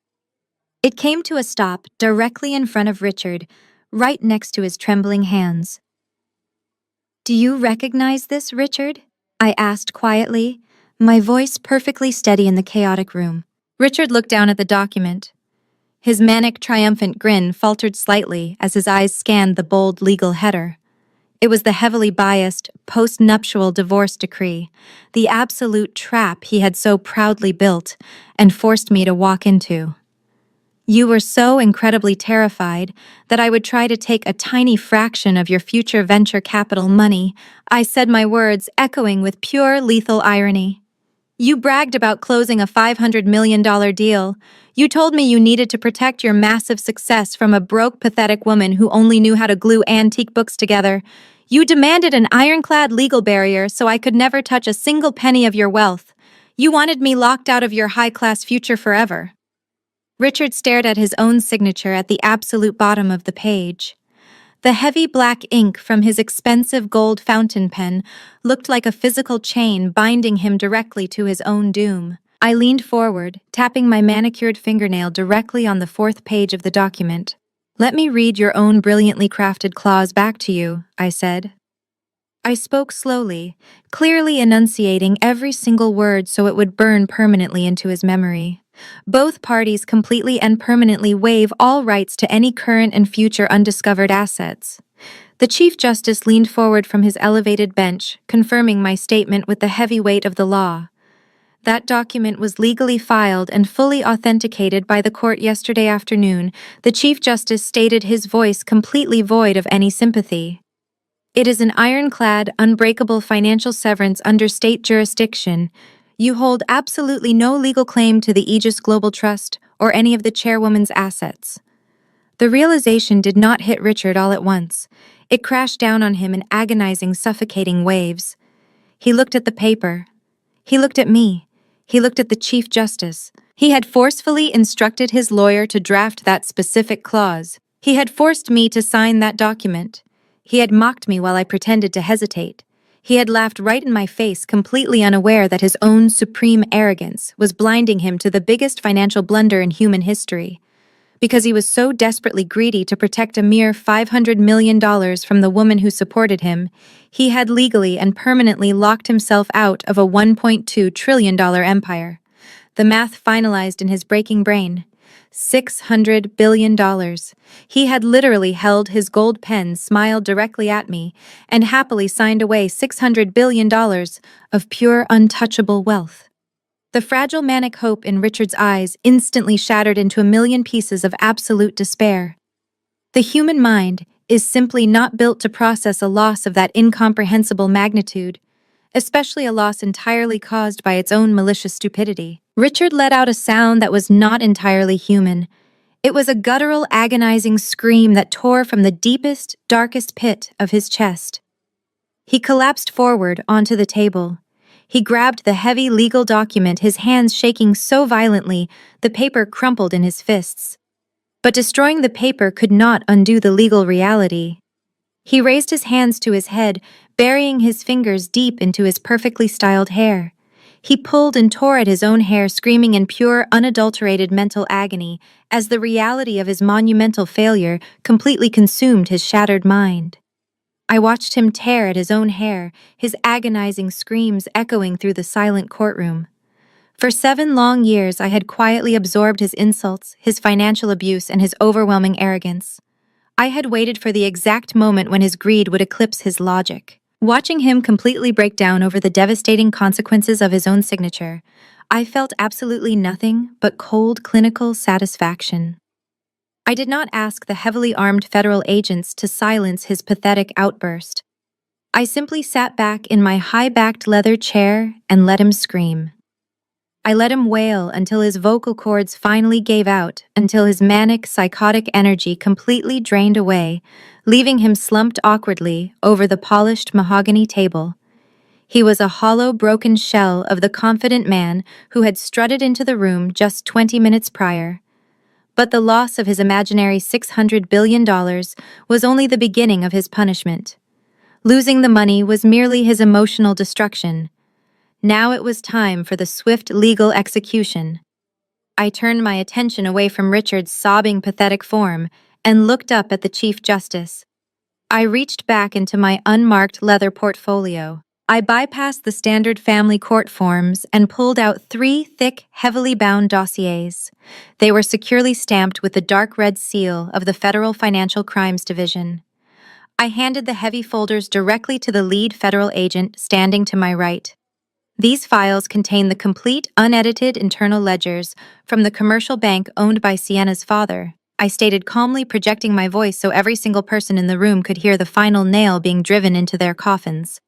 Speaker 1: It came to a stop directly in front of Richard, right next to his trembling hands. "Do you recognize this, Richard?" I asked quietly, my voice perfectly steady in the chaotic room. Richard looked down at the document. His manic, triumphant grin faltered slightly as his eyes scanned the bold legal header. It was the heavily biased, post-nuptial divorce decree, the absolute trap he had so proudly built and forced me to walk into. "You were so incredibly terrified that I would try to take a tiny fraction of your future venture capital money," I said, my words echoing with pure, lethal irony. "You bragged about closing a $500 million deal. You told me you needed to protect your massive success from a broke, pathetic woman who only knew how to glue antique books together. You demanded an ironclad legal barrier so I could never touch a single penny of your wealth. You wanted me locked out of your high-class future forever." Richard stared at his own signature at the absolute bottom of the page. The heavy black ink from his expensive gold fountain pen looked like a physical chain binding him directly to his own doom. I leaned forward, tapping my manicured fingernail directly on the 4th page of the document. "Let me read your own brilliantly crafted clause back to you," I said. I spoke slowly, clearly enunciating every single word so it would burn permanently into his memory. "Both parties completely and permanently waive all rights to any current and future undiscovered assets." The Chief Justice leaned forward from his elevated bench, confirming my statement with the heavy weight of the law. That document was legally filed and fully authenticated by the court yesterday afternoon. The Chief Justice stated, his voice completely void of any sympathy. "It is an ironclad, unbreakable financial severance under state jurisdiction. You hold absolutely no legal claim to the Aegis Global Trust or any of the chairwoman's assets." The realization did not hit Richard all at once. It crashed down on him in agonizing, suffocating waves. He looked at the paper. He looked at me. He looked at the Chief Justice. He had forcefully instructed his lawyer to draft that specific clause. He had forced me to sign that document. He had mocked me while I pretended to hesitate. He had laughed right in my face, completely unaware that his own supreme arrogance was blinding him to the biggest financial blunder in human history. because he was so desperately greedy to protect a mere $500 million from the woman who supported him, he had legally and permanently locked himself out of a $1.2 trillion empire. The math finalized in his breaking brain. $600 billion. He had literally held his gold pen, smiled directly at me, and happily signed away $600 billion of pure, untouchable wealth. The fragile manic hope in Richard's eyes instantly shattered into a million pieces of absolute despair. The human mind is simply not built to process a loss of that incomprehensible magnitude, especially a loss entirely caused by its own malicious stupidity. Richard let out a sound that was not entirely human. It was a guttural, agonizing scream that tore from the deepest, darkest pit of his chest. He collapsed forward onto the table. He grabbed the heavy legal document, his hands shaking so violently the paper crumpled in his fists. But destroying the paper could not undo the legal reality. He raised his hands to his head, burying his fingers deep into his perfectly styled hair. He pulled and tore at his own hair, screaming in pure, unadulterated mental agony as the reality of his monumental failure completely consumed his shattered mind. I watched him tear at his own hair, his agonizing screams echoing through the silent courtroom. For 7 long years, I had quietly absorbed his insults, his financial abuse, and his overwhelming arrogance. I had waited for the exact moment when his greed would eclipse his logic. Watching him completely break down over the devastating consequences of his own signature, I felt absolutely nothing but cold, clinical satisfaction. I did not ask the heavily armed federal agents to silence his pathetic outburst. I simply sat back in my high-backed leather chair and let him scream. I let him wail until his vocal cords finally gave out, until his manic, psychotic energy completely drained away, leaving him slumped awkwardly over the polished mahogany table. He was a hollow, broken shell of the confident man who had strutted into the room just 20 minutes prior. But the loss of his imaginary $600 billion was only the beginning of his punishment. Losing the money was merely his emotional destruction. Now it was time for the swift legal execution. I turned my attention away from Richard's sobbing, pathetic form and looked up at the Chief Justice. I reached back into my unmarked leather portfolio. I bypassed the standard family court forms and pulled out 3 thick, heavily bound dossiers. They were securely stamped with the dark red seal of the Federal Financial Crimes Division. I handed the heavy folders directly to the lead federal agent standing to my right. These files contain the complete, unedited internal ledgers from the commercial bank owned by Sienna's father. I stated calmly, projecting my voice so every single person in the room could hear the final nail being driven into their coffins.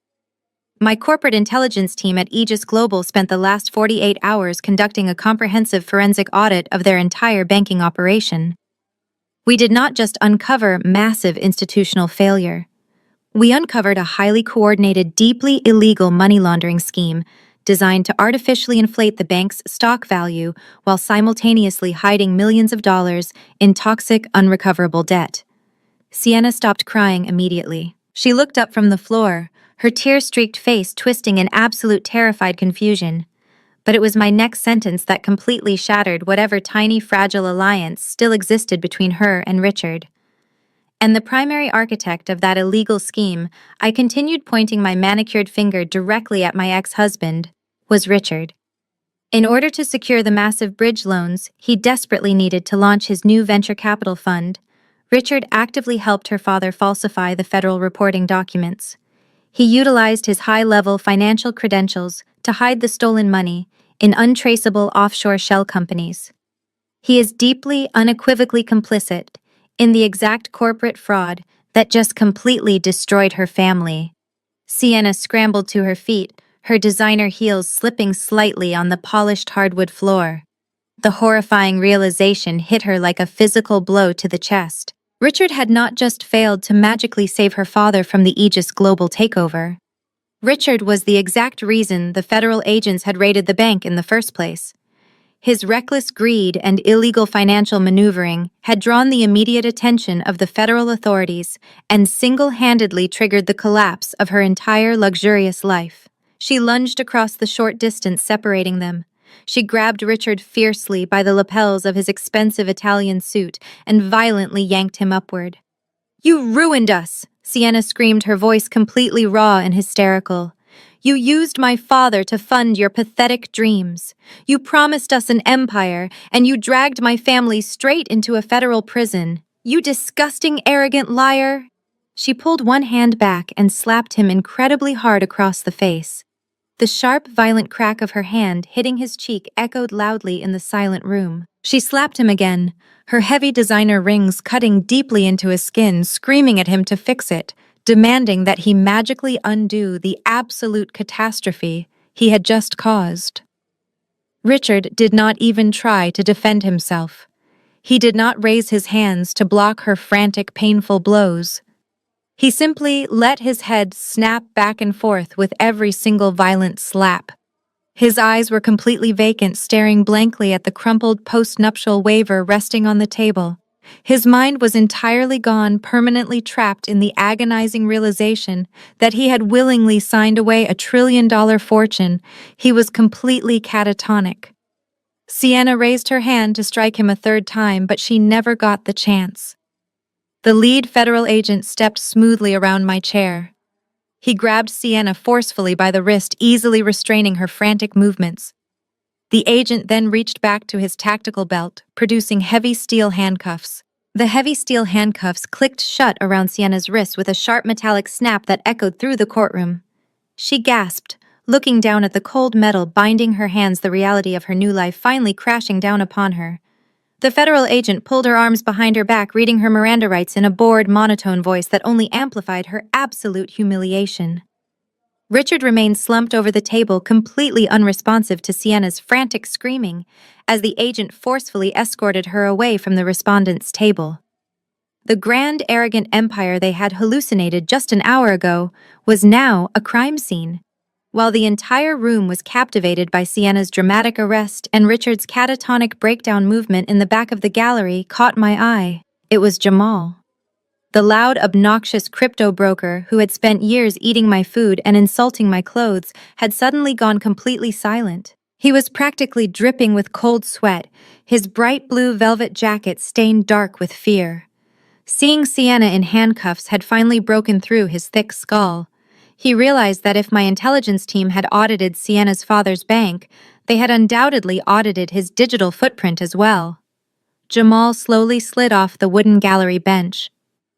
Speaker 1: My corporate intelligence team at Aegis Global spent the last 48 hours conducting a comprehensive forensic audit of their entire banking operation. We did not just uncover massive institutional failure. We uncovered a highly coordinated, deeply illegal money laundering scheme designed to artificially inflate the bank's stock value while simultaneously hiding millions of dollars in toxic, unrecoverable debt. Sienna stopped crying immediately. She looked up from the floor, her tear-streaked face twisting in absolute terrified confusion. But it was my next sentence that completely shattered whatever tiny, fragile alliance still existed between her and Richard. And the primary architect of that illegal scheme, I continued pointing my manicured finger directly at my ex-husband, was Richard. In order to secure the massive bridge loans he desperately needed to launch his new venture capital fund, Richard actively helped her father falsify the federal reporting documents. He utilized his high-level financial credentials to hide the stolen money in untraceable offshore shell companies. He is deeply, unequivocally complicit in the exact corporate fraud that just completely destroyed her family. Sienna scrambled to her feet, her designer heels slipping slightly on the polished hardwood floor. The horrifying realization hit her like a physical blow to the chest. Richard had not just failed to magically save her father from the Aegis Global takeover. Richard was the exact reason the federal agents had raided the bank in the first place. His reckless greed and illegal financial maneuvering had drawn the immediate attention of the federal authorities and single-handedly triggered the collapse of her entire luxurious life. She lunged across the short distance separating them, She grabbed Richard fiercely by the lapels of his expensive Italian suit and violently yanked him upward. "You ruined us!" Sienna screamed, her voice completely raw and hysterical. "You used my father to fund your pathetic dreams. You promised us an empire, and you dragged my family straight into a federal prison. You disgusting, arrogant liar!" She pulled one hand back and slapped him incredibly hard across the face. The sharp, violent crack of her hand hitting his cheek echoed loudly in the silent room. She slapped him again, her heavy designer rings cutting deeply into his skin, screaming at him to fix it, demanding that he magically undo the absolute catastrophe he had just caused. Richard did not even try to defend himself. He did not raise his hands to block her frantic, painful blows. He simply let his head snap back and forth with every single violent slap. His eyes were completely vacant, staring blankly at the crumpled post-nuptial waiver resting on the table. His mind was entirely gone, permanently trapped in the agonizing realization that he had willingly signed away a $1 trillion fortune. He was completely catatonic. Sienna raised her hand to strike him a third time, but she never got the chance. The lead federal agent stepped smoothly around my chair. He grabbed Sienna forcefully by the wrist, easily restraining her frantic movements. The agent then reached back to his tactical belt, producing heavy steel handcuffs. The heavy steel handcuffs clicked shut around Sienna's wrists with a sharp metallic snap that echoed through the courtroom. She gasped, looking down at the cold metal binding her hands, the reality of her new life finally crashing down upon her. The federal agent pulled her arms behind her back, reading her Miranda rights in a bored, monotone voice that only amplified her absolute humiliation. Richard remained slumped over the table, completely unresponsive to Sienna's frantic screaming, as the agent forcefully escorted her away from the respondent's table. The grand, arrogant empire they had hallucinated just an hour ago was now a crime scene. While the entire room was captivated by Sienna's dramatic arrest and Richard's catatonic breakdown, movement in the back of the gallery caught my eye. It was Jamal. The loud, obnoxious crypto broker who had spent years eating my food and insulting my clothes had suddenly gone completely silent. He was practically dripping with cold sweat, his bright blue velvet jacket stained dark with fear. Seeing Sienna in handcuffs had finally broken through his thick skull. He realized that if my intelligence team had audited Sienna's father's bank, they had undoubtedly audited his digital footprint as well. Jamal slowly slid off the wooden gallery bench.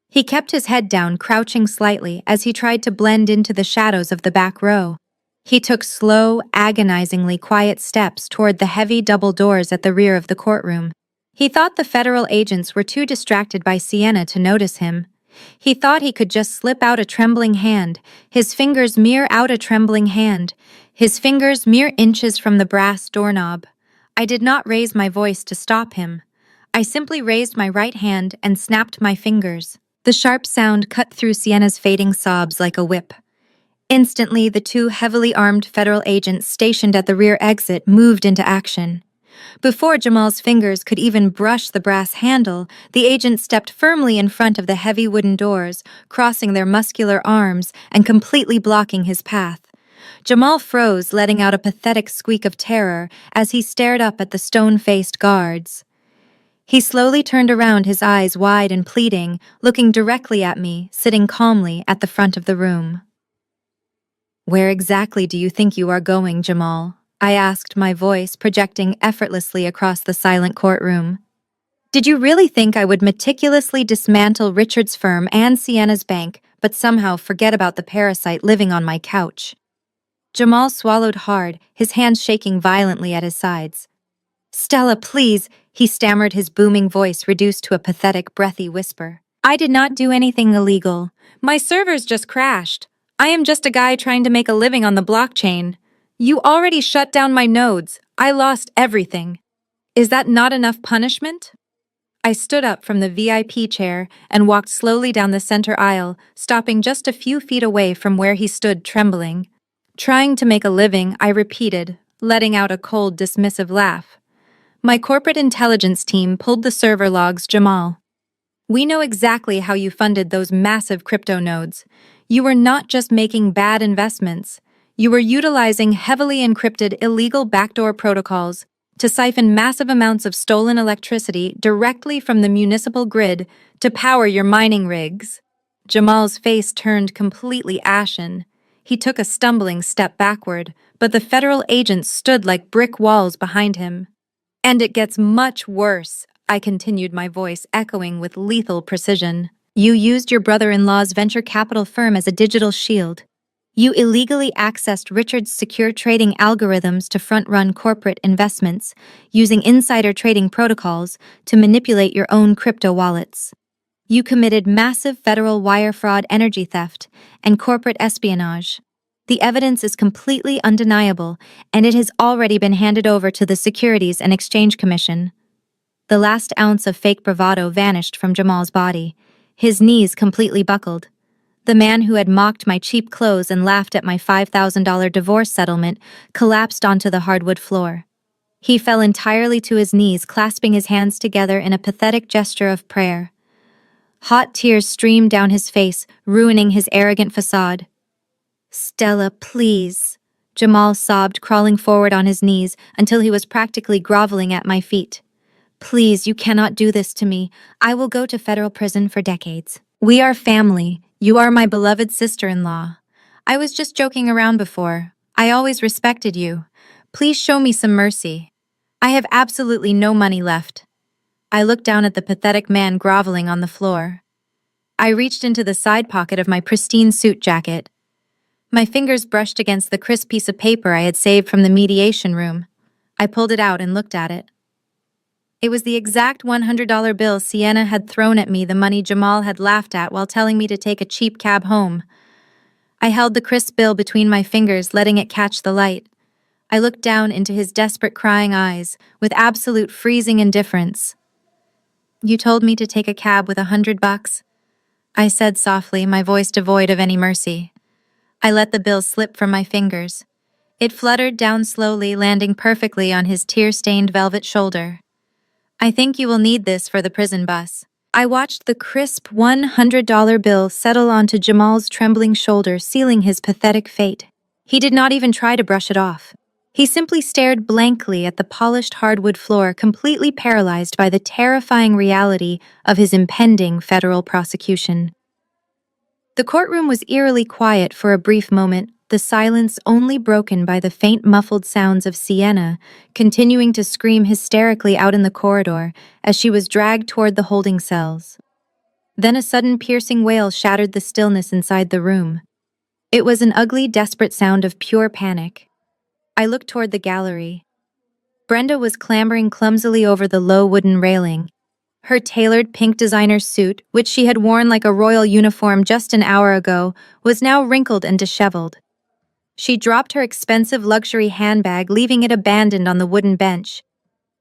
Speaker 1: He kept his head down, crouching slightly as he tried to blend into the shadows of the back row. He took slow, agonizingly quiet steps toward the heavy double doors at the rear of the courtroom. He thought the federal agents were too distracted by Sienna to notice him. He thought he could just slip out a trembling hand, his fingers mere inches from the brass doorknob. I did not raise my voice to stop him. I simply raised my right hand and snapped my fingers. The sharp sound cut through Sienna's fading sobs like a whip. Instantly, the two heavily armed federal agents stationed at the rear exit moved into action. Before Jamal's fingers could even brush the brass handle, the agent stepped firmly in front of the heavy wooden doors, crossing their muscular arms and completely blocking his path. Jamal froze, letting out a pathetic squeak of terror as he stared up at the stone-faced guards. He slowly turned around, his eyes wide and pleading, looking directly at me, sitting calmly at the front of the room. "Where exactly do you think you are going, Jamal?" I asked, my voice projecting effortlessly across the silent courtroom. "Did you really think I would meticulously dismantle Richard's firm and Sienna's bank, but somehow forget about the parasite living on my couch?" Jamal swallowed hard, his hands shaking violently at his sides. "Stella, please," he stammered, his booming voice reduced to a pathetic, breathy whisper. "I did not do anything illegal. My servers just crashed. I am just a guy trying to make a living on the blockchain. You already shut down my nodes. I lost everything. Is that not enough punishment?" I stood up from the VIP chair and walked slowly down the center aisle, stopping just a few feet away from where he stood, trembling. "Trying to make a living," I repeated, letting out a cold, dismissive laugh. "My corporate intelligence team pulled the server logs, Jamal. We know exactly how you funded those massive crypto nodes. You were not just making bad investments. You were utilizing heavily encrypted illegal backdoor protocols to siphon massive amounts of stolen electricity directly from the municipal grid to power your mining rigs. Jamal's face turned completely ashen. He took a stumbling step backward, but the federal agents stood like brick walls behind him. And it gets much worse, I continued, my voice echoing with lethal precision. You used your brother-in-law's venture capital firm as a digital shield. You illegally accessed Richard's secure trading algorithms to front-run corporate investments, using insider trading protocols to manipulate your own crypto wallets. You committed massive federal wire fraud, energy theft, and corporate espionage. The evidence is completely undeniable, and it has already been handed over to the Securities and Exchange Commission. The last ounce of fake bravado vanished from Jamal's body. His knees completely buckled. The man who had mocked my cheap clothes and laughed at my $5,000 divorce settlement collapsed onto the hardwood floor. He fell entirely to his knees, clasping his hands together in a pathetic gesture of prayer. Hot tears streamed down his face, ruining his arrogant facade. "Stella, please," Jamal sobbed, crawling forward on his knees until he was practically groveling at my feet. "Please, you cannot do this to me. I will go to federal prison for decades. We are family. You are my beloved sister-in-law. I was just joking around before. I always respected you. Please show me some mercy. I have absolutely no money left." I looked down at the pathetic man groveling on the floor. I reached into the side pocket of my pristine suit jacket. My fingers brushed against the crisp piece of paper I had saved from the mediation room. I pulled it out and looked at it. It was the exact $100 bill Sienna had thrown at me, the money Jamal had laughed at while telling me to take a cheap cab home. I held the crisp bill between my fingers, letting it catch the light. I looked down into his desperate, crying eyes, with absolute freezing indifference. "You told me to take a cab with $100? I said softly, my voice devoid of any mercy. I let the bill slip from my fingers. It fluttered down slowly, landing perfectly on his tear-stained velvet shoulder. "I think you will need this for the prison bus." I watched the crisp $100 bill settle onto Jamal's trembling shoulder, sealing his pathetic fate. He did not even try to brush it off. He simply stared blankly at the polished hardwood floor, completely paralyzed by the terrifying reality of his impending federal prosecution. The courtroom was eerily quiet for a brief moment, the silence only broken by the faint muffled sounds of Sienna continuing to scream hysterically out in the corridor as she was dragged toward the holding cells. Then a sudden piercing wail shattered the stillness inside the room. It was an ugly, desperate sound of pure panic. I looked toward the gallery. Brenda was clambering clumsily over the low wooden railing. Her tailored pink designer suit, which she had worn like a royal uniform just an hour ago, was now wrinkled and disheveled. She dropped her expensive luxury handbag, leaving it abandoned on the wooden bench.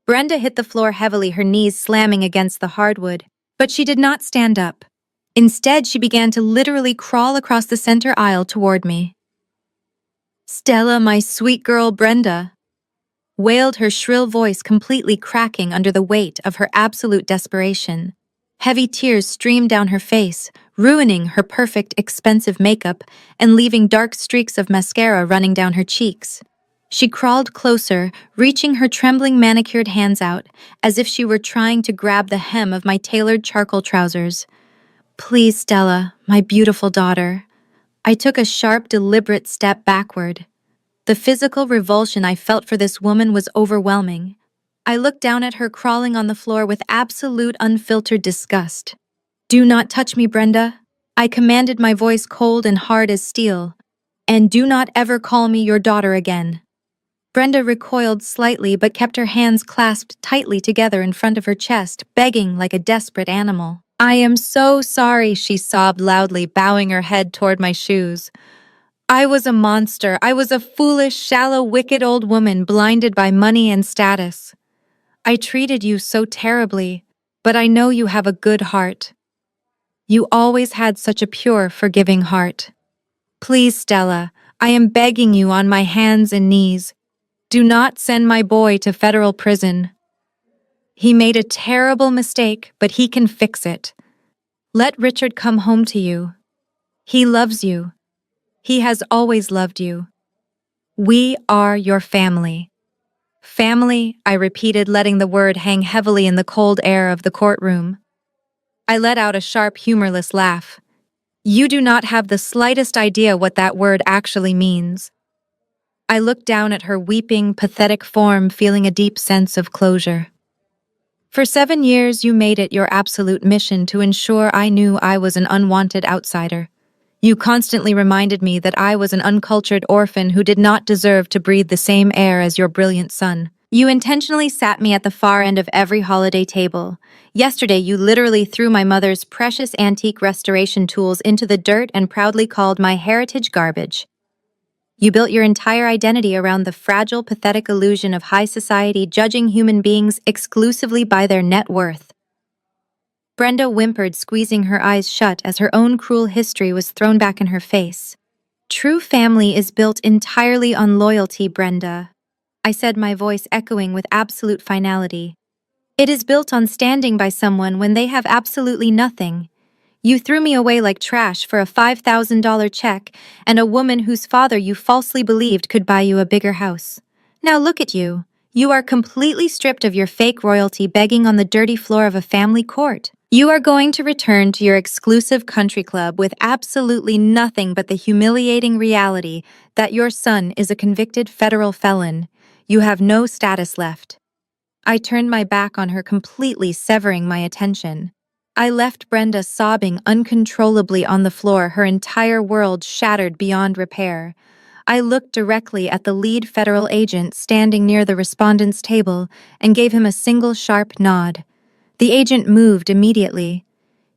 Speaker 1: Brenda hit the floor heavily, her knees slamming against the hardwood, but she did not stand up. Instead, she began to literally crawl across the center aisle toward me. "Stella, my sweet girl Brenda," wailed her shrill voice, completely cracking under the weight of her absolute desperation. Heavy tears streamed down her face, ruining her perfect, expensive makeup and leaving dark streaks of mascara running down her cheeks. She crawled closer, reaching her trembling manicured hands out, as if she were trying to grab the hem of my tailored charcoal trousers. "Please, Stella, my beautiful daughter." I took a sharp, deliberate step backward. The physical revulsion I felt for this woman was overwhelming. I looked down at her crawling on the floor with absolute unfiltered disgust. "Do not touch me, Brenda," I commanded, my voice cold and hard as steel. "And do not ever call me your daughter again." Brenda recoiled slightly but kept her hands clasped tightly together in front of her chest, begging like a desperate animal. "I am so sorry," she sobbed loudly, bowing her head toward my shoes. "I was a monster. I was a foolish, shallow, wicked old woman blinded by money and status. I treated you so terribly, but I know you have a good heart. You always had such a pure, forgiving heart. Please, Stella, I am begging you on my hands and knees. Do not send my boy to federal prison. He made a terrible mistake, but he can fix it. Let Richard come home to you. He loves you. He has always loved you. We are your family. Family, I repeated, letting the word hang heavily in the cold air of the courtroom. I let out a sharp, humorless laugh. You do not have the slightest idea what that word actually means. I looked down at her weeping, pathetic form, feeling a deep sense of closure. For 7 years, you made it your absolute mission to ensure I knew I was an unwanted outsider. You constantly reminded me that I was an uncultured orphan who did not deserve to breathe the same air as your brilliant son. You intentionally sat me at the far end of every holiday table. Yesterday, you literally threw my mother's precious antique restoration tools into the dirt and proudly called my heritage garbage. You built your entire identity around the fragile, pathetic illusion of high society judging human beings exclusively by their net worth. Brenda whimpered, squeezing her eyes shut as her own cruel history was thrown back in her face. True family is built entirely on loyalty, Brenda, I said, my voice echoing with absolute finality. It is built on standing by someone when they have absolutely nothing. You threw me away like trash for a $5,000 check and a woman whose father you falsely believed could buy you a bigger house. Now look at you. You are completely stripped of your fake royalty, begging on the dirty floor of a family court. You are going to return to your exclusive country club with absolutely nothing but the humiliating reality that your son is a convicted federal felon. You have no status left. I turned my back on her, completely severing my attention. I left Brenda sobbing uncontrollably on the floor, her entire world shattered beyond repair. I looked directly at the lead federal agent standing near the respondent's table and gave him a single sharp nod. The agent moved immediately.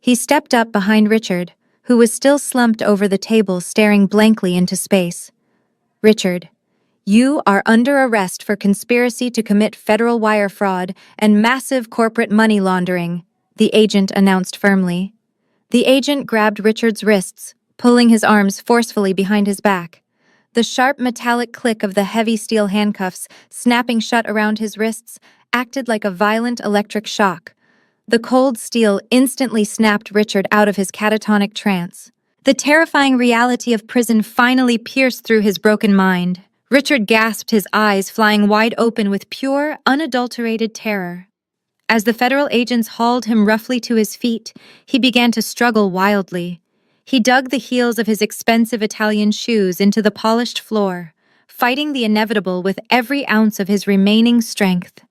Speaker 1: He stepped up behind Richard, who was still slumped over the table staring blankly into space. Richard, you are under arrest for conspiracy to commit federal wire fraud and massive corporate money laundering, the agent announced firmly. The agent grabbed Richard's wrists, pulling his arms forcefully behind his back. The sharp metallic click of the heavy steel handcuffs, snapping shut around his wrists, acted like a violent electric shock. The cold steel instantly snapped Richard out of his catatonic trance. The terrifying reality of prison finally pierced through his broken mind. Richard gasped, his eyes flying wide open with pure, unadulterated terror. As the federal agents hauled him roughly to his feet, he began to struggle wildly. He dug the heels of his expensive Italian shoes into the polished floor, fighting the inevitable with every ounce of his remaining strength.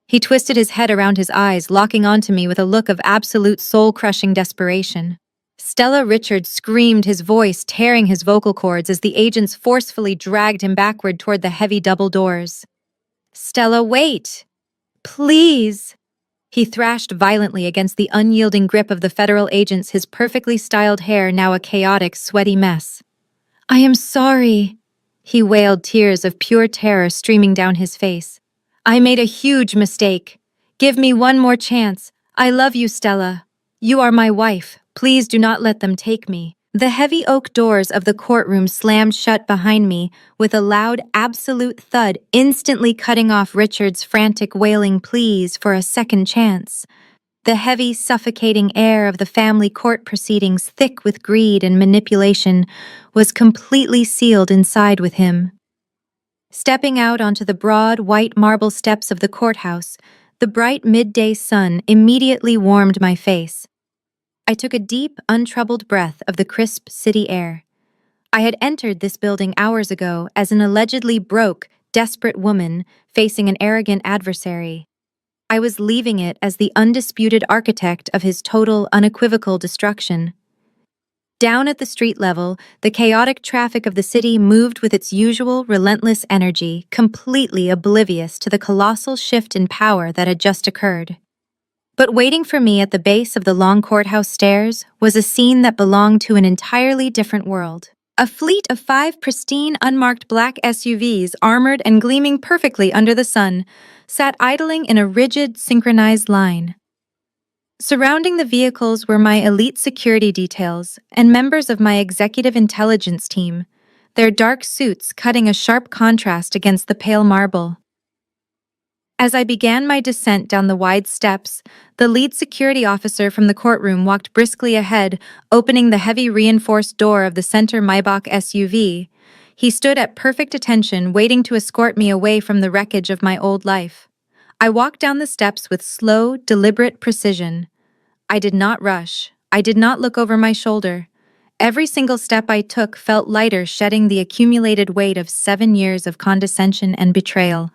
Speaker 1: He twisted his head around his eyes, locking onto me with a look of absolute soul-crushing desperation. Stella Richard screamed, his voice tearing his vocal cords as the agents forcefully dragged him backward toward the heavy double doors. "Stella, wait! Please!" He thrashed violently against the unyielding grip of the federal agents, his perfectly styled hair now a chaotic, sweaty mess. "I am sorry," he wailed, tears of pure terror streaming down his face. "I made a huge mistake. Give me one more chance. I love you, Stella. You are my wife. Please do not let them take me." The heavy oak doors of the courtroom slammed shut behind me with a loud, absolute thud, instantly cutting off Richard's frantic, wailing pleas for a second chance. The heavy, suffocating air of the family court proceedings, thick with greed and manipulation, was completely sealed inside with him. Stepping out onto the broad, white marble steps of the courthouse, the bright midday sun immediately warmed my face. I took a deep, untroubled breath of the crisp city air. I had entered this building hours ago as an allegedly broke, desperate woman facing an arrogant adversary. I was leaving it as the undisputed architect of his total, unequivocal destruction. Down at the street level, the chaotic traffic of the city moved with its usual relentless energy, completely oblivious to the colossal shift in power that had just occurred. But waiting for me at the base of the long courthouse stairs was a scene that belonged to an entirely different world. A fleet of 5 pristine, unmarked black SUVs, armored and gleaming perfectly under the sun, sat idling in a rigid, synchronized line. Surrounding the vehicles were my elite security details and members of my executive intelligence team, their dark suits cutting a sharp contrast against the pale marble. As I began my descent down the wide steps, the lead security officer from the courtroom walked briskly ahead, opening the heavy reinforced door of the center Maybach SUV. He stood at perfect attention, waiting to escort me away from the wreckage of my old life. I walked down the steps with slow, deliberate precision. I did not rush. I did not look over my shoulder. Every single step I took felt lighter, shedding the accumulated weight of 7 years of condescension and betrayal.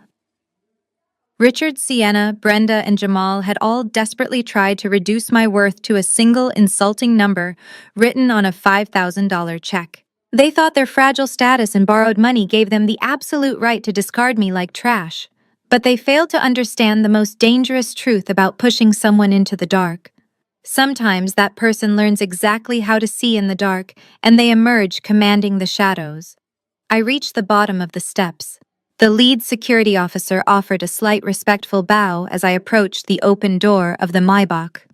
Speaker 1: Richard, Sienna, Brenda, and Jamal had all desperately tried to reduce my worth to a single insulting number written on a $5,000 check. They thought their fragile status and borrowed money gave them the absolute right to discard me like trash. But they failed to understand the most dangerous truth about pushing someone into the dark. Sometimes that person learns exactly how to see in the dark, and they emerge commanding the shadows. I reached the bottom of the steps. The lead security officer offered a slight respectful bow as I approached the open door of the Maybach.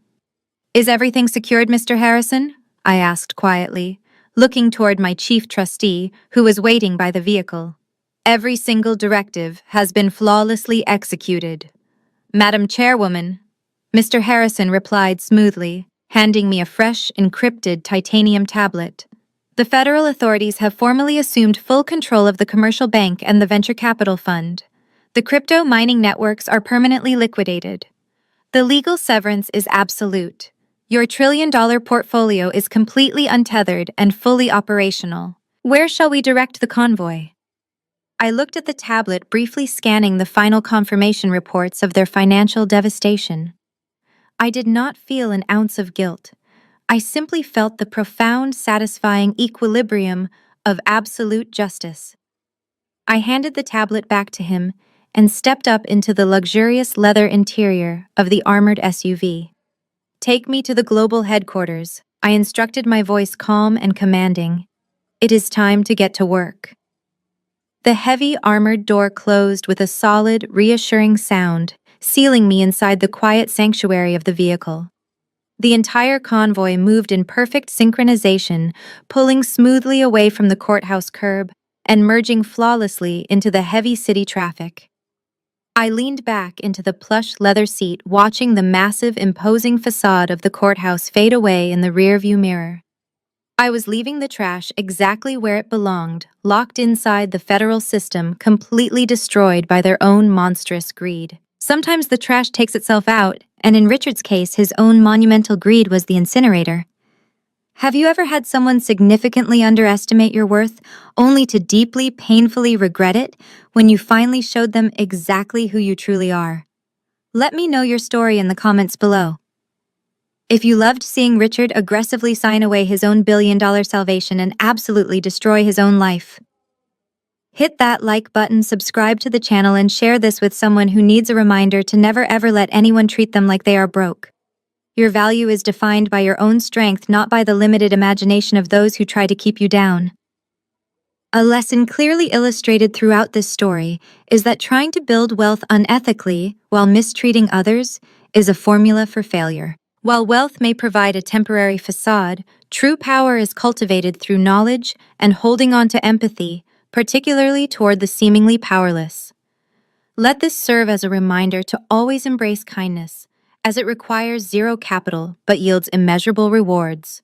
Speaker 1: "Is everything secured, Mr. Harrison?" I asked quietly, looking toward my chief trustee, who was waiting by the vehicle. "Every single directive has been flawlessly executed, Madam Chairwoman," Mr. Harrison replied smoothly, handing me a fresh, encrypted titanium tablet. "The federal authorities have formally assumed full control of the commercial bank and the venture capital fund. The crypto mining networks are permanently liquidated. The legal severance is absolute. Your trillion-dollar portfolio is completely untethered and fully operational. Where shall we direct the convoy?" I looked at the tablet, briefly scanning the final confirmation reports of their financial devastation. I did not feel an ounce of guilt. I simply felt the profound, satisfying equilibrium of absolute justice. I handed the tablet back to him and stepped up into the luxurious leather interior of the armored SUV. "Take me to the global headquarters," I instructed, my voice calm and commanding. "It is time to get to work." The heavy armored door closed with a solid, reassuring sound, sealing me inside the quiet sanctuary of the vehicle. The entire convoy moved in perfect synchronization, pulling smoothly away from the courthouse curb and merging flawlessly into the heavy city traffic. I leaned back into the plush leather seat, watching the massive, imposing facade of the courthouse fade away in the rearview mirror. I was leaving the trash exactly where it belonged, locked inside the federal system, completely destroyed by their own monstrous greed. Sometimes the trash takes itself out, and in Richard's case, his own monumental greed was the incinerator. Have you ever had someone significantly underestimate your worth, only to deeply, painfully regret it when you finally showed them exactly who you truly are? Let me know your story in the comments below. If you loved seeing Richard aggressively sign away his own billion-dollar salvation and absolutely destroy his own life, hit that like button, subscribe to the channel, and share this with someone who needs a reminder to never ever let anyone treat them like they are broke. Your value is defined by your own strength, not by the limited imagination of those who try to keep you down. A lesson clearly illustrated throughout this story is that trying to build wealth unethically while mistreating others is a formula for failure. While wealth may provide a temporary facade, true power is cultivated through knowledge and holding on to empathy, particularly toward the seemingly powerless. Let this serve as a reminder to always embrace kindness, as it requires zero capital but yields immeasurable rewards.